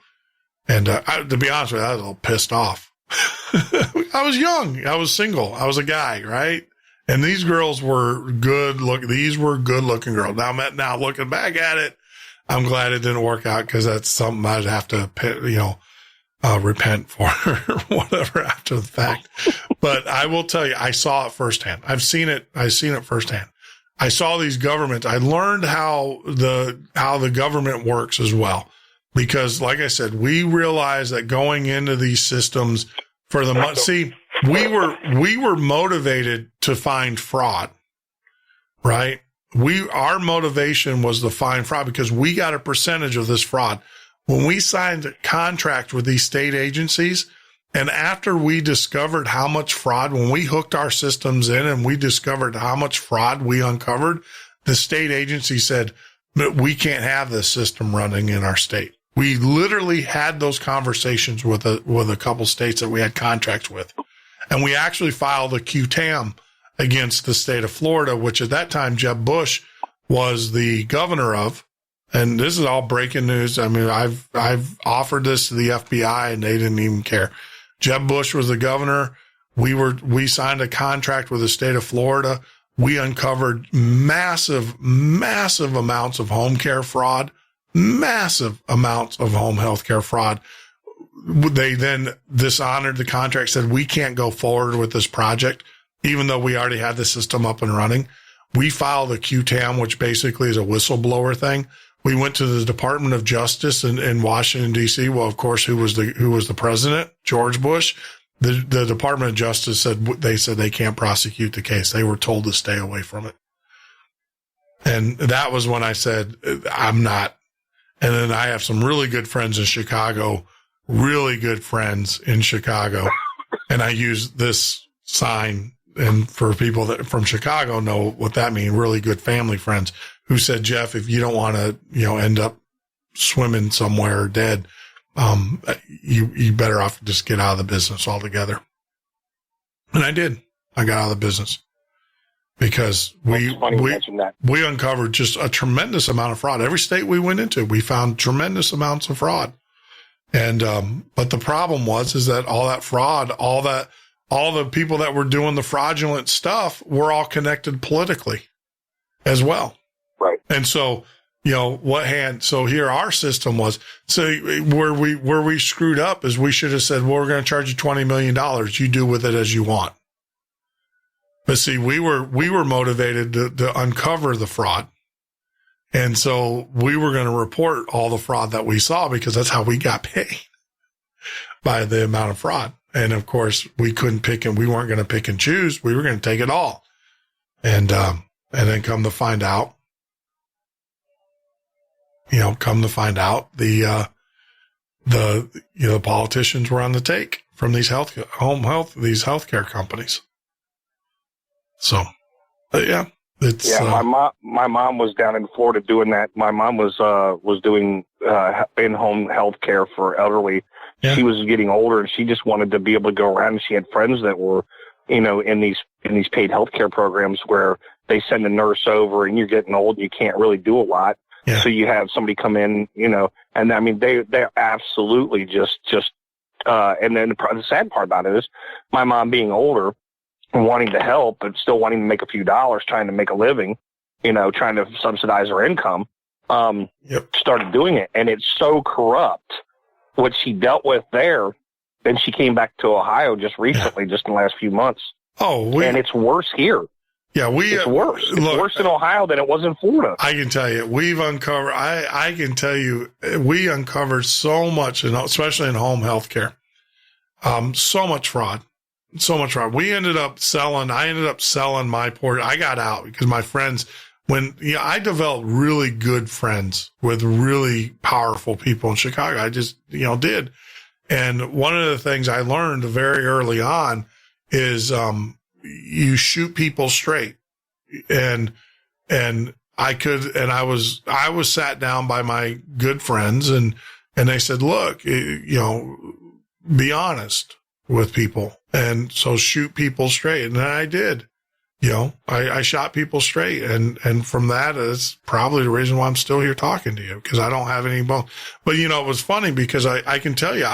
And to be honest with you, I was a little pissed off. I was young. I was single. I was a guy, right? And these girls were good look. These were good looking girls. Now looking back at it, I'm glad it didn't work out because that's something I'd have to, repent for whatever after the fact. But I will tell you, I saw it firsthand. I've seen it firsthand. I saw these governments. I learned how the government works as well, because like I said, we realized that going into these systems for the see, we were motivated to find fraud, right? Our motivation was to find fraud because we got a percentage of this fraud. When we signed a contract with these state agencies, and after we discovered how much fraud, when we hooked our systems in and we discovered how much fraud we uncovered, the state agency said, we can't have this system running in our state. We literally had those conversations with a couple states that we had contracts with. And we actually filed a QTAM against the state of Florida, which at that time Jeb Bush was the governor of. And this is all breaking news. I mean, I've offered this to the FBI and they didn't even care. Jeb Bush was the governor. We signed a contract with the state of Florida. We uncovered massive amounts of home care fraud, massive amounts of home health care fraud. They then dishonored the contract, said we can't go forward with this project, even though we already had the system up and running. We filed a QTAM, which basically is a whistleblower thing. We went to the Department of Justice in Washington, D.C. Well, of course, who was the president? George Bush. The Department of Justice said they can't prosecute the case. They were told to stay away from it. And that was when I said, I'm not. And then I have some really good friends in Chicago, And I use this sign. And for people that from Chicago know what that means, really good family friends who said, Jeff, if you don't want to, end up swimming somewhere dead, you better off just get out of the business altogether. And I did. I got out of the business because we uncovered just a tremendous amount of fraud. Every state we went into, we found tremendous amounts of fraud. And, but the problem is that all that fraud, all the people that were doing the fraudulent stuff were all connected politically as well. Right. And so, so here our system was, so where we screwed up is we should have said, well, we're going to charge you $20 million. You do with it as you want. But see, we were motivated to uncover the fraud. And so we were going to report all the fraud that we saw because that's how we got paid by the amount of fraud. And of course we couldn't pick and we weren't going to pick and choose. We were going to take it all. And then come to find out, the politicians were on the take from these healthcare companies. So, yeah, it's, my mom was down in Florida doing that. My mom was doing, in-home health care for elderly. Yeah. She was getting older and she just wanted to be able to go around, and she had friends that were, in these paid healthcare programs where they send a nurse over and you're getting old and you can't really do a lot. Yeah. So you have somebody come in, and I mean, they're absolutely just, and then the sad part about it is my mom being older and wanting to help, but still wanting to make a few dollars, trying to make a living, trying to subsidize her income, started doing it. And it's so corrupt what she dealt with there. Then she came back to Ohio just recently, just in the last few months. And it's worse here. Yeah, it's worse. It's worse in Ohio than it was in Florida. I can tell you, we've uncovered. I can tell you, we uncovered so much, especially in home health care. So much fraud. I ended up selling my port. I got out because my friends, I developed really good friends with really powerful people in Chicago. I just, did. And one of the things I learned very early on is, you shoot people straight. And I was sat down by my good friends and they said, look, be honest with people. And so shoot people straight. And I did, I shot people straight. And from that is probably the reason why I'm still here talking to you, because I don't have any bone. But, it was funny because I can tell you,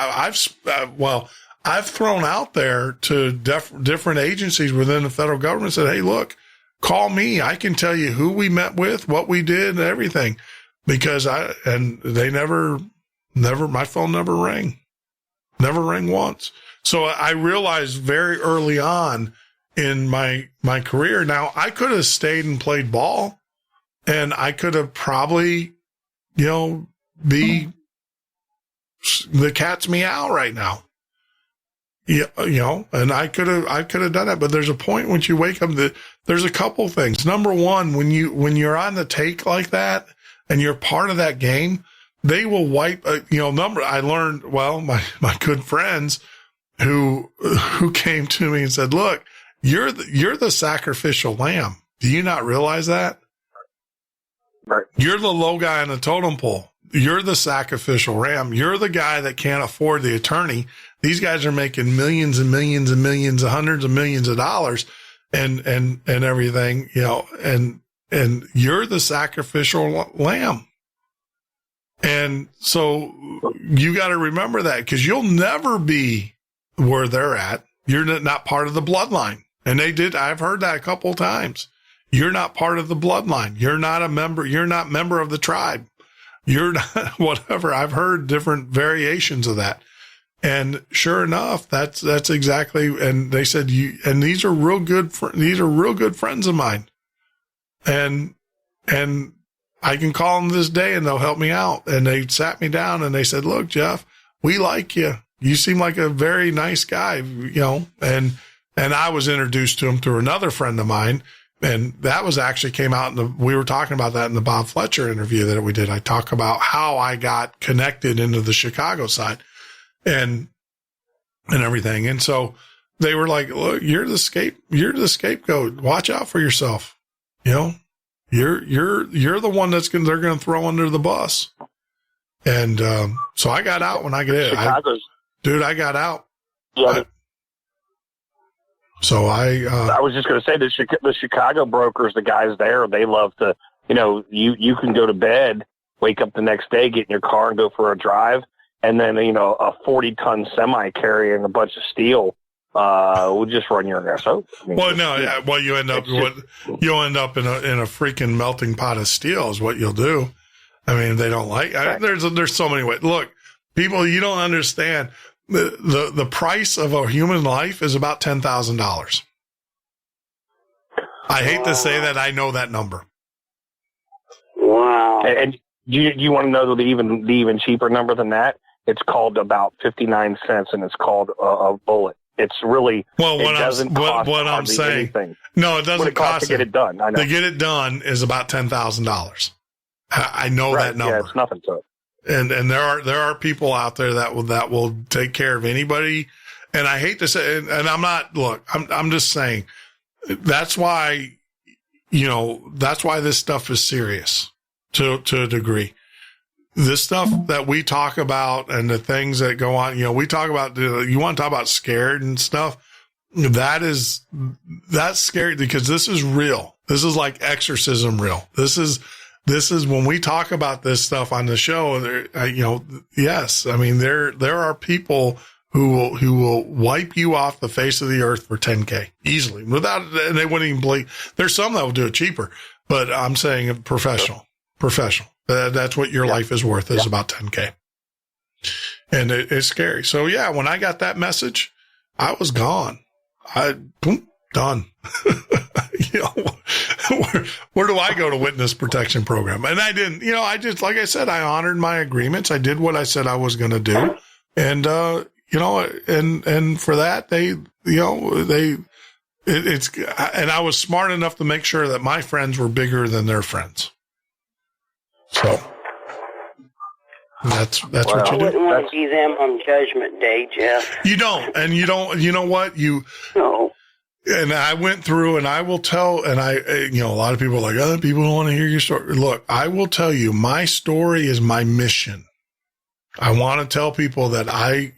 I've thrown out there to different agencies within the federal government, said, hey, look, call me. I can tell you who we met with, what we did, and everything, because they never, my phone never rang once. So I realized very early on in my career. Now, I could have stayed and played ball, and I could have probably, be the cat's meow right now. Yeah, and I could have done that, but there's a point when you wake up that there's a couple things. Number one, when you're on the take like that and you're part of that game, they will wipe, I learned, my good friends who came to me and said, look, you're the sacrificial lamb. Do you not realize that? Right. You're the low guy on the totem pole. You're the sacrificial ram. You're the guy that can't afford the attorney. These guys are making millions and millions and millions, hundreds of millions of dollars and everything, and you're the sacrificial lamb. And so you got to remember that, because you'll never be where they're at. You're not part of the bloodline. And I've heard that a couple of times. You're not part of the bloodline. You're not a member. You're not member of the tribe. You're not whatever. I've heard different variations of that. And sure enough, that's exactly. And they said, and these are real good friends of mine. And I can call them this day and they'll help me out. And they sat me down and they said, look, Jeff, we like you. You seem like a very nice guy, and I was introduced to him through another friend of mine. And that was actually came out we were talking about that in the Bob Fletcher interview that we did. I talk about how I got connected into the Chicago side and everything. And so they were like, look, you're the scapegoat. Watch out for yourself. You're the one they're going to throw under the bus. And, so I got out when I get in. I got out. Yeah. So I was just going to say the Chicago brokers, the guys there, they love to, you can go to bed, wake up the next day, get in your car and go for a drive. And then, a 40-ton semi carrying a bunch of steel, will just run your ass out. You end up in a freaking melting pot of steel is what you'll do. I mean, they don't like, there's so many ways. Look, people, you don't understand. The price of a human life is about $10,000. I hate to say that. I know that number. Wow. And you want to know the even cheaper number than that? It's called about 59 cents, and it's called a bullet. It's really what I'm saying. Anything. No, it doesn't cost to get it done. I know. To get it done is about $10,000. I know that number. Yeah, it's nothing to it. And there are people out there that will take care of anybody. And I hate to say, and I'm just saying that's why this stuff is serious to a degree. This stuff that we talk about and the things that go on, we talk about, you want to talk about scared and stuff. That's scary because this is real. This is like exorcism real. This is when we talk about this stuff on the show, yes, I mean, there are people who will wipe you off the face of the earth for $10K easily and they wouldn't even believe. There's some that will do it cheaper, but I'm saying professional. That's what your life is worth is about $10K. And it's scary. So yeah, when I got that message, I was gone. Done. Where do I go to witness protection program? And I didn't, I just, like I said, I honored my agreements. I did what I said I was going to do. And, and for that, and I was smart enough to make sure that my friends were bigger than their friends. So that's what you do. I wouldn't want to see them on Judgment Day, Jeff. You don't. And you know what? No. And I went through and I will tell, and a lot of people are like, other people don't want to hear your story. Look, I will tell you, my story is my mission. I want to tell people that I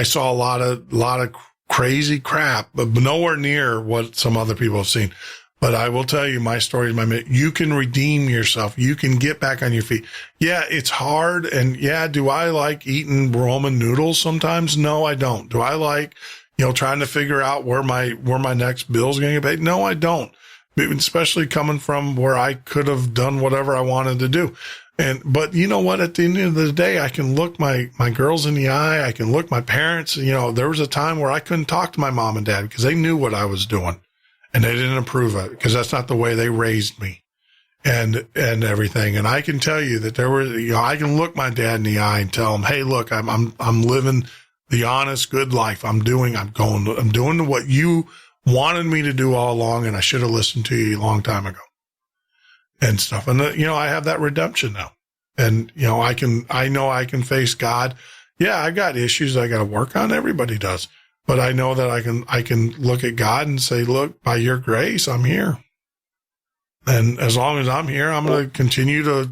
saw a lot of crazy crap, but nowhere near what some other people have seen. But I will tell you, my story is my mission. You can redeem yourself. You can get back on your feet. Yeah, it's hard. And yeah, do I like eating ramen noodles sometimes? No, I don't. Do I like, trying to figure out where my next bill's going to get paid? No, I don't. Especially coming from where I could have done whatever I wanted to do. But you know what? At the end of the day, I can look my girls in the eye. I can look my parents. There was a time where I couldn't talk to my mom and dad because they knew what I was doing and they didn't approve of it because that's not the way they raised me and everything. And I can tell you that there were, I can look my dad in the eye and tell him, hey, look, I'm living the honest, good life. I'm doing what you wanted me to do all along. And I should have listened to you a long time ago. And stuff. And, I have that redemption now. And, I know I can face God. Yeah, I got issues I got to work on. Everybody does. But I know that I can look at God and say, look, by your grace, I'm here. And as long as I'm here, I'm going to continue to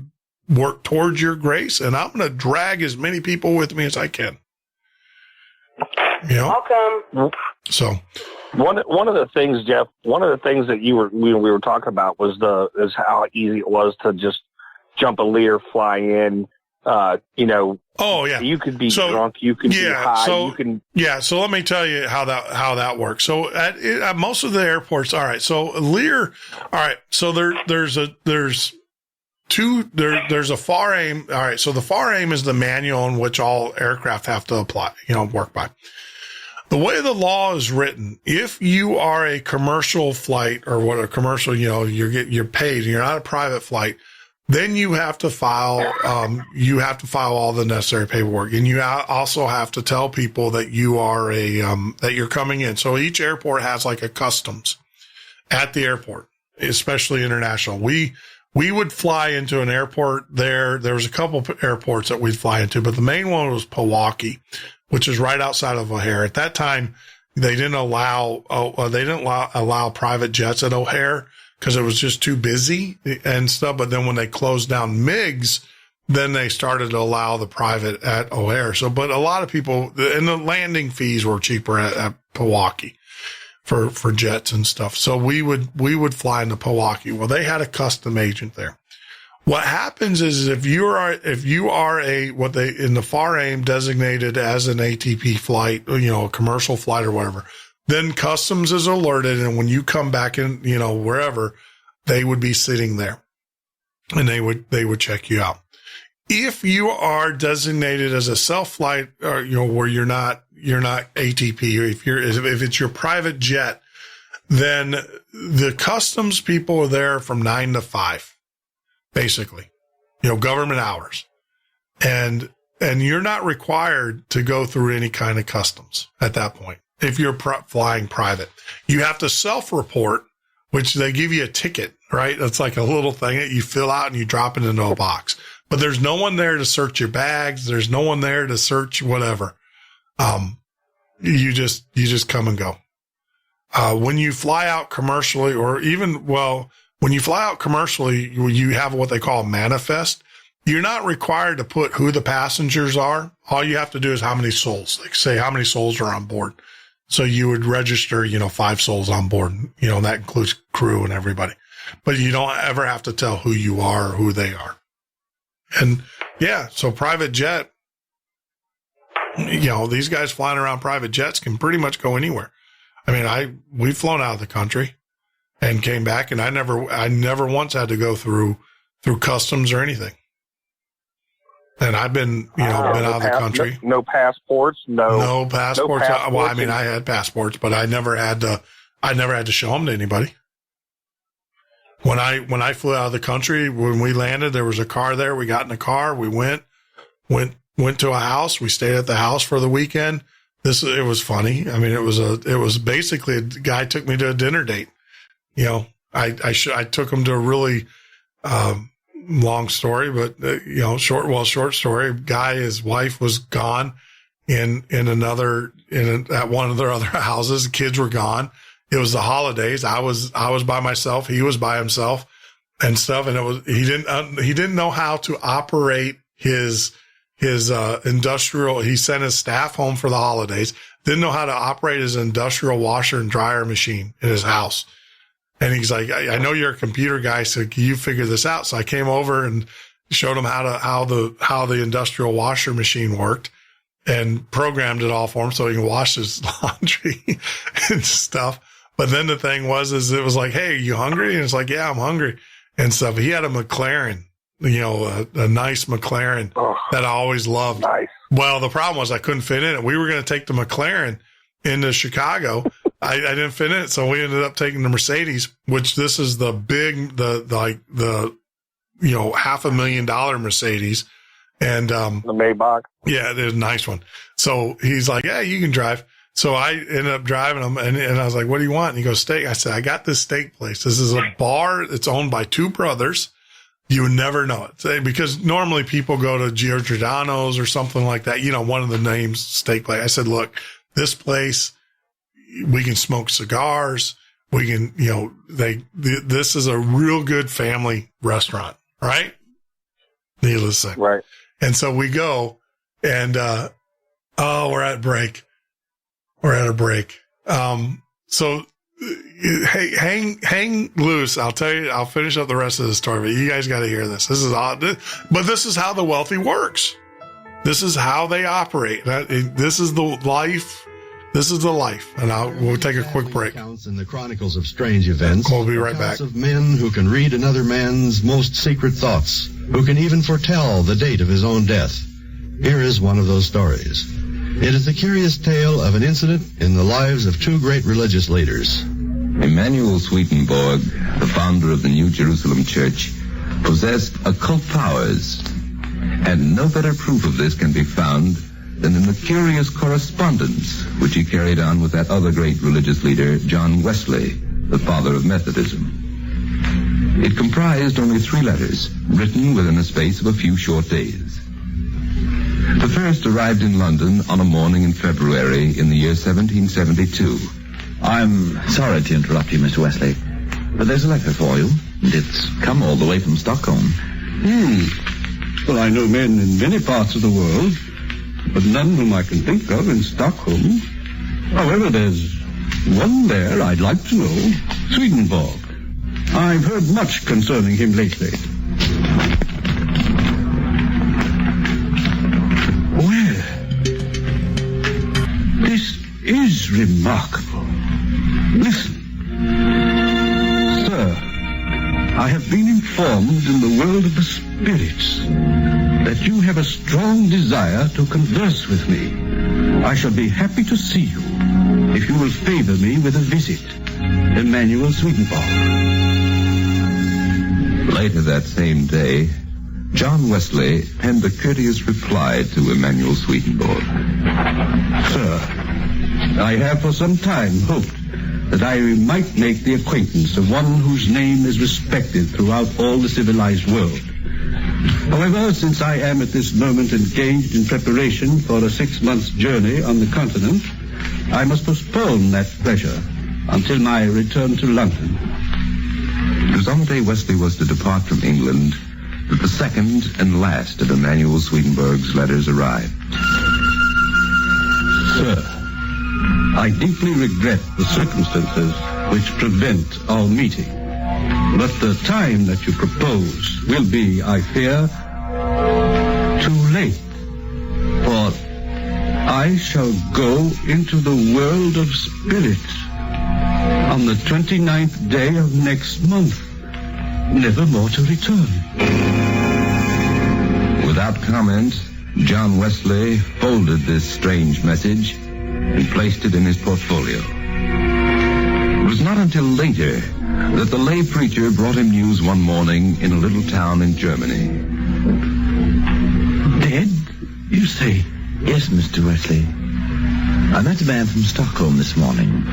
work towards your grace. And I'm going to drag as many people with me as I can. I'll come. So. One of the things, Jeff, that we were talking about is how easy it was to just jump a Lear, fly in. Oh yeah, you could be drunk, you could be high, So let me tell you how that works. So at most of the airports, all right. So Lear, all right. So there's a FAR aim. All right. So the FAR aim is the manual in which all aircraft have to apply, work by. The way the law is written, if you are a commercial flight or what a commercial, you're paid, you're not a private flight, then you have to file all the necessary paperwork. And you also have to tell people that you are that you're coming in. So each airport has like a customs at the airport, especially international. We would fly into an airport there. There was a couple airports that we'd fly into, but the main one was Pewaukee, which is right outside of O'Hare. At that time, they didn't allow private jets at O'Hare because it was just too busy and stuff. But then when they closed down MiGs, then they started to allow the private at O'Hare. So, but a lot of people, and the landing fees were cheaper at Pewaukee for jets and stuff. So we would fly into Pewaukee. Well, they had a custom agent there. What happens is if you are what they in the FAR aim designated as an ATP flight, a commercial flight or whatever, then customs is alerted. And when you come back in, wherever, they would be sitting there and they would check you out. If you are designated as a self flight or, where you're not ATP, or if it's your private jet, then the customs people are there from 9 to 5. Basically, government hours. And you're not required to go through any kind of customs at that point. If you're flying private, you have to self-report, which they give you a ticket, right? That's like a little thing that you fill out and you drop it into a box, but there's no one there to search your bags. There's no one there to search whatever. You just come and go. When you fly out commercially when you fly out commercially, you have what they call a manifest. You're not required to put who the passengers are. All you have to do is how many souls, like say how many souls are on board. So you would register, 5 souls on board, that includes crew and everybody, but you don't ever have to tell who you are or who they are. And yeah, so private jet, these guys flying around private jets can pretty much go anywhere. I mean, we've flown out of the country and came back, and I never once had to go through customs or anything. And I've been, been out of the country. No passports. No passports. Well, I mean, I had passports, but I never had to show them to anybody. When I flew out of the country, when we landed, there was a car there. We got in the car. We went to a house. We stayed at the house for the weekend. It was funny. I mean, it was basically a guy took me to a dinner date. I took him to a really, long story, but, short story. Guy, his wife was gone at one of their other houses. The kids were gone. It was the holidays. I was by myself. He was by himself and stuff. And he didn't know how to operate his industrial. He sent his staff home for the holidays. Didn't know how to operate his industrial washer and dryer machine in his house. And he's like, I know you're a computer guy, so can you figure this out? So I came over and showed him how the industrial washer machine worked and programmed it all for him so he can wash his laundry and stuff. But then the thing was, it was like, hey, are you hungry? And it's like, yeah, I'm hungry and stuff. He had a McLaren a nice McLaren that I always loved. Nice. Well, the problem was I couldn't fit in it. We were going to take the McLaren into Chicago. I didn't fit in it, so we ended up taking the Mercedes, which this is the big, the $500,000 Mercedes. And, the Maybach. yeah, there's a nice one. So he's like, yeah, you can drive. So I ended up driving him and I was like, what do you want? And he goes, steak. I said, I got this steak place. This is a bar. It's owned by two brothers. You would never know it because normally people go to Giordano's or something like that. One of the names steak place. I said, look, this place, we can smoke cigars. We can, this is a real good family restaurant, right? Needless to say. Right. And so we go and, we're at break. We're at a break. So hey, hang loose. I'll tell you, I'll finish up the rest of the story, but you guys got to hear this. This is odd, but this is how the wealthy works. This is how they operate. This is the life. This is the life. And we'll take a quick break. Accounts in the chronicles of strange events. We'll be right back. Of men who can read another man's most secret thoughts, who can even foretell the date of his own death. Here is one of those stories. It is the curious tale of an incident in the lives of two great religious leaders. Emanuel Swedenborg, the founder of the New Jerusalem Church, possessed occult powers, and no better proof of this can be found than in the curious correspondence which he carried on with that other great religious leader, John Wesley, the father of Methodism. It comprised only 3 letters, written within a space of a few short days. The first arrived in London on a morning in February in the year 1772. I'm sorry to interrupt you, Mr. Wesley, but there's a letter for you, and it's come all the way from Stockholm. Well, I know men in many parts of the world, but none whom I can think of in Stockholm. However, there's one there I'd like to know, Swedenborg. I've heard much concerning him lately. Well, this is remarkable. Listen. Sir, I have been informed in the world of the spirits that you have a strong desire to converse with me. I shall be happy to see you if you will favor me with a visit. Emanuel Swedenborg. Later that same day, John Wesley penned a courteous reply to Emanuel Swedenborg. Sir, I have for some time hoped that I might make the acquaintance of one whose name is respected throughout all the civilized world. However, since I am at this moment engaged in preparation for a 6-month journey on the continent, I must postpone that pleasure until my return to London. It was on the day Wesley was to depart from England that the second and last of Emanuel Swedenborg's letters arrived. Sir, I deeply regret the circumstances which prevent our meeting. But the time that you propose will be, I fear, too late. For I shall go into the world of spirits on the 29th day of next month, never more to return. Without comment, John Wesley folded this strange message and placed it in his portfolio. It was not until later that the lay preacher brought him news one morning in a little town in Germany. Dead, you say? Yes, Mr. Wesley. I met a man from Stockholm this morning.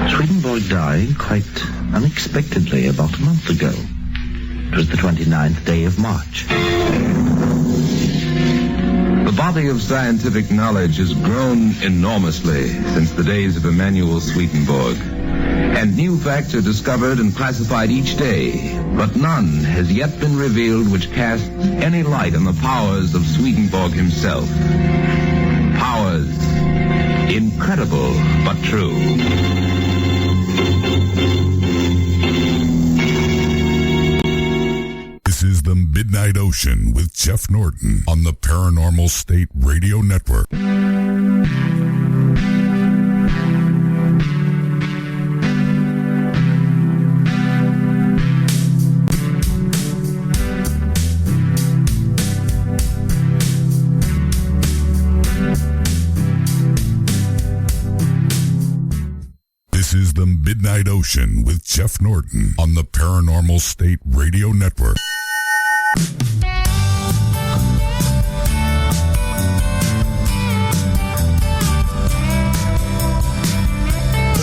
Swedenborg died quite unexpectedly about a month ago. It was the 29th day of March. The body of scientific knowledge has grown enormously since the days of Emanuel Swedenborg. And new facts are discovered and classified each day, but none has yet been revealed which casts any light on the powers of Swedenborg himself. Powers incredible but true. This is the Midnight Ocean with Jeff Norton on the Paranormal State Radio Network. the Midnight Ocean with Jeff Norton on the Paranormal State Radio Network.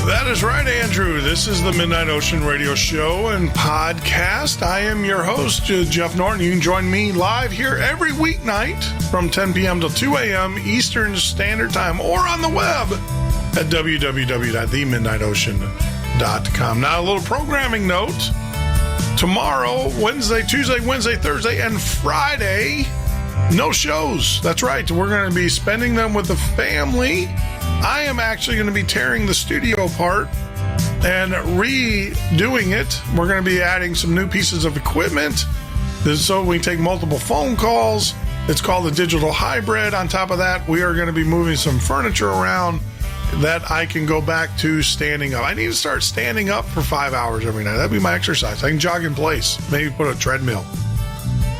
That is right, Andrew. This is the Midnight Ocean Radio Show and podcast. I am your host, Jeff Norton. You can join me live here every weeknight from 10 p.m. till 2 a.m. Eastern Standard Time or on the web at www.themidnightocean.com. Now, a little programming note. Tomorrow, Tuesday, Wednesday, Thursday, and Friday, no shows. That's right. We're going to be spending them with the family. I am actually going to be tearing the studio apart and redoing it. We're going to be adding some new pieces of equipment so we can take multiple phone calls. It's called the digital hybrid. On top of that, we are going to be moving some furniture around that I can go back to standing up. I need to start standing up for 5 hours every night. That'd be my exercise. I can jog in place, maybe put a treadmill,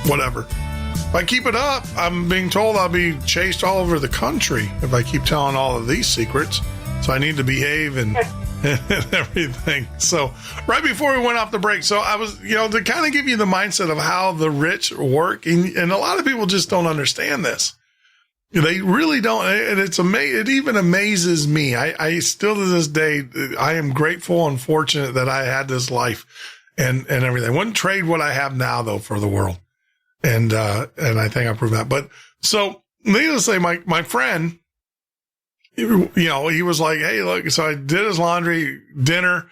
whatever. If I keep it up, I'm being told I'll be chased all over the country if I keep telling all of these secrets. So I need to behave and everything. So right before we went off the break, so I was, to kind of give you the mindset of how the rich work. And a lot of people just don't understand this. They really don't. And it even amazes me. I still to this day, I am grateful and fortunate that I had this life and everything. I wouldn't trade what I have now, though, for the world. And I think I proved that. But so needless to say, my friend, he was like, hey, look, so I did his laundry, dinner.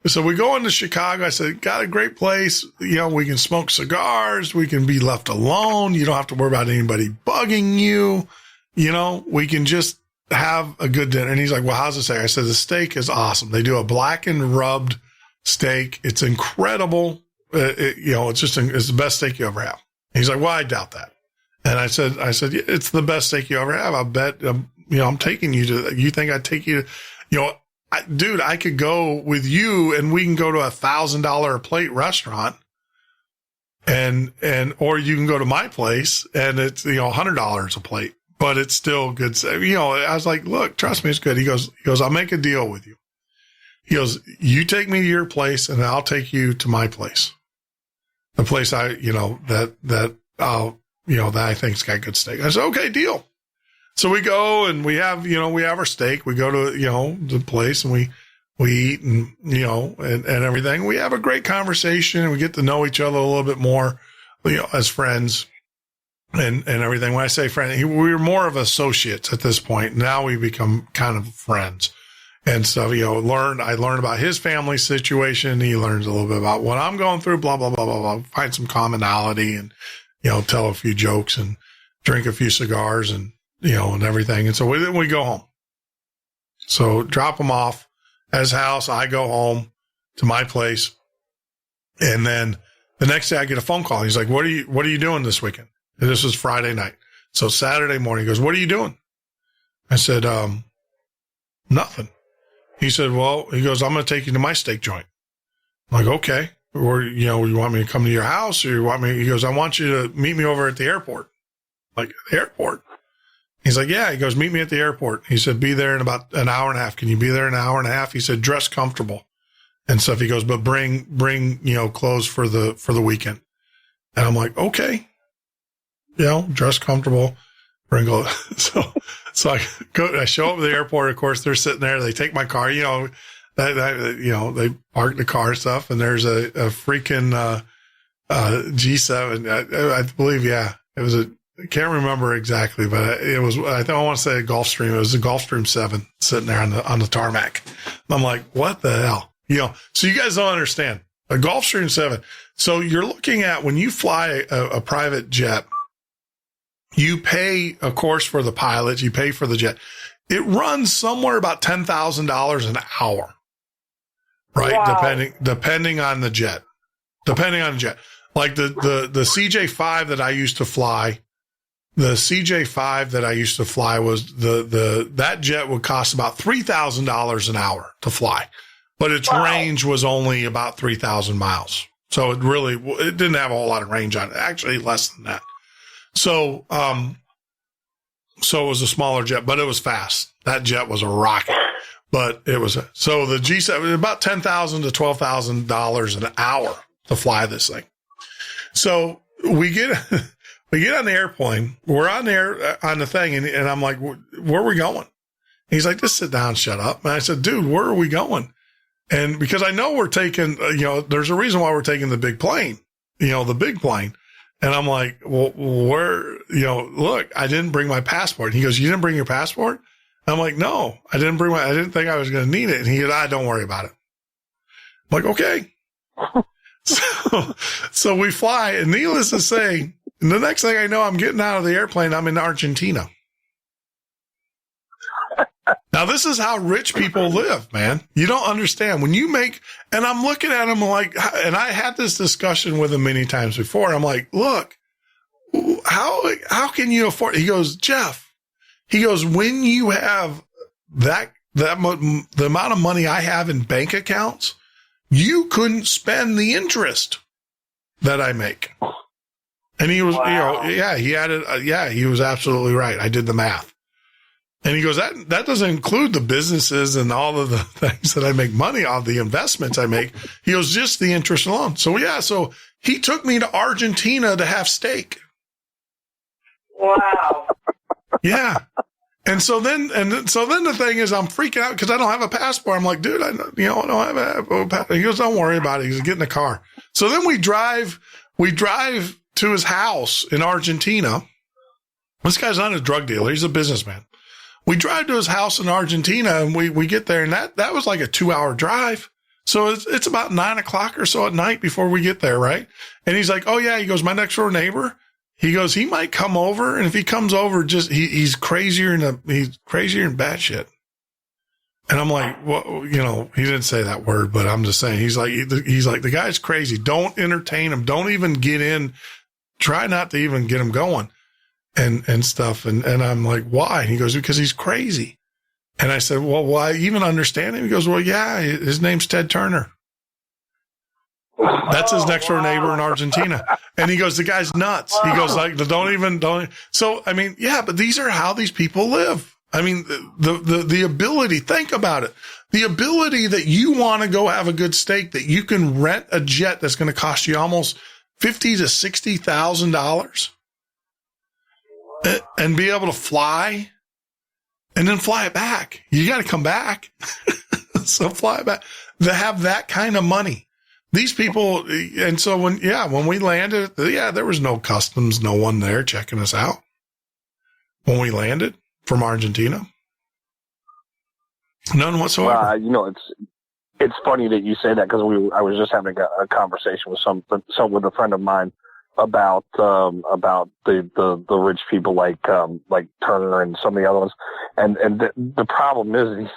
So we go into Chicago. I said, got a great place. We can smoke cigars. We can be left alone. You don't have to worry about anybody bugging you. We can just have a good dinner. And he's like, well, how's the steak? I said, the steak is awesome. They do a blackened rubbed steak. It's incredible. It's the best steak you ever have. He's like, well, I doubt that. And I said, yeah, it's the best steak you ever have. I bet, I'm taking you to, you think I'd take you to, dude, I could go with you and we can go to $1,000 a plate restaurant or you can go to my place and it's, $100 a plate, but it's still good. I was like, look, trust me, it's good. He goes, I'll make a deal with you. He goes, you take me to your place and I'll take you to my place. The place that I think's got good steak. I said, okay, deal. So we go and we have our steak. We go to, the place and we eat and, and everything. We have a great conversation and we get to know each other a little bit more, as friends and everything. When I say friend, we were more of associates at this point. Now we become kind of friends. And so, I learned about his family situation. He learns a little bit about what I'm going through, blah, blah, blah, blah, blah. Find some commonality and, tell a few jokes and drink a few cigars and, and everything. And so we go home. So drop him off at his house. I go home to my place. And then the next day I get a phone call. He's like, what are you doing this weekend? And this was Friday night. So Saturday morning, he goes, what are you doing? I said, nothing. He said, well, he goes, I'm going to take you to my steak joint. I'm like, okay. Or, you want me to come to your house or he goes, I want you to meet me over at the airport. Like, the airport? He's like, yeah. He goes, meet me at the airport. He said, be there in about an hour and a half. Can you be there in an hour and a half? He said, dress comfortable and stuff. He goes, but bring, clothes for the weekend. And I'm like, okay, dress comfortable, bring clothes. So I show up at the airport. Of course, they're sitting there. They take my car, they park the car stuff. And there's a freaking, G7. I believe, yeah, it was I can't remember exactly, but it was, I want to say a Gulfstream. It was a Gulfstream 7 sitting there on the tarmac. I'm like, what the hell? So you guys don't understand a Gulfstream 7. So you're looking at when you fly a private jet, you pay, of course, for the pilot. You pay for the jet. It runs somewhere about $10,000 an hour, right? Wow. Depending on the jet. Like the CJ5 that I used to fly, was that jet would cost about $3,000 an hour to fly, but its range was only about 3,000 miles. So it didn't have a whole lot of range on it. Actually, less than that. So it was a smaller jet, but it was fast. That jet was a rocket. But it was, so the G7, about $10,000 to $12,000 an hour to fly this thing. So we get on the airplane. We're on there on the thing. And I'm like, where are we going? He's like, just sit down, shut up. And I said, dude, where are we going? And because I know we're taking, there's a reason why we're taking the big plane, the big plane. And I'm like, well, where, look, I didn't bring my passport. He goes, you didn't bring your passport? I'm like, no, I didn't think I was going to need it. And he goes, don't worry about it. I'm like, okay. So we fly, and needless to say, the next thing I know, I'm getting out of the airplane. I'm in Argentina. Now, this is how rich people live, man. You don't understand. When you make, and I'm looking at him like, and I had this discussion with him many times before. I'm like, look, how can you afford? He goes, Jeff, when you have the amount of money I have in bank accounts, you couldn't spend the interest that I make. And he was, he added, he was absolutely right. I did the math. And he goes, that doesn't include the businesses and all of the things that I make money on, the investments I make. He goes, just the interest alone. So so he took me to Argentina to have steak. Wow. Yeah. And so then the thing is, I'm freaking out because I don't have a passport. I'm like, dude, I don't have a passport. He goes, don't worry about it. He goes, get in the car. So then we drive to his house in Argentina. This guy's not a drug dealer. He's a businessman. We drive to his house in Argentina, and we get there, and that was like a 2-hour drive. So it's about 9:00 or so at night before we get there, right? And he's like, oh yeah. He goes, my next door neighbor. He goes, he might come over, and if he comes over, he's crazier than bad shit. And I'm like, well, he didn't say that word, but I'm just saying, he's like, the guy's crazy. Don't entertain him. Don't even get in. Try not to even get him going and stuff. And I'm like, why? And he goes, because he's crazy. And I said, well, why even understand him? He goes, well, yeah, his name's Ted Turner. That's his next door neighbor in Argentina. And he goes, the guy's nuts. He goes like, don't. So, I mean, yeah, but these are how these people live. I mean, the ability, think about it. The ability that you want to go have a good steak, that you can rent a jet that's going to cost you almost $50,000 to $60,000 and be able to fly and then fly it back. You got to come back. So fly it back. To have that kind of money. These people, and so when we landed, there was no customs, no one there checking us out. When we landed from Argentina, none whatsoever. Well, it's funny that you say that because I was just having a conversation with a friend of mine about the rich people like Turner and some of the other ones, and the problem is,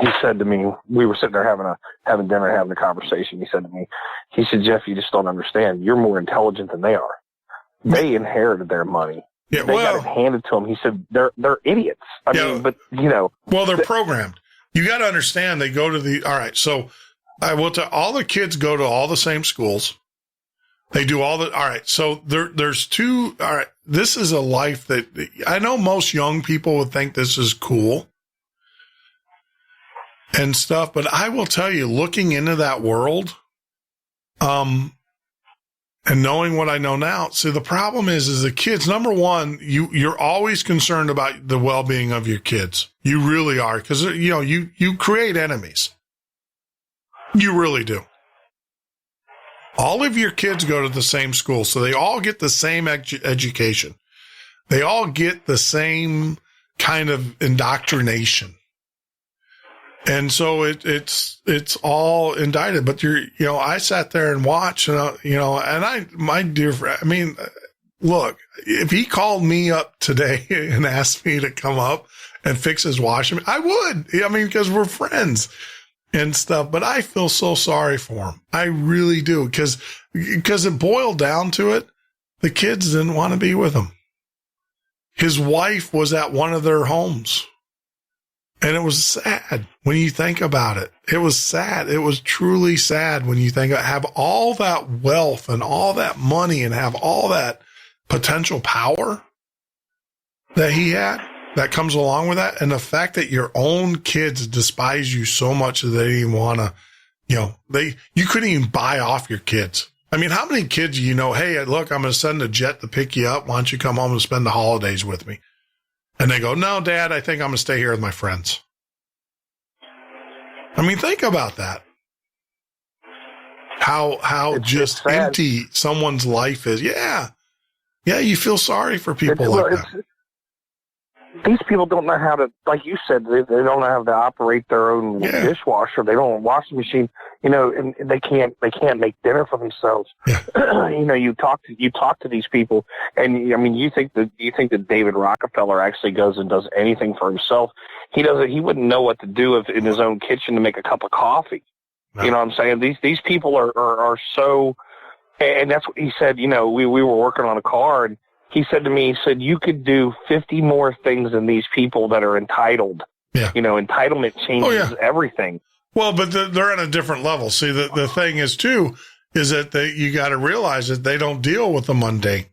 he said to me, we were sitting there having dinner, having a conversation. He said to me, Jeff, you just don't understand. You're more intelligent than they are. They inherited their money. Yeah, they got it handed to them. He said, they're idiots. I mean, but well, they're programmed. You got to understand. They go to all right. So I will tell all the kids go to all the same schools. They do all right. So there's two. All right. This is a life that I know most young people would think this is cool and stuff, but I will tell you, looking into that world, and knowing what I know now, see, the problem is the kids, number one, you're always concerned about the well-being of your kids. You really are. Cause you create enemies. You really do. All of your kids go to the same school, so they all get the same education. They all get the same kind of indoctrination. And so it's all indicted, but I sat there and watched, and my dear friend, I mean, look, if he called me up today and asked me to come up and fix his washing, I would. I mean, because we're friends and stuff, but I feel so sorry for him. I really do. Because it boiled down to it. The kids didn't want to be with him. His wife was at one of their homes. And it was sad when you think about it. It was sad. It was truly sad when you have all that wealth and all that money and have all that potential power that he had. that comes along with that. And the fact that your own kids despise you so much that they didn't want to, you couldn't even buy off your kids. I mean, how many kids do you know, hey, look, I'm going to send a jet to pick you up. Why don't you come home and spend the holidays with me? And they go, no, Dad, I think I'm going to stay here with my friends. I mean, think about that. How just empty someone's life is. Yeah. Yeah, you feel sorry for people like that. These people don't know how to, like you said, they don't know how to operate their own dishwasher. They don't have a washing machine, and they can't make dinner for themselves. Yeah. You talk to these people, and I mean, you think that David Rockefeller actually goes and does anything for himself? He doesn't. He wouldn't know what to do in his own kitchen to make a cup of coffee. No. You know what I'm saying? These people are so, and that's what he said. We were working on a car, and he said to me, you could do 50 more things than these people that are entitled. Yeah. Entitlement changes everything. Well, but they're on a different level. See, the thing is, too, is that you got to realize that they don't deal with the mundane.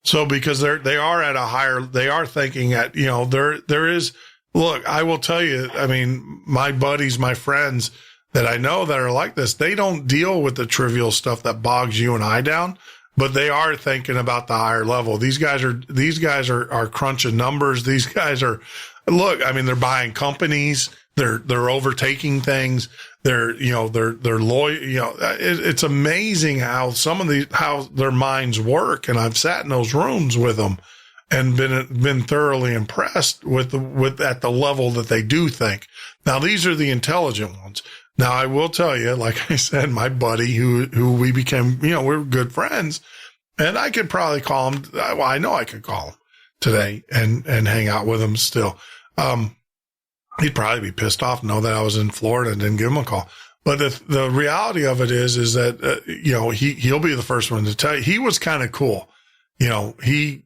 So because they are at a higher, they are thinking at, there is, look, I will tell you, I mean, my buddies, my friends that I know that are like this, they don't deal with the trivial stuff that bogs you and I down. But they are thinking about the higher level. These guys are crunching numbers. These guys are, look, I mean, they're buying companies. They're overtaking things. They're loyal. It's amazing how how their minds work. And I've sat in those rooms with them and been thoroughly impressed with at the level that they do think. Now, these are the intelligent ones. Now, I will tell you, like I said, my buddy who we became, we're good friends, and I could probably call him. Well, I know I could call him today and hang out with him still. He'd probably be pissed off to know that I was in Florida and didn't give him a call. But the reality of it is that, he'll be the first one to tell you. He was kind of cool. He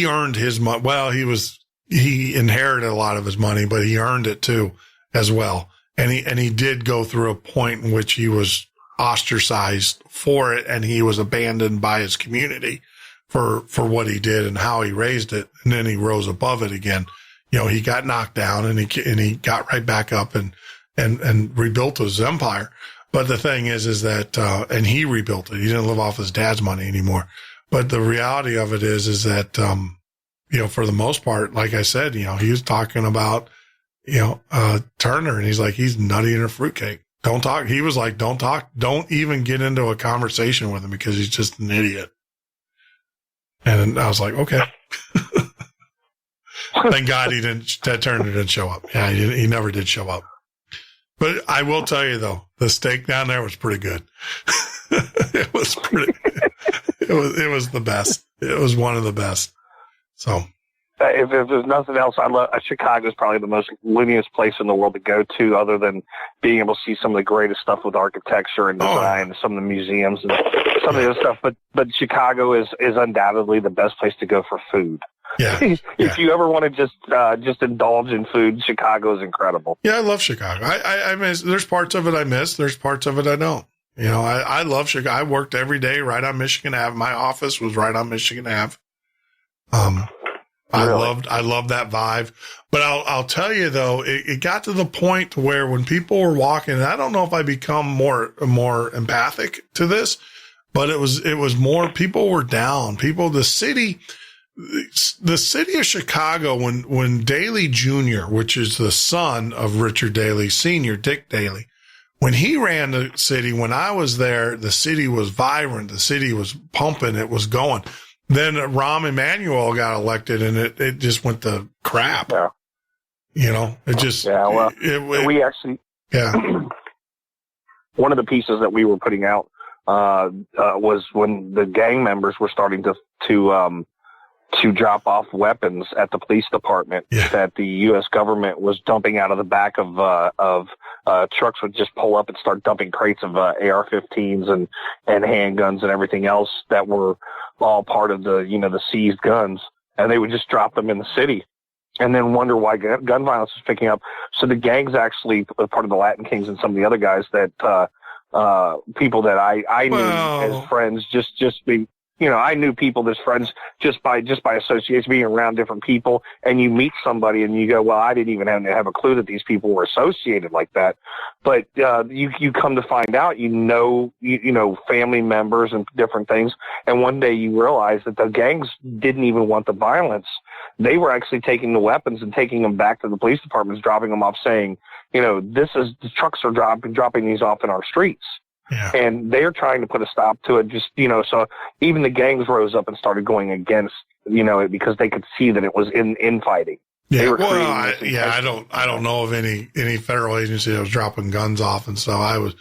earned his money. Well, he inherited a lot of his money, but he earned it too as well. And he did go through a point in which he was ostracized for it, and he was abandoned by his community for what he did and how he raised it. And then he rose above it again. He got knocked down and he got right back up and rebuilt his empire. But the thing is that, and he rebuilt it. He didn't live off his dad's money anymore. But the reality of it is that, for the most part, like I said, he was talking about, Turner, and he's like, he's nutty in a fruitcake. Don't talk. He was like, don't talk. Don't even get into a conversation with him because he's just an idiot. And I was like, okay. Thank God that Turner didn't show up. Yeah, he never did show up. But I will tell you though, the steak down there was pretty good. It was pretty, it was the best. It was one of the best. So. If there's nothing else, Chicago is probably the most winningest place in the world to go to, other than being able to see some of the greatest stuff with architecture and design, some of the museums and some of the other stuff. But Chicago is undoubtedly the best place to go for food. Yeah. If you ever want to just indulge in food, Chicago is incredible. Yeah, I love Chicago. I miss. There's parts of it I miss. There's parts of it I don't. I love Chicago. I worked every day right on Michigan Ave. My office was right on Michigan Ave. I loved that vibe. But I'll tell you though, it got to the point where when people were walking, and I don't know if I become more empathic to this, but it was more, people were down. The city of Chicago, when Daley Jr., which is the son of Richard Daley Sr., Dick Daley, when he ran the city, when I was there, the city was vibrant. The city was pumping. It was going. Then Rahm Emanuel got elected, and it just went to crap. Yeah. It just. Yeah, well, we actually. Yeah. One of the pieces that we were putting out was when the gang members were starting to drop off weapons at the police department that the U.S. government was dumping out of the back of trucks. Would just pull up and start dumping crates of AR-15s and handguns and everything else that were all part of the seized guns, and they would just drop them in the city and then wonder why gun violence was picking up. So the gangs actually, part of the Latin Kings and some of the other guys that people that I knew as friends, just I knew people that's friends just by association, being around different people, and you meet somebody and you go, well, I didn't even have a clue that these people were associated like that. But you come to find out, you know, family members and different things, and one day you realize that the gangs didn't even want the violence. They were actually taking the weapons and taking them back to the police departments, dropping them off, saying, the trucks are dropping these off in our streets. Yeah. And they're trying to put a stop to it, so even the gangs rose up and started going against, it because they could see that it was infighting. Yeah, I don't know of any federal agency that was dropping guns off and stuff. I was,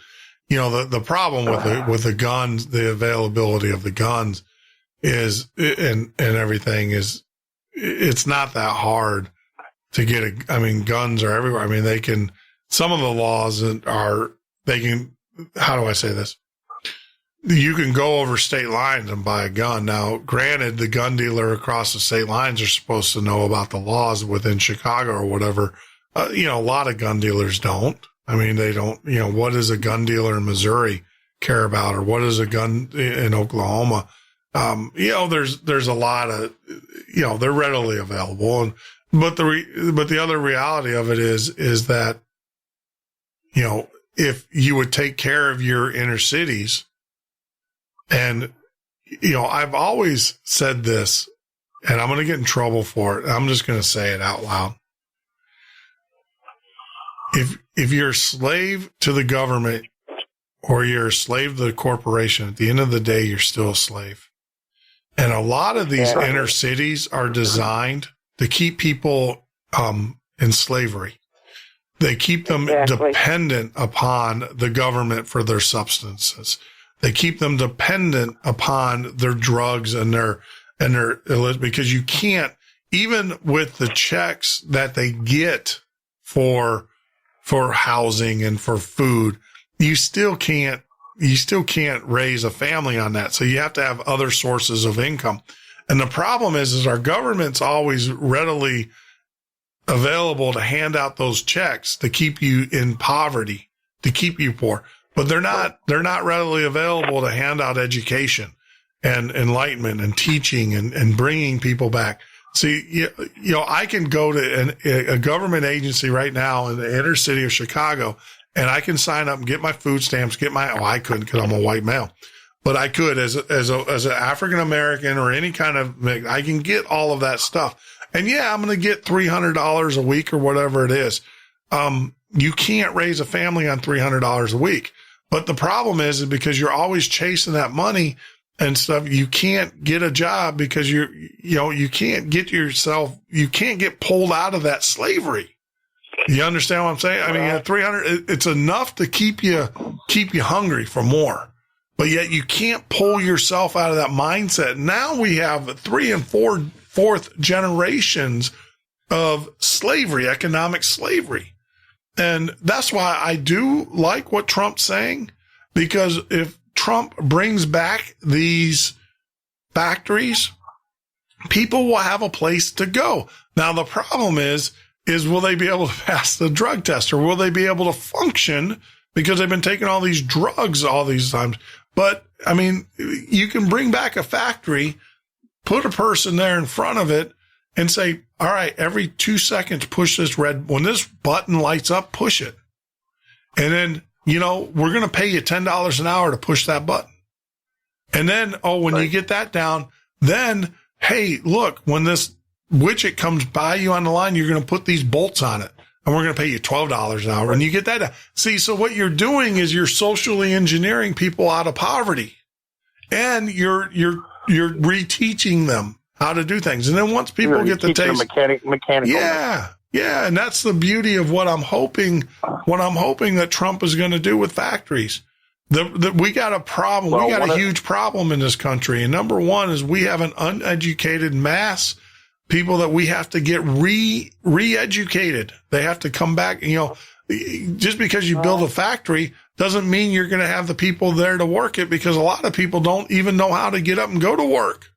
the problem with the guns, the availability of the guns is, and everything is, it's not that hard to get guns are everywhere. I mean, some of the laws how do I say this? You can go over state lines and buy a gun. Now, granted, the gun dealer across the state lines are supposed to know about the laws within Chicago or whatever. A lot of gun dealers don't. I mean, they don't, what does a gun dealer in Missouri care about, or what is a gun in Oklahoma? There's a lot of, they're readily available. But the other reality of it is that, if you would take care of your inner cities, and, I've always said this, and I'm going to get in trouble for it. I'm just going to say it out loud. If you're a slave to the government or you're a slave to the corporation, at the end of the day, you're still a slave. And a lot of these inner cities are designed to keep people in slavery. They keep them dependent upon the government for their substances. They keep them dependent upon their drugs and their because you can't, even with the checks that they get for housing and for food, you still can't raise a family on that. So you have to have other sources of income. And the problem is our government's always readily available to hand out those checks to keep you in poverty, to keep you poor, but they're not readily available to hand out education and enlightenment and teaching and bringing people back. See, I can go to a government agency right now in the inner city of Chicago, and I can sign up and get my food stamps, I couldn't because I'm a white male, but I could as an African American or any kind of, I can get all of that stuff. And I'm going to get $300 a week or whatever it is. You can't raise a family on $300 a week. But the problem is because you're always chasing that money and stuff, you can't get a job because you can't get pulled out of that slavery. You understand what I'm saying? I mean, at 300, it's enough to keep you hungry for more, but yet you can't pull yourself out of that mindset. Now we have 3 and 4th generations of slavery, economic slavery. And that's why I do like what Trump's saying, because if Trump brings back these factories, people will have a place to go. Now, the problem is will they be able to pass the drug test, or will they be able to function because they've been taking all these drugs all these times? But I mean, you can bring back a factory, put a person there in front of it and say, all right, every 2 seconds, push this red. When this button lights up, push it. And then, we're going to pay you $10 an hour to push that button. And then, when you get that down, then, hey, look, when this widget comes by you on the line, you're going to put these bolts on it and we're going to pay you $12 an hour. And you get that down. See, so what you're doing is you're socially engineering people out of poverty, and you're reteaching them how to do things. And then once people get the taste, mechanical. Yeah. And that's the beauty of what I'm hoping that Trump is going to do with factories. We got a problem. We got a huge problem in this country. And number one is we have an uneducated mass people that we have to get re-educated. They have to come back. Just because you build a factory doesn't mean you're going to have the people there to work it, because a lot of people don't even know how to get up and go to work.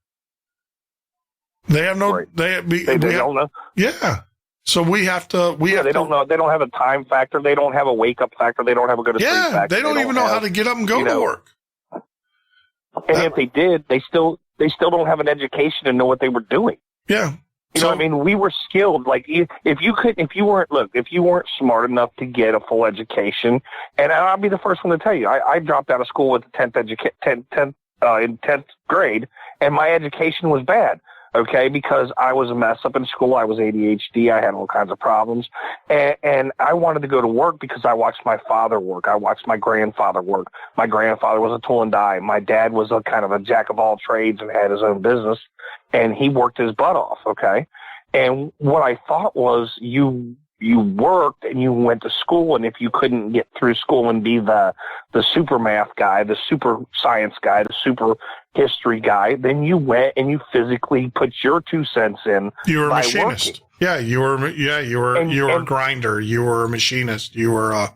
They have no, they don't know. Yeah. So we have to, they don't know. They don't have a time factor. They don't have a wake up factor. They don't have a go to sleep factor. They don't even know how to get up and go to work. And if they did, they still they still don't have an education and know what they were doing. Yeah. You know what I mean? We were skilled. Like if you weren't smart enough to get a full education, and I'll be the first one to tell you, I dropped out of school with the 10th grade, and my education was bad. Okay, because I was a mess up in school. I was ADHD. I had all kinds of problems, and I wanted to go to work because I watched my father work. I watched my grandfather work. My grandfather was a tool and die. My dad was a kind of a jack of all trades and had his own business, and he worked his butt off. Okay, and what I thought was you worked and you went to school, and if you couldn't get through school and be the super math guy, the super science guy, the super history guy, then you went and you physically put your 2 cents in. You were a machinist. Working. Yeah, you were a grinder. You were a machinist. You were right.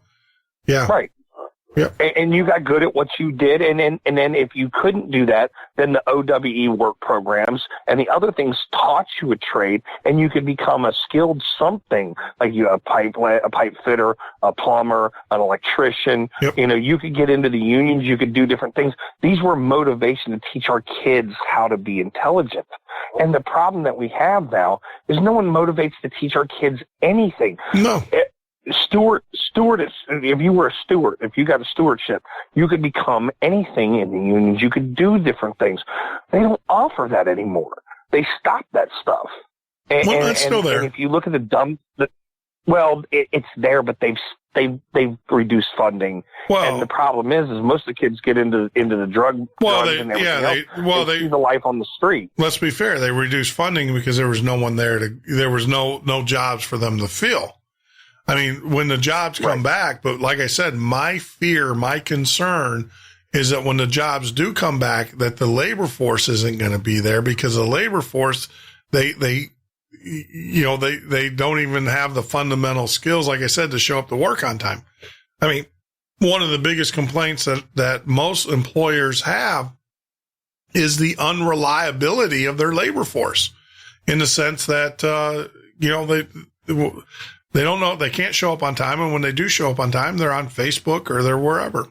Yep. And you got good at what you did, and then if you couldn't do that, then the OWE work programs and the other things taught you a trade, and you could become a skilled something, like a pipe fitter, a plumber, an electrician. Yep. You know, you could get into the unions, you could do different things. These were motivation to teach our kids how to be intelligent. And the problem that we have now is no one motivates to teach our kids anything. No. Stewardess, if you were a steward, if you got a stewardship, you could become anything in the unions. You could do different things. They don't offer that anymore. They stopped that stuff. And it's still there. And if you look at it's there, but they've reduced funding. Well, and the problem is most of the kids get into the drugs and everything else. They see the life on the street. Let's be fair. They reduced funding because there was no one there there was no jobs for them to fill. I mean, when the jobs come back, but like I said, my concern is that when the jobs do come back, that the labor force isn't going to be there, because the labor force, they don't even have the fundamental skills, like I said, to show up to work on time. I mean, one of the biggest complaints that most employers have is the unreliability of their labor force, in the sense that, they don't know, they can't show up on time. And when they do show up on time, they're on Facebook or they're wherever.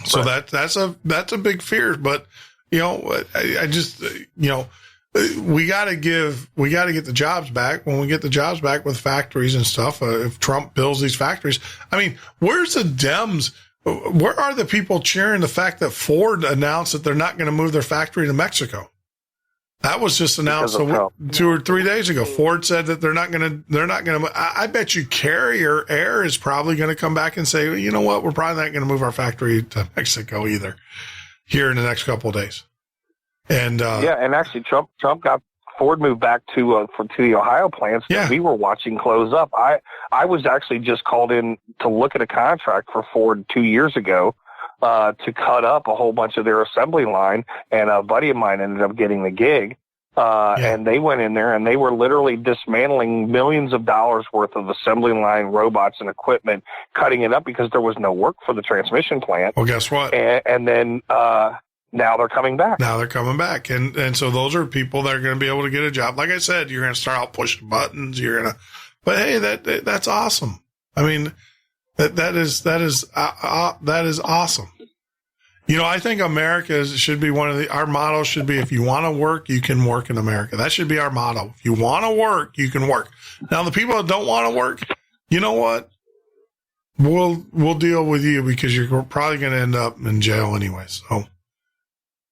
So that's a big fear. But, I just, we got to get the jobs back. When we get the jobs back with factories and stuff, if Trump builds these factories, I mean, where's the Dems? Where are the people cheering the fact that Ford announced that they're not going to move their factory to Mexico? That was just announced 2 or 3 days ago. Ford said that they're not going to, I bet you Carrier Air is probably going to come back and say, well, you know what? We're probably not going to move our factory to Mexico either here in the next couple of days. And, and actually Trump got Ford moved back to the Ohio plants that we were watching close up. I was actually just called in to look at a contract for Ford 2 years ago, to cut up a whole bunch of their assembly line, and a buddy of mine ended up getting the gig. And they went in there and they were literally dismantling millions of dollars worth of assembly line robots and equipment, cutting it up because there was no work for the transmission plant. Well, guess what? And then, now they're coming back. And so those are people that are going to be able to get a job. Like I said, you're going to start out pushing buttons. But hey, that's awesome. I mean, that is awesome. I think America should be our motto should be, if you want to work, you can work in America. That should be our motto. If you want to work, you can work. Now, the people that don't want to work, you know what? We'll deal with you, because you're probably going to end up in jail anyway. So.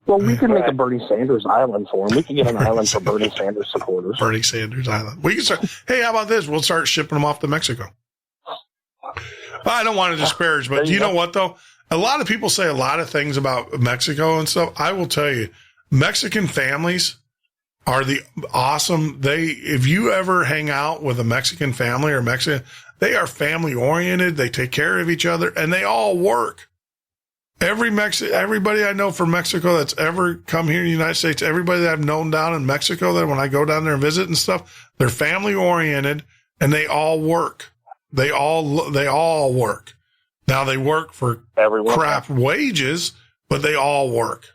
Well, we can make a Bernie Sanders Island for him. We can get an island for Bernie Sanders supporters. Bernie Sanders Island. We can start. Hey, how about this? We'll start shipping them off to Mexico. I don't want to disparage, but you know what, though? A lot of people say a lot of things about Mexico and stuff. I will tell you, Mexican families are the awesome. If you ever hang out with a Mexican family or Mexican, they are family oriented. They take care of each other, and they all work. Everybody I know from Mexico that's ever come here in the United States, everybody that I've known down in Mexico, that when I go down there and visit and stuff, they're family oriented, and they all work. They all work. Now, they work for crap wages, but they all work,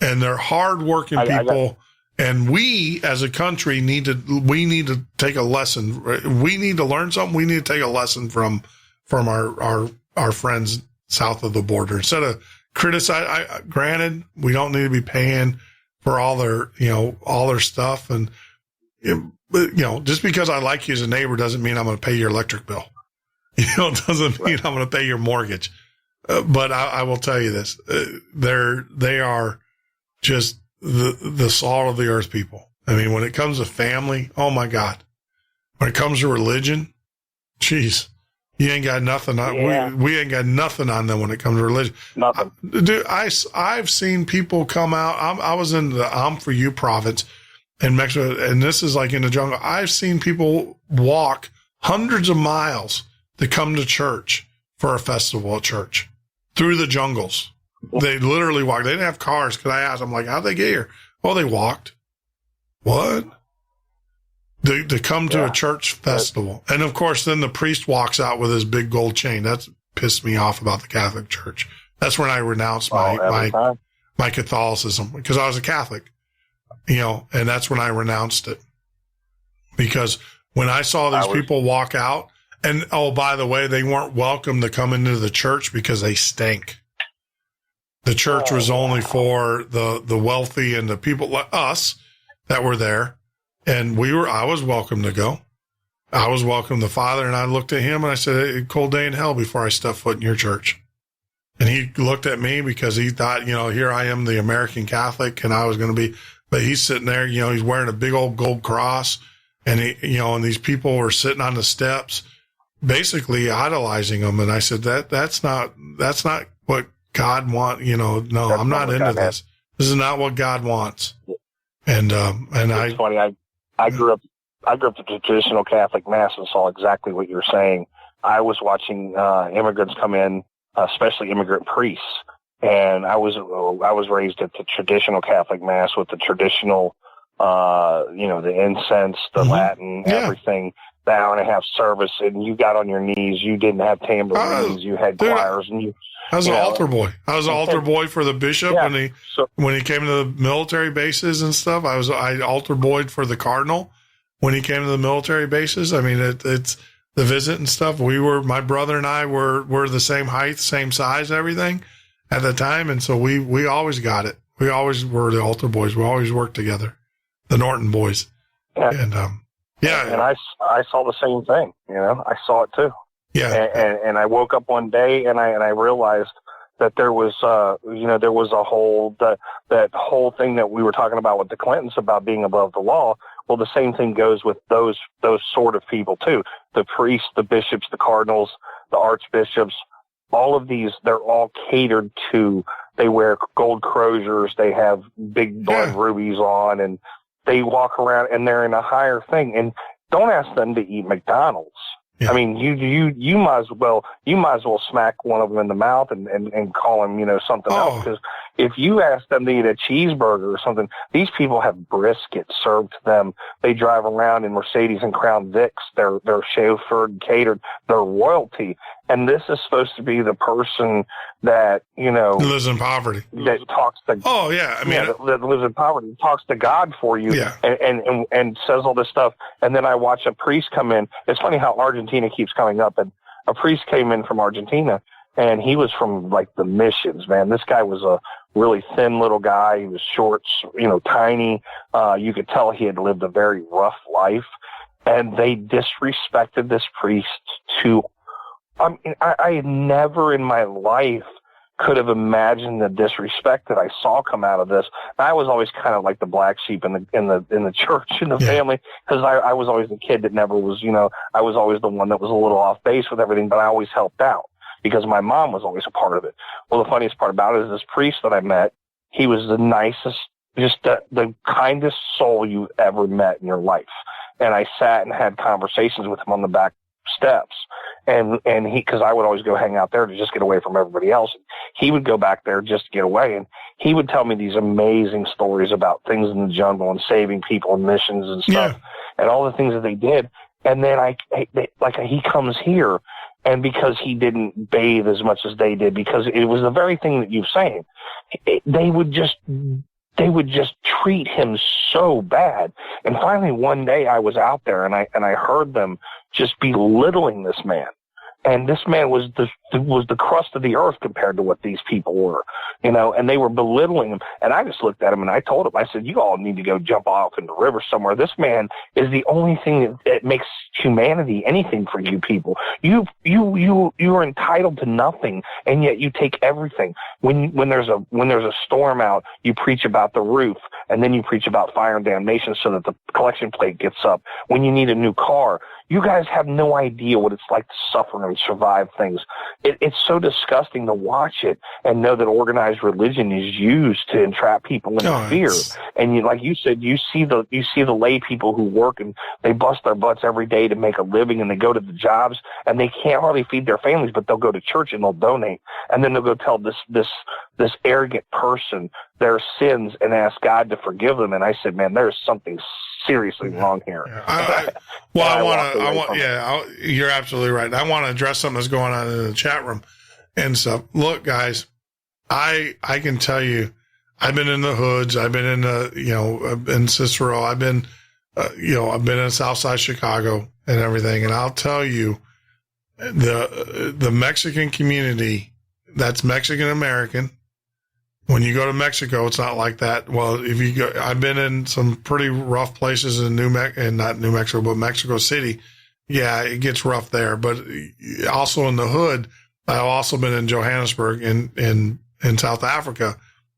and they're hardworking people. And we, as a country, need to take a lesson. We need to learn something. We need to take a lesson from our friends south of the border, instead of criticize. Granted, we don't need to be paying for all their stuff. And, just because I like you as a neighbor doesn't mean I'm going to pay your electric bill. It doesn't mean I'm going to pay your mortgage. But I will tell you this, they are just the salt of the earth people. I mean, when it comes to family, oh my God. When it comes to religion, geez, you ain't got nothing on, we ain't got nothing on them when it comes to religion. Nothing. Dude, I've seen people come out. I was in the I'm For You province in Mexico, and this is like in the jungle. I've seen people walk hundreds of miles to come to church for a festival at church through the jungles. They literally walked. They didn't have cars. Because I asked them, like, how'd they get here? Oh, they walked. What? To come to a church festival. And of course, then the priest walks out with his big gold chain. That's pissed me off about the Catholic Church. That's when I renounced my Catholicism, because I was a Catholic, and that's when I renounced it. Because when I saw these people walk out, and by the way, they weren't welcome to come into the church because they stank. The church was only for the wealthy and the people like us that were there. And I was welcome to go. I was welcome. The Father and I looked at him and I said, hey, cold day in hell before I step foot in your church. And he looked at me because he thought, here I am, the American Catholic, and I was going to be, but he's sitting there, he's wearing a big old gold cross, and and these people were sitting on the steps, basically idolizing him. And I said, that's not what God wants. No, I'm not into this. This is not what God wants. And it's funny. I grew up the traditional Catholic Mass and saw exactly what you're saying. I was watching immigrants come in, especially immigrant priests, and I was raised at the traditional Catholic Mass with the traditional, the incense, the Latin, everything, the hour and a half service, and you got on your knees. You didn't have tambourines. You had choirs, and I was an altar boy. I was an altar boy for the bishop when he came to the military bases and stuff. I altar boyed for the cardinal when he came to the military bases. I mean, it's the visit and stuff. My brother and I were the same height, same size, everything at the time, and so we always got it. We always were the altar boys. We always worked together, the Norton boys, and I saw the same thing. I saw it too. Yeah. And I woke up one day and I realized that there was a whole, that whole thing that we were talking about with the Clintons about being above the law. Well, the same thing goes with those sort of people too. The priests, the bishops, the cardinals, the archbishops, all of these, they're all catered to. They wear gold croziers. They have big blood rubies on, and they walk around and they're in a higher thing. And don't ask them to eat McDonald's. Yeah. I mean, you might as well smack one of them in the mouth and call them, something else. Because if you ask them to eat a cheeseburger or something, these people have brisket served to them. They drive around in Mercedes and Crown Vics. They're chauffeured, catered. They're royalty. And this is supposed to be the person that, lives in poverty. That talks to that lives in poverty, talks to God for you, and says all this stuff. And then I watch a priest come in. It's funny how Argentina keeps coming up. And a priest came in from Argentina, and he was from like the missions, man. This guy was a really thin little guy. He was short, tiny. You could tell he had lived a very rough life, and they disrespected this priest to. I never in my life could have imagined the disrespect that I saw come out of this. I was always kind of like the black sheep in the church, in the family, because I was always the kid that never was, I was always the one that was a little off base with everything, but I always helped out because my mom was always a part of it. Well, the funniest part about it is this priest that I met, he was the nicest, just the kindest soul you've ever met in your life. And I sat and had conversations with him on the back steps, and he, because I would always go hang out there to just get away from everybody else. He would go back there just to get away, and he would tell me these amazing stories about things in the jungle and saving people and missions and stuff, and all the things that they did. And then he comes here, and because he didn't bathe as much as they did, because it was the very thing that you're saying, they would just treat him so bad. And finally one day I was out there and I heard them just belittling this man. And this man was the crust of the earth compared to what these people were, and they were belittling him. And I just looked at him and I told him, I said, you all need to go jump off in the river somewhere. This man is the only thing that makes humanity anything for you people. You are entitled to nothing, and yet you take everything. When there's a storm out, you preach about the roof, and then you preach about fire and damnation so that the collection plate gets up. When you need a new car, you guys have no idea what it's like to suffer and survive things. It's so disgusting to watch it and know that organized religion is used to entrap people into fear. And like you said, you see the lay people who work and they bust their butts every day to make a living, and they go to the jobs and they can't hardly feed their families, but they'll go to church and they'll donate, and then they'll go tell this arrogant person their sins and ask God to forgive them. And I said, man, there's something seriously wrong here. You're absolutely right. I want to address something that's going on in the chat room and stuff. Look, guys, I can tell you, I've been in the hoods. I've been in in Cicero. I've been in Southside Chicago and everything. And I'll tell you, the Mexican community, that's Mexican American. When you go to Mexico, it's not like that. Well, if you go, I've been in some pretty rough places in not New Mexico, but Mexico City. Yeah, it gets rough there. But also in the hood, I've also been in Johannesburg in South Africa,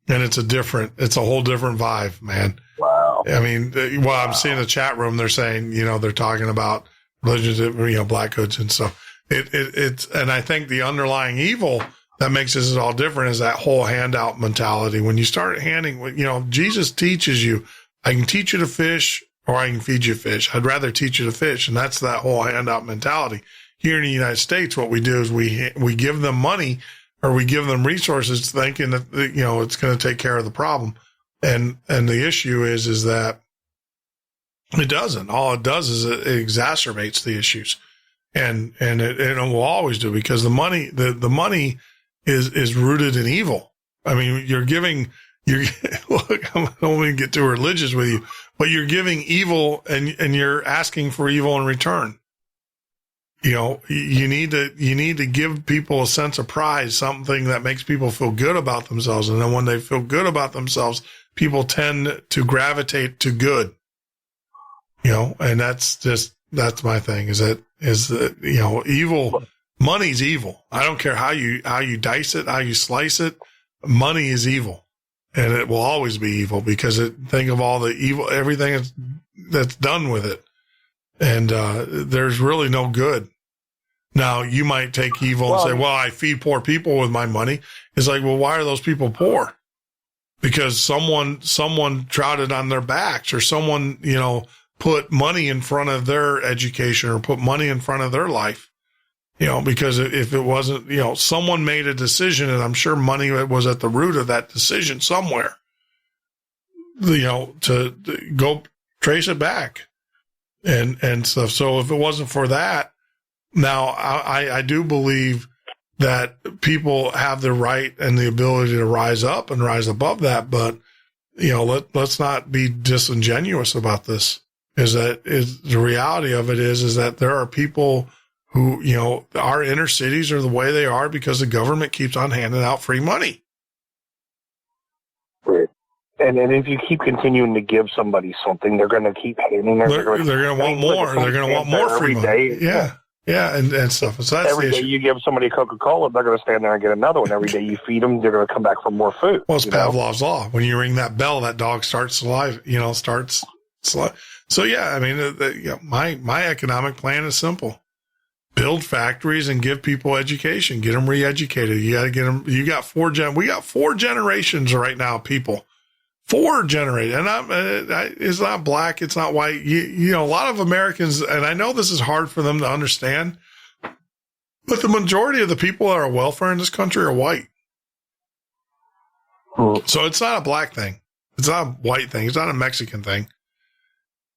and it's a whole different vibe, man. Wow. I mean, I'm seeing the chat room. They're saying, they're talking about religions, black hoods and stuff. It's, and I think the underlying evil that makes this all different is that whole handout mentality. When you start handing, Jesus teaches you, I can teach you to fish or I can feed you fish. I'd rather teach you to fish. And that's that whole handout mentality. Here in the United States, what we do is we give them money or we give them resources thinking that, it's going to take care of the problem. And the issue is that it doesn't. All it does is it exacerbates the issues. And it will always do, because the money is rooted in evil. I mean, look, I don't want to get too religious with you, but you're giving evil and you're asking for evil in return. You need to give people a sense of pride, something that makes people feel good about themselves. And then when they feel good about themselves, people tend to gravitate to good, and that's my thing is that evil. Money's evil. I don't care how you dice it, how you slice it. Money is evil, and it will always be evil because think of all the evil, everything that's done with it, and there's really no good. Now you might take evil and say, "Well, I feed poor people with my money." It's like, well, why are those people poor? Because someone trotted on their backs, or someone put money in front of their education, or put money in front of their life. Because if it wasn't, someone made a decision, and I'm sure money was at the root of that decision somewhere, to go trace it back and stuff. So if it wasn't for that, now I do believe that people have the right and the ability to rise up and rise above that. But, let's not be disingenuous about this. The reality of it is that there are people who, our inner cities are the way they are because the government keeps on handing out free money. Right. And if you keep continuing to give somebody something, they're going to keep handing. They're going to want more. They're going to want more free money. Yeah. Yeah. And stuff. So that's every day you give somebody Coca-Cola, they're going to stand there and get another one. Every day you feed them, they're going to come back for more food. Well, it's Pavlov's law. When you ring that bell, that dog starts starts. So yeah, I mean, my economic plan is simple. Build factories and give people education. Get them re-educated. You got to get them. We got four generations right now, people. 4 generations. And it's not black. It's not white. A lot of Americans, and I know this is hard for them to understand, but the majority of the people that are welfare in this country are white. So it's not a black thing. It's not a white thing. It's not a Mexican thing.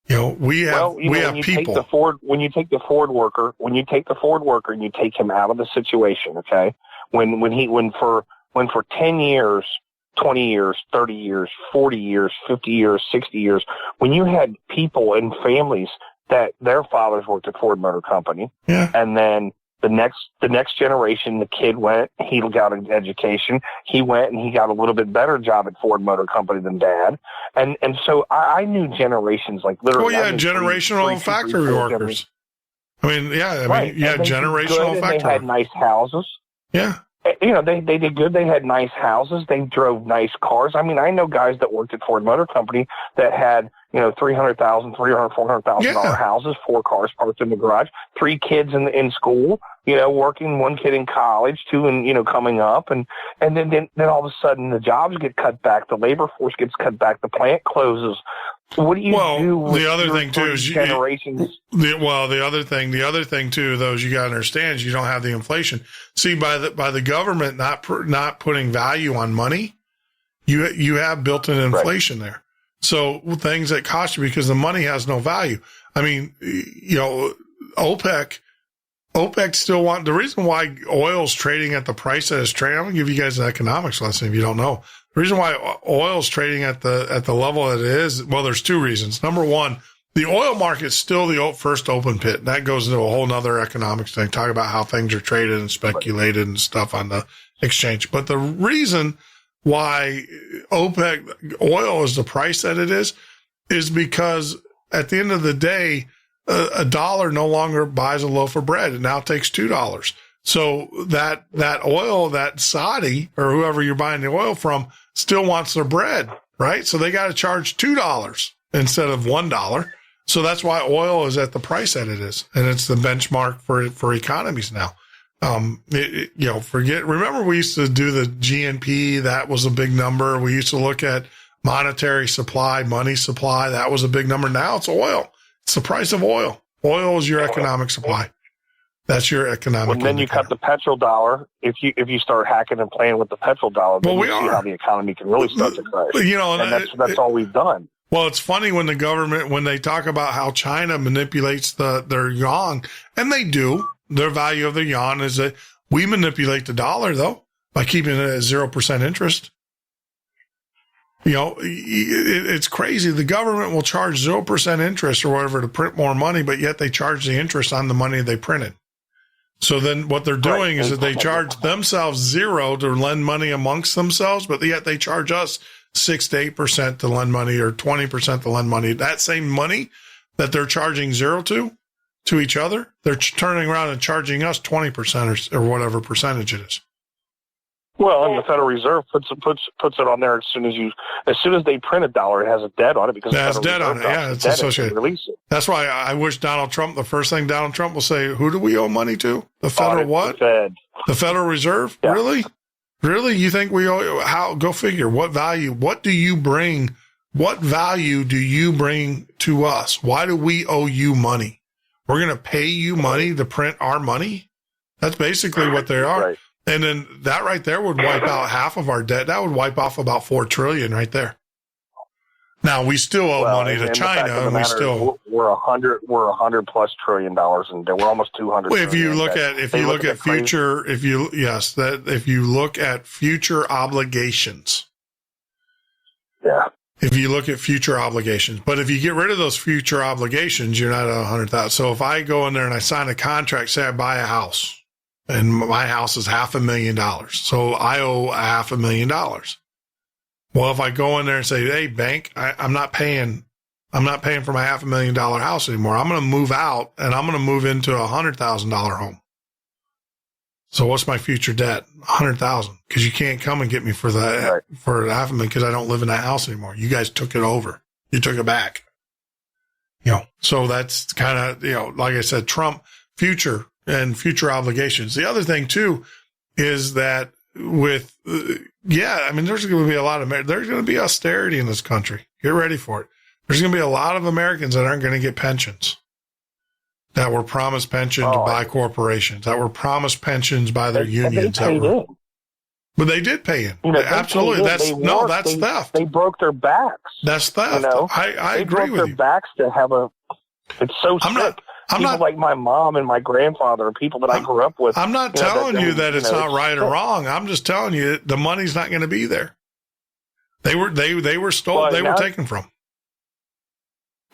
We have people. When you take the Ford worker and you take him out of the situation, okay? When for 10 years, 20 years, 30 years, 40 years, 50 years, 60 years, when you had people and families that their fathers worked at Ford Motor Company, yeah, and then The next generation, the kid went, he got an education. He went and he got a little bit better job at Ford Motor Company than Dad. And so I knew generations, like literally. Well, yeah, generational factory workers. I mean, yeah, I mean, you had generational factory. They had nice houses. Yeah. You know, they did good. They had nice houses. They drove nice cars. I mean, I know guys that worked at Ford Motor Company that had, you know, $400,000 houses, 4 cars parked in the garage, 3 kids in school, you know, working, 1 kid in college, 2 in, you know, coming up. And then all of a sudden the jobs get cut back. The labor force gets cut back. The plant closes. What do you do with the other thing too is generations? The other thing too, though, is you got to understand is you don't have the inflation. See, by the government not putting value on money, you have built-in inflation there. So things that cost you because the money has no value. I mean, you know, OPEC still the reason why oil's trading at the price that it's trading. I'm gonna give you guys an economics lesson if you don't know. The reason why oil's trading at the level that it is, well, there's 2 reasons. Number one, the oil market's still the first open pit. That goes into a whole nother economics thing. Talk about how things are traded and speculated and stuff on the exchange. But the reason why OPEC oil is the price that it is because at the end of the day, a dollar no longer buys a loaf of bread. It now takes $2. So that oil, that Saudi or whoever you're buying the oil from still wants their bread, right? So they got to charge $2 instead of $1. So that's why oil is at the price that it is. And it's the benchmark for economies now. Remember we used to do the GNP. That was a big number. We used to look at monetary supply, money supply. That was a big number. Now it's oil. It's the price of oil. Oil is your economic supply. That's your economic. And then you cut the petrodollar. If you start hacking and playing with the petrodollar, then you see how the economy can really start to crash. You know, and that's all we've done. Well, it's funny when the government, when they talk about how China manipulates their yuan, and they do. Their value of the yuan is that we manipulate the dollar, though, by keeping it at 0% interest. You know, it's crazy. The government will charge 0% interest or whatever to print more money, but yet they charge the interest on the money they printed. So then what they're doing is that they charge themselves 0 to lend money amongst themselves, but yet they charge us 6 to 8% to lend money or 20% to lend money. That same money that they're charging 0 to each other, they're turning around and charging us 20% or whatever percentage it is. Well, and the Federal Reserve puts it on there as soon as they print a dollar, it has a debt on it because it has debt on it. Yeah, it's associated. Release it. That's why I wish Donald Trump. The first thing Donald Trump will say, "Who do we owe money to? The Federal what? The Federal Reserve? Yeah. Really? You think we owe? How? Go figure. What value? What do you bring? What value do you bring to us? Why do we owe you money? We're going to pay you money to print our money? That's basically what they are." Right. And then that right there would wipe out half of our debt. That would wipe off about $4 trillion right there. Now we still owe money to China, and we're $100+ trillion in debt. We're almost 200. Well, if you look at future obligations. Yeah. If you look at future obligations, but if you get rid of those future obligations, you're not at 100,000. So if I go in there and I sign a contract, say I buy a house. And my house is $500,000. So I owe $500,000. Well, if I go in there and say, "Hey, bank, I'm not paying for my $500,000 house anymore. I'm going to move out and I'm going to move into a $100,000 home." So what's my future debt? $100,000. Because you can't come and get me for $500,000 because I don't live in that house anymore. You guys took it over. You took it back. You know, so that's kind of, you know, like I said, Trump, future obligations. The other thing too is that there's going to be a lot of, there's going to be austerity in this country. Get ready for it. There's going to be a lot of Americans that aren't going to get pensions, that were promised pensions by corporations, that were promised pensions by their unions. But they did pay in. You know, absolutely. That's theft. They broke their backs. That's theft. You know? I agree with you. They broke their backs to have it's so sick. People like my mom and my grandfather, people that I grew up with. I'm not telling you that it's not right or wrong. I'm just telling you the money's not going to be there. They were stolen. They were taken from.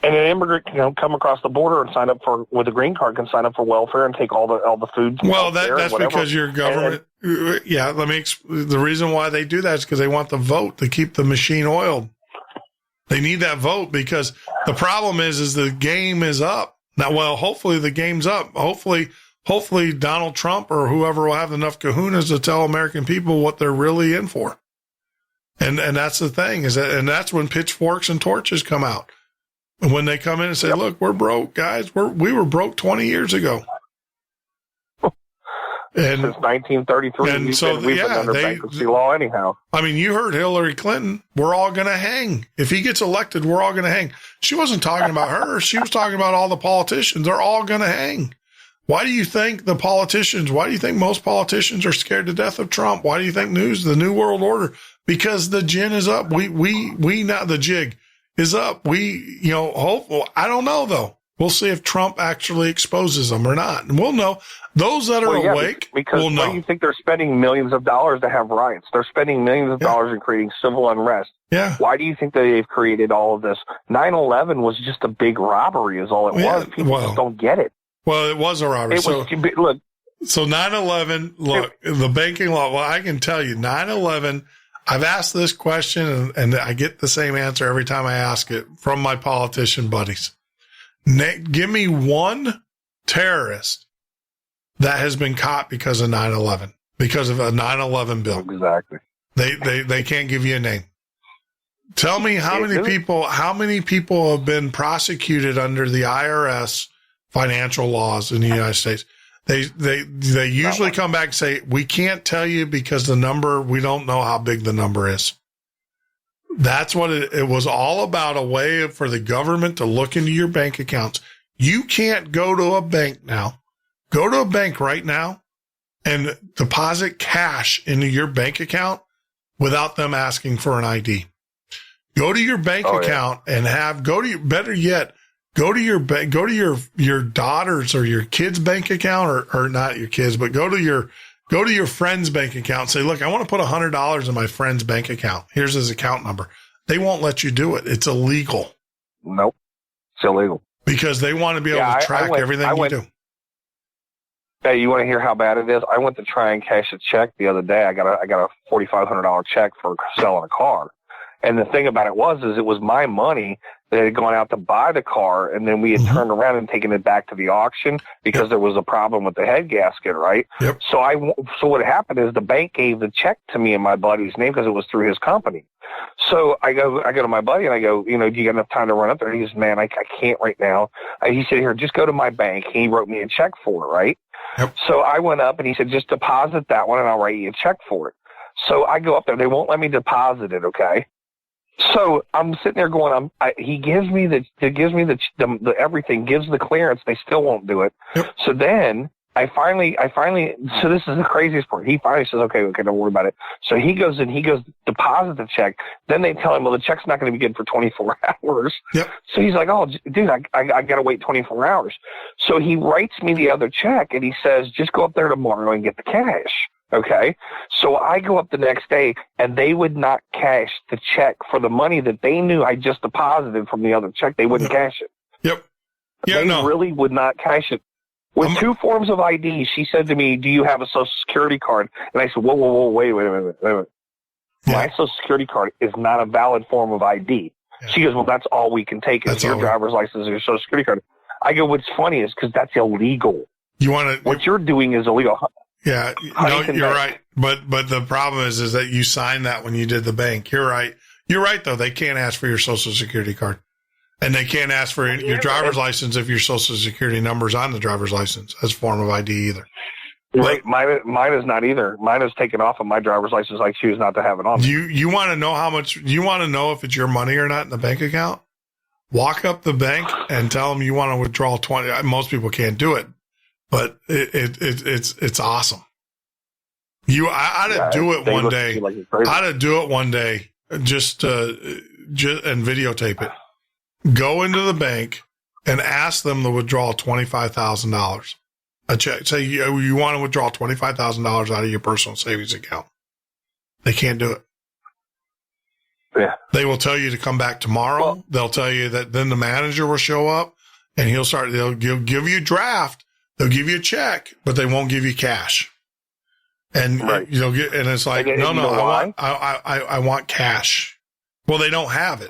And an immigrant can come across the border and sign up with a green card, can sign up for welfare and take all the food. Well, that's because your government. The reason why they do that is because they want the vote to keep the machine oiled. They need that vote because the problem is the game is up now. Well, hopefully the game's up. Hopefully Donald Trump or whoever will have enough kahunas to tell American people what they're really in for. And that's the thing and that's when pitchforks and torches come out. When they come in and say, look, we're broke, guys. We were broke 20 years ago. And since 1933, we've been under bankruptcy law anyhow. I mean, you heard Hillary Clinton. We're all going to hang. If he gets elected, we're all going to hang. She wasn't talking about her. She was talking about all the politicians. They're all going to hang. Why do you think most politicians are scared to death of Trump? Why do you think the New World Order? Because the gin is up. We now the jig is up. I don't know though. We'll see if Trump actually exposes them or not. And we'll know. Those that are awake will know. Why do you think they're spending millions of dollars to have riots? They're spending millions of dollars in creating civil unrest. Yeah. Why do you think they've created all of this? 9/11 was just a big robbery is all it was. People just don't get it. Well, it was a robbery. So 9/11, the banking law, well, I can tell you 9/11, I've asked this question and I get the same answer every time I ask it from my politician buddies. Give me one terrorist that has been caught because of 9/11, because of a 9/11 bill. Exactly. They can't give you a name. Tell me how many people have been prosecuted under the IRS financial laws in the United States. They usually come back and say, we can't tell you because we don't know how big the number is. That's what it was all about, a way for the government to look into your bank accounts. You can't go to a bank now. Go to a bank right now and deposit cash into your bank account without them asking for an ID. Go to your bank account and go to your daughter's or your kid's bank account or not your kids, but go to your friend's bank account and say, look, I want to put $100 in my friend's bank account. Here's his account number. They won't let you do it. It's illegal. Nope. It's illegal. Because they want to be able to track everything you do. Hey, you want to hear how bad it is? I went to try and cash a check the other day. I got a $4,500 check for selling a car. And the thing about it was my money that had gone out to buy the car, and then we had turned around and taken it back to the auction because there was a problem with the head gasket, right? Yep. So what happened is the bank gave the check to me in my buddy's name because it was through his company. So I go to my buddy and I go, do you got enough time to run up there? And he goes, man, I can't right now. He said, here, just go to my bank. He wrote me a check for it, right? Yep. So I went up and he said, just deposit that one and I'll write you a check for it. So I go up there. They won't let me deposit it, okay? So I'm sitting there going, he gives me the everything, gives the clearance. They still won't do it. Yep. So then I finally, so this is the craziest part. He finally says, okay, don't worry about it. So he goes deposit the check. Then they tell him, well, the check's not going to be good for 24 hours. Yep. So he's like, oh, dude, I got to wait 24 hours. So he writes me the other check and he says, just go up there tomorrow and get the cash. Okay. So I go up the next day and they would not cash the check for the money that they knew I just deposited from the other check. They wouldn't cash it. Yep. Yeah, they really would not cash it. With two forms of ID, she said to me, do you have a Social Security card? And I said, whoa, wait a minute. Yeah. My Social Security card is not a valid form of ID. Yeah. She goes, well, that's all we can take is your driver's license or your Social Security card. I go, what's funny is because that's illegal. What you're doing is illegal. Yeah, no, you're right. But the problem is that you signed that when you did the bank. You're right. You're right, though. They can't ask for your Social Security card. And they can't ask for your driver's license if your Social Security number's on the driver's license as a form of ID either. Right. Mine is not either. Mine is taken off of my driver's license. I choose not to have it on. You want to know how much, you want to know if it's your money or not in the bank account? Walk up the bank and tell them you want to withdraw 20. Most people can't do it. But it's awesome. I ought to do it one day. I ought to do it one day just and videotape it. Go into the bank and ask them to withdraw $25,000 a check. Say you want to withdraw $25,000 out of your personal savings account. They can't do it. Yeah. They will tell you to come back tomorrow. Well, they'll tell you that then the manager will show up and they'll give you a draft. They'll give you a check, but they won't give you cash. And you'll get, and it's like, no, I want cash. Well, they don't have it.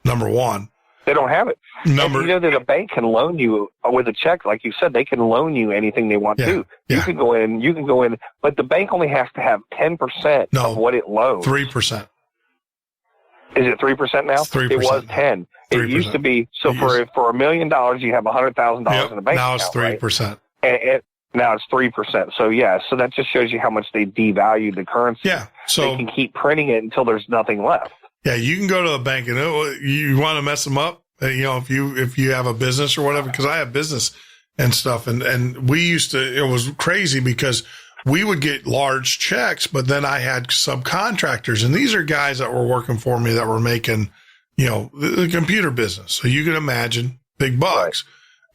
Number one. They don't have it. And you know that a bank can loan you with a check, like you said, they can loan you anything they want to. You can go in, but the bank only has to have 10% of what it loans. 3%. Is it 3% now? 3%. It was 10. 3%. It used to be, so for $1 million, you have $100,000 in the bank now account. Now it's 3%. Right? And now it's 3%. So so that just shows you how much they devalued the currency. Yeah. So they can keep printing it until there's nothing left. Yeah, you can go to the bank and you want to mess them up. If you have a business or whatever, because I have business and stuff, and we used to. It was crazy because we would get large checks, but then I had subcontractors, and these are guys that were working for me that were making, the computer business. So you can imagine big bucks.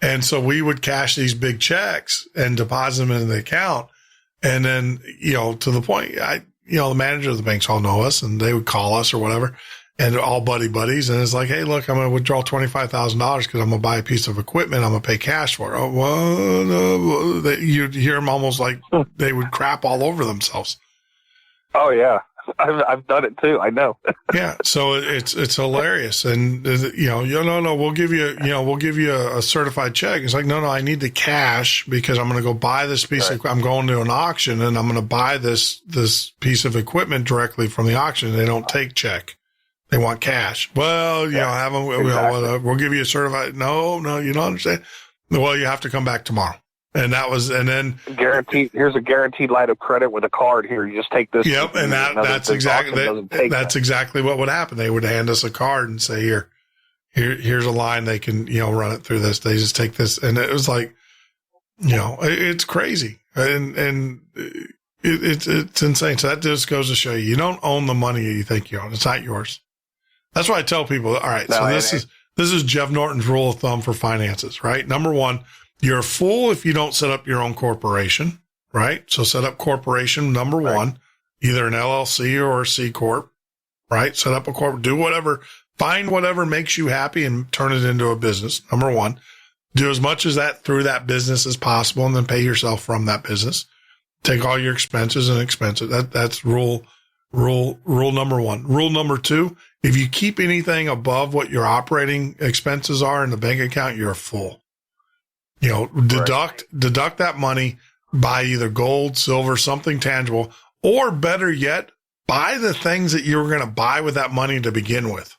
Right. And so we would cash these big checks and deposit them in the account. And then, to the point, the manager of the banks all know us and they would call us or whatever and all buddies. And it's like, hey, look, I'm going to withdraw $25,000 because I'm going to buy a piece of equipment. I'm going to pay cash for it. Oh, well, no. You'd hear them almost like they would crap all over themselves. Oh, yeah. I've done it too. I know. Yeah. So it's hilarious. And, no, we'll give you a certified check. It's like, no, I need the cash because I'm going to go buy this piece of, I'm going to an auction and I'm going to buy this piece of equipment directly from the auction. They don't take check. They want cash. Well, have them, exactly. We'll give you a certified. No, you don't understand. Well, you have to come back tomorrow. And then guaranteed. Here's a guaranteed line of credit with a card. Here, you just take this. Yep, and that's exactly what would happen. They would hand us a card and say, here's a line. They can run it through this. They just take this, and it was like, it's crazy, and it's insane. So that just goes to show you don't own the money you think you own. It's not yours. That's why I tell people. All right, so this is Jeff Norton's rule of thumb for finances. Right, number one. You're a fool if you don't set up your own corporation, right? So set up corporation, number one, either an LLC or a C Corp, right? Set up a corp, do whatever, find whatever makes you happy and turn it into a business, number one. Do as much as that through that business as possible and then pay yourself from that business. Take all your expenses and expenses. That's rule number one. Rule number two, if you keep anything above what your operating expenses are in the bank account, you're a fool. Deduct that money, buy either gold, silver, something tangible, or better yet, buy the things that you were going to buy with that money to begin with.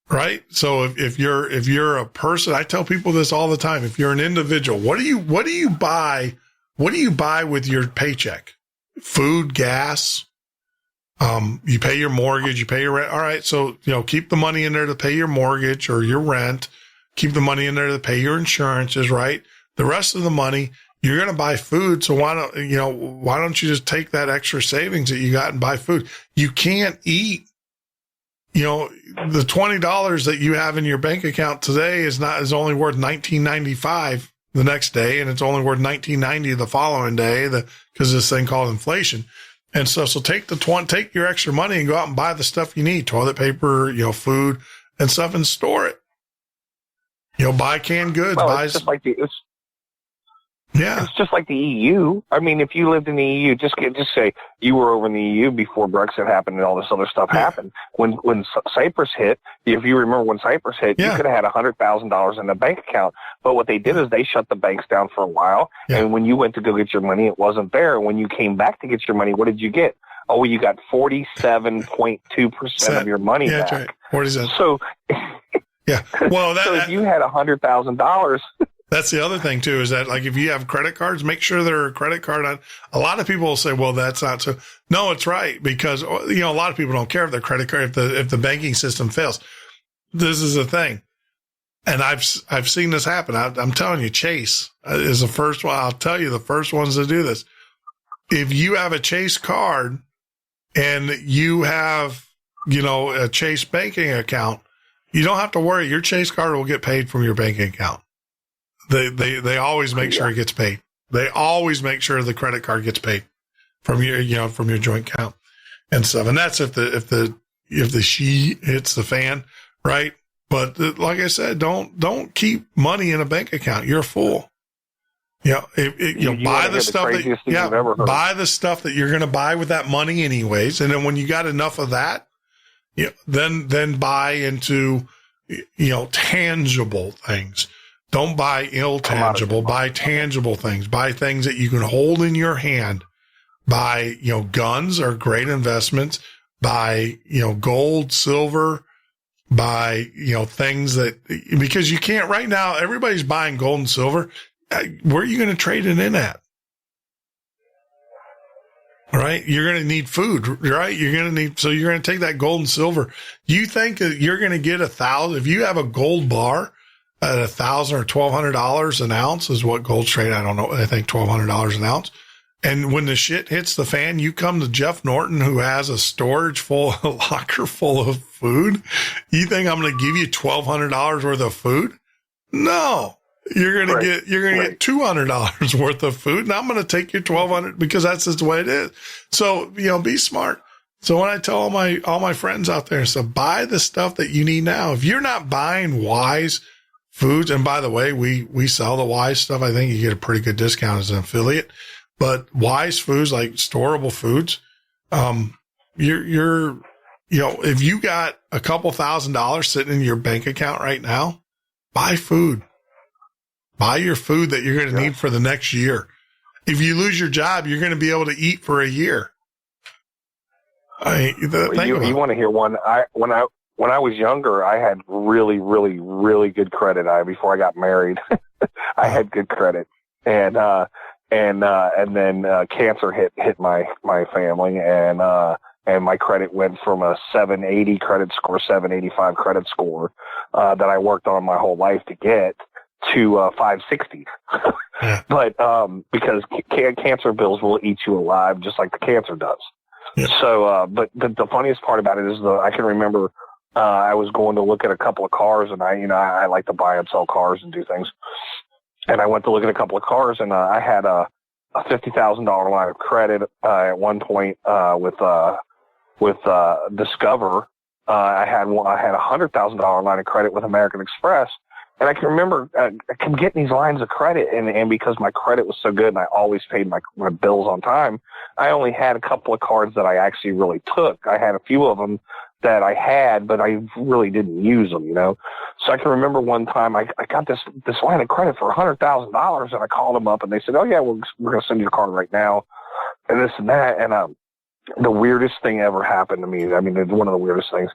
Right? So if you're a person, I tell people this all the time. If you're an individual, what do you buy? What do you buy with your paycheck? Food, gas. You pay your mortgage, you pay your rent. All right. So, keep the money in there to pay your mortgage or your rent. Keep the money in there to pay your insurances, right? The rest of the money, you're going to buy food. So why don't you just take that extra savings that you got and buy food? You can't eat, the $20 that you have in your bank account today is only worth $19.95 the next day. And it's only worth $19.90 the following day because this thing called inflation. And so take your extra money and go out and buy the stuff you need, toilet paper, food and stuff, and store it. Buy canned goods. It's just like it's just like the EU. I mean, if you lived in the EU, just say you were over in the EU before Brexit happened and all this other stuff happened. When Cyprus hit, if you remember when Cyprus hit, you could have had $100,000 in the bank account. But what they did is they shut the banks down for a while. Yeah. And when you went to go get your money, it wasn't there. And when you came back to get your money, what did you get? Oh, you got 47.2% of your money back. That's right. 47. So. Yeah. Well, so if you had $100,000, that's the other thing too, is that like if you have credit cards, make sure they're a credit card on. A lot of people will say, well, that's not so. No, it's right. Because, a lot of people don't care if their credit card, if the banking system fails. This is the thing. And I've seen this happen. I'm telling you, Chase is the first one. I'll tell you the first ones to do this. If you have a Chase card and you have, a Chase banking account, you don't have to worry. Your Chase card will get paid from your banking account. They always make sure it gets paid. They always make sure the credit card gets paid from your, from your joint account and stuff. And that's if the if the sheet hits the fan, right? But like I said, don't keep money in a bank account. You're a fool. Yeah, buy the stuff buy the stuff that you're going to buy with that money anyways. And then when you got enough of that, then buy into, tangible things. Don't buy tangible, buy tangible things, buy things that you can hold in your hand. Buy, guns are great investments. Buy, gold, silver, buy, things that, because you can't right now, everybody's buying gold and silver. Where are you going to trade it in at? Right? You're going to need food, right? You're going to take that gold and silver. You think that you're going to get $1,000 if you have a gold bar at $1,000 or $1,200 an ounce is what gold's trade. I don't know. I think $1,200 an ounce. And when the shit hits the fan, you come to Jeff Norton, who has a locker full of food. You think I'm going to give you $1,200 worth of food? No. You're going to get $200 worth of food, and I'm going to take your $1,200 because that's just the way it is. So, be smart. So when I tell all my friends out there, so buy the stuff that you need now. If you're not buying Wise Foods, and by the way, we sell the Wise stuff. I think you get a pretty good discount as an affiliate, but Wise Foods, like storable foods, if you got a couple $1,000 sitting in your bank account right now, buy food. Buy your food that you're going to need for the next year. If you lose your job, you're going to be able to eat for a year. You want to hear one? When I was younger, I had really, really, really good credit. Before I got married, I had good credit, and then cancer hit my family, and my credit went from a 780 credit score, 785 credit score that I worked on my whole life to get, to 560. But because cancer bills will eat you alive just like the cancer does. Yeah. So but the funniest part about it is I can remember I was going to look at a couple of cars, and I like to buy and sell cars and do things, and I went to look at a couple of cars, and I had a $50,000 line of credit at one point with Discover. I had a $100,000 line of credit with American Express. And I can remember I kept getting these lines of credit, and because my credit was so good and I always paid my bills on time, I only had a couple of cards that I actually really took. I had a few of them that I had, but I really didn't use them, So I can remember one time I got this line of credit for $100,000, and I called them up, and they said, "Oh yeah, we're going to send you a card right now," and this and that. And the weirdest thing ever happened to me. I mean, it's one of the weirdest things.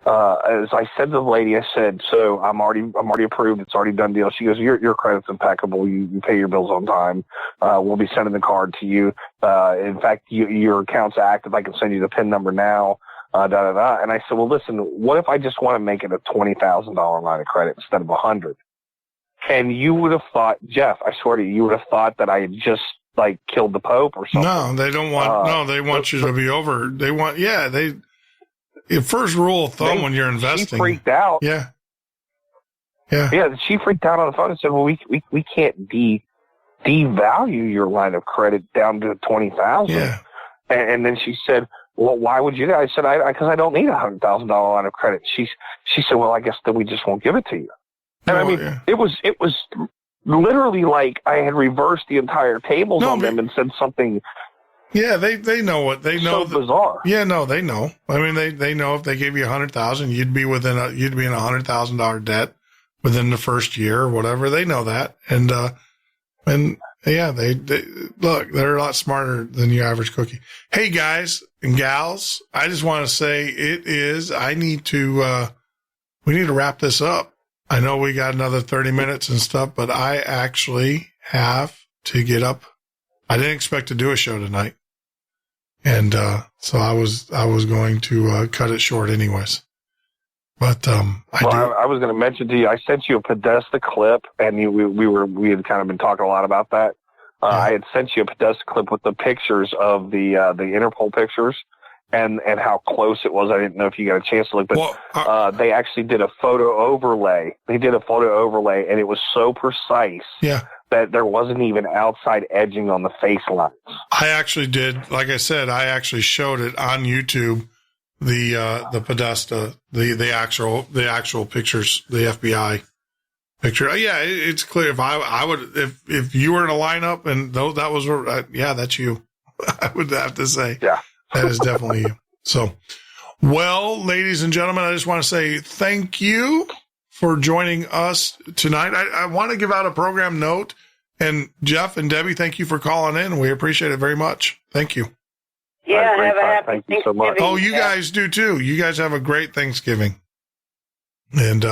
As I said to the lady, I said, "So I'm already approved. It's already done deal." She goes, "Your credit's impeccable. You pay your bills on time. We'll be sending the card to you. In fact, your account's active. I can send you the PIN number now." And I said, "Well, listen, what if I just want to make it a $20,000 line of credit instead of $100,000? And you would have thought, Jeff, I swear to you would have thought that I had just killed the Pope or something. No, they don't want. They want you to be over. They want. Yeah, they. First rule of thumb when you're investing. She freaked out. Yeah. She freaked out on the phone and said, "Well, we can't devalue your line of credit down to $20,000." Yeah. And then she said, "Well, why would you do that?" I said, "Because I don't need a $100,000 line of credit." She said, "Well, I guess then we just won't give it to you." And it was literally like I had reversed the entire tables on them and said something. Yeah, they know what they know. So bizarre. Yeah, no, they know. I mean, they know if they gave you $100,000, you'd be in a $100,000 debt within the first year or whatever. They know that, and yeah, they look. They're a lot smarter than your average cookie. Hey, guys and gals, I just want to say we need to wrap this up. I know we got another 30 minutes and stuff, but I actually have to get up. I didn't expect to do a show tonight. And, so I was going to, cut it short anyways. But, I was going to mention to you, I sent you a Podesta clip, and we had kind of been talking a lot about that. I had sent you a Podesta clip with the pictures of the Interpol pictures and how close it was. I didn't know if you got a chance to look, but, they actually did a photo overlay. They did a photo overlay, and it was so precise. Yeah. That there wasn't even outside edging on the face lines. I actually did. Like I said, I actually showed it on YouTube the Podesta, the actual pictures, the FBI picture. Yeah, it's clear. If you were in a lineup and that was, that's you. I would have to say, yeah, that is definitely you. So, well, ladies and gentlemen, I just want to say thank you for joining us tonight. I want to give out a program note, and Jeff and Debbie, thank you for calling in. We appreciate it very much. Thank you. Yeah, have a happy Thank you so much. Oh, you guys do too. You guys have a great Thanksgiving, and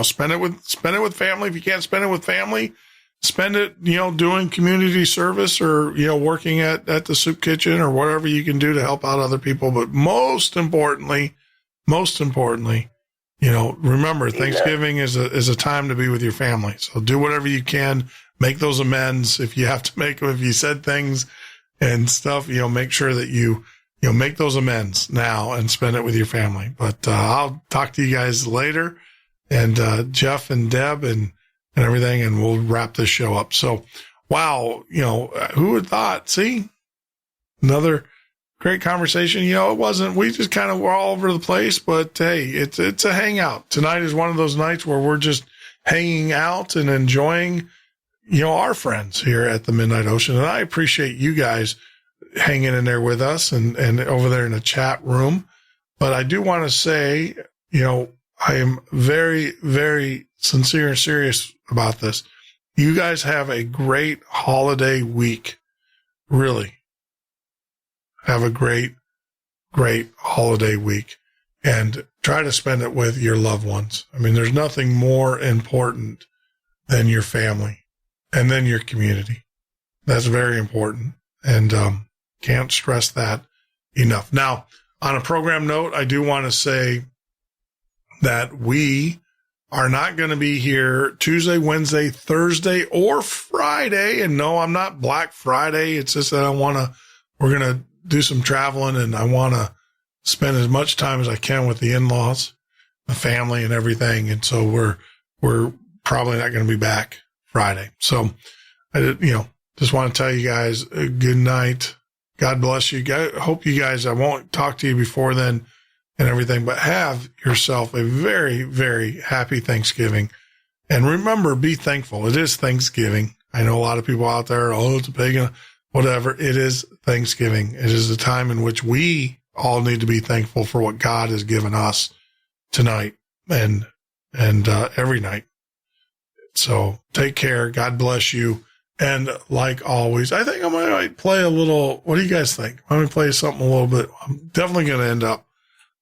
spend it with family. If you can't spend it with family, spend it doing community service or working at the soup kitchen or whatever you can do to help out other people. But most importantly, remember Thanksgiving is a time to be with your family. So do whatever you can, make those amends if you have to make them. If you said things and stuff, make sure that you make those amends now and spend it with your family. But I'll talk to you guys later, and Jeff and Deb and everything, and we'll wrap this show up. So, wow, who would thought? See, another great conversation. We just kind of were all over the place, but hey, it's a hangout. Tonight is one of those nights where we're just hanging out and enjoying, our friends here at the Midnight Ocean. And I appreciate you guys hanging in there with us and over there in the chat room. But I do want to say, I am very, very sincere and serious about this. You guys have a great holiday week. Really. Have a great, great holiday week, and try to spend it with your loved ones. I mean, there's nothing more important than your family and then your community. That's very important. And, can't stress that enough. Now, on a program note, I do want to say that we are not going to be here Tuesday, Wednesday, Thursday, or Friday. And no, I'm not Black Friday. It's just that we're going to do some traveling, and I want to spend as much time as I can with the in-laws, the family, and everything. And so we're probably not going to be back Friday. So I just want to tell you guys a good night. God bless you. I hope you guys, I won't talk to you before then and everything, but have yourself a very, very happy Thanksgiving. And remember, be thankful. It is Thanksgiving. I know a lot of people out there, it's a pagan, whatever. It is Thanksgiving. It is a time in which we all need to be thankful for what God has given us tonight and every night. So take care. God bless you. And like always, I think I might play a little. What do you guys think? I'm going to play something a little bit. I'm definitely going to end up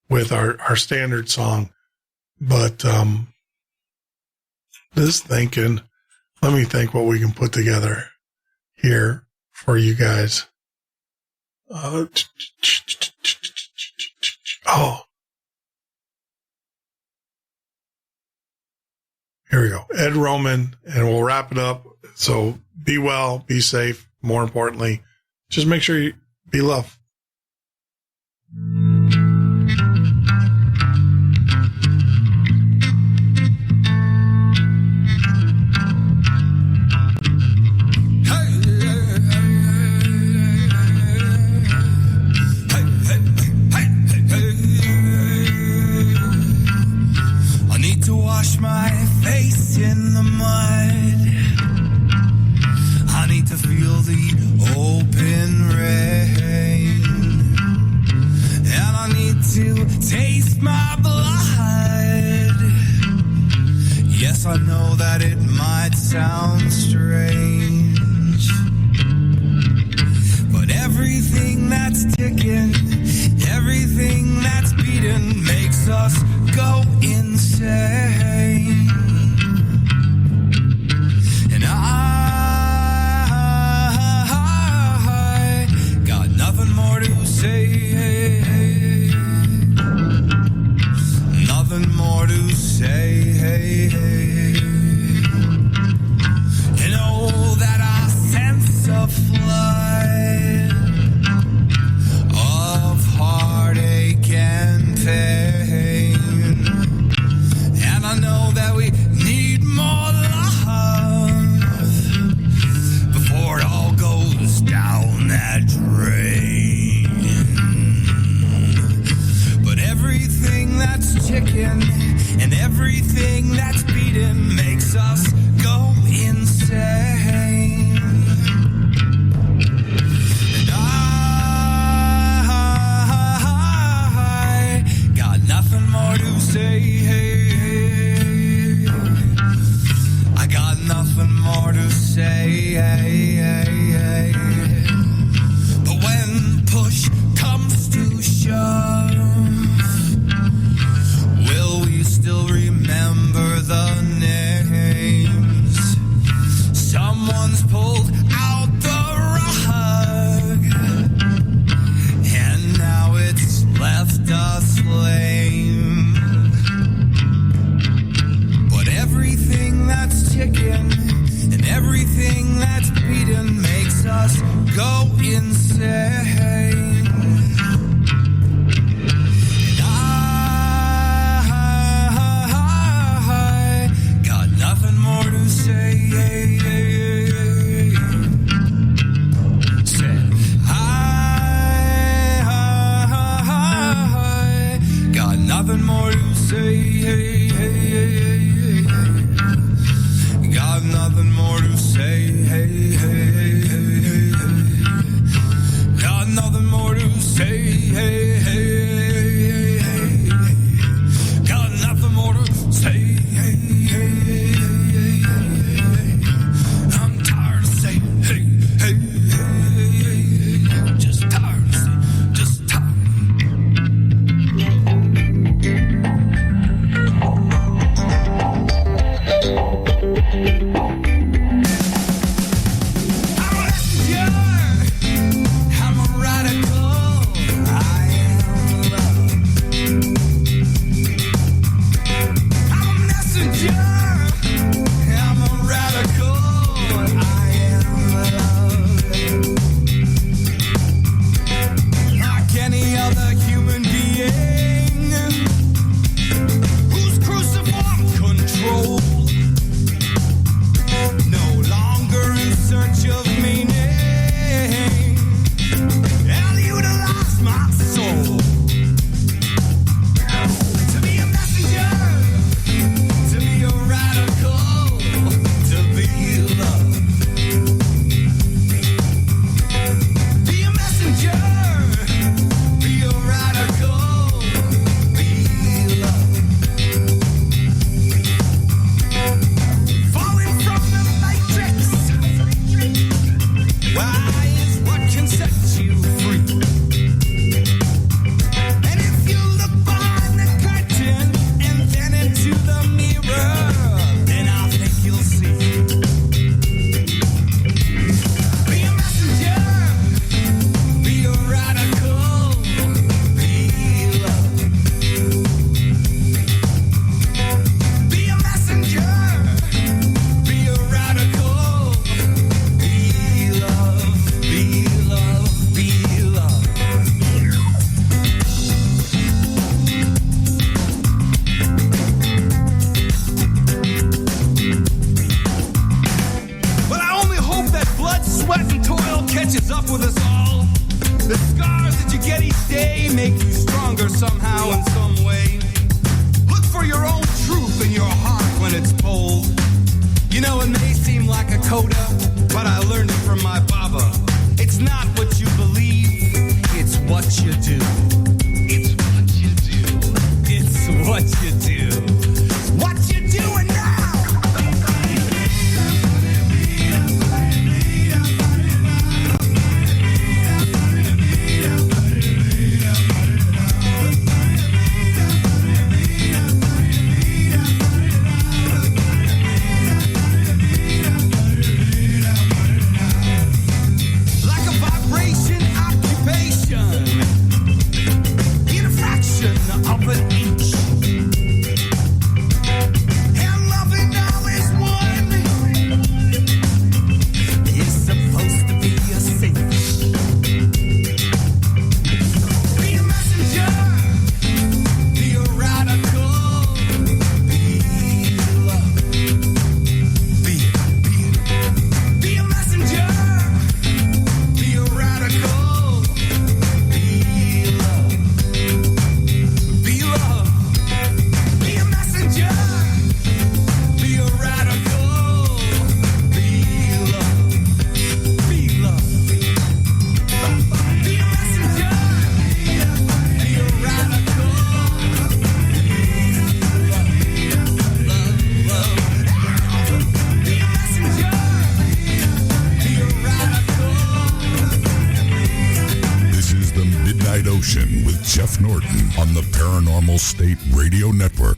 with our standard song, but just thinking, let me think what we can put together here for you guys. Here we go. Ed Roman, and we'll wrap it up. So be well, be safe. More importantly, just make sure you be loved. I need to wash my face in the mud. I need to feel the open rain, and I need to taste my blood. Yes, I know that it might sound strange, but everything that's ticking, everything that's beating makes us go insane. And I got nothing more to say, nothing more to say. You know But when push comes to shove, will we still remember the names? Someone's pulled out the rug, and now it's left us lame. But everything that's ticking and everything that's beating makes us go insane. And I got nothing more to say. Nothing more to say. Got nothing more to say. Got nothing more to say. Got nothing more to say. I'm tired of saying hey, hey, hey. Just tired of saying, just tired. Of an inch. Jeff Norton on the Paranormal State Radio Network.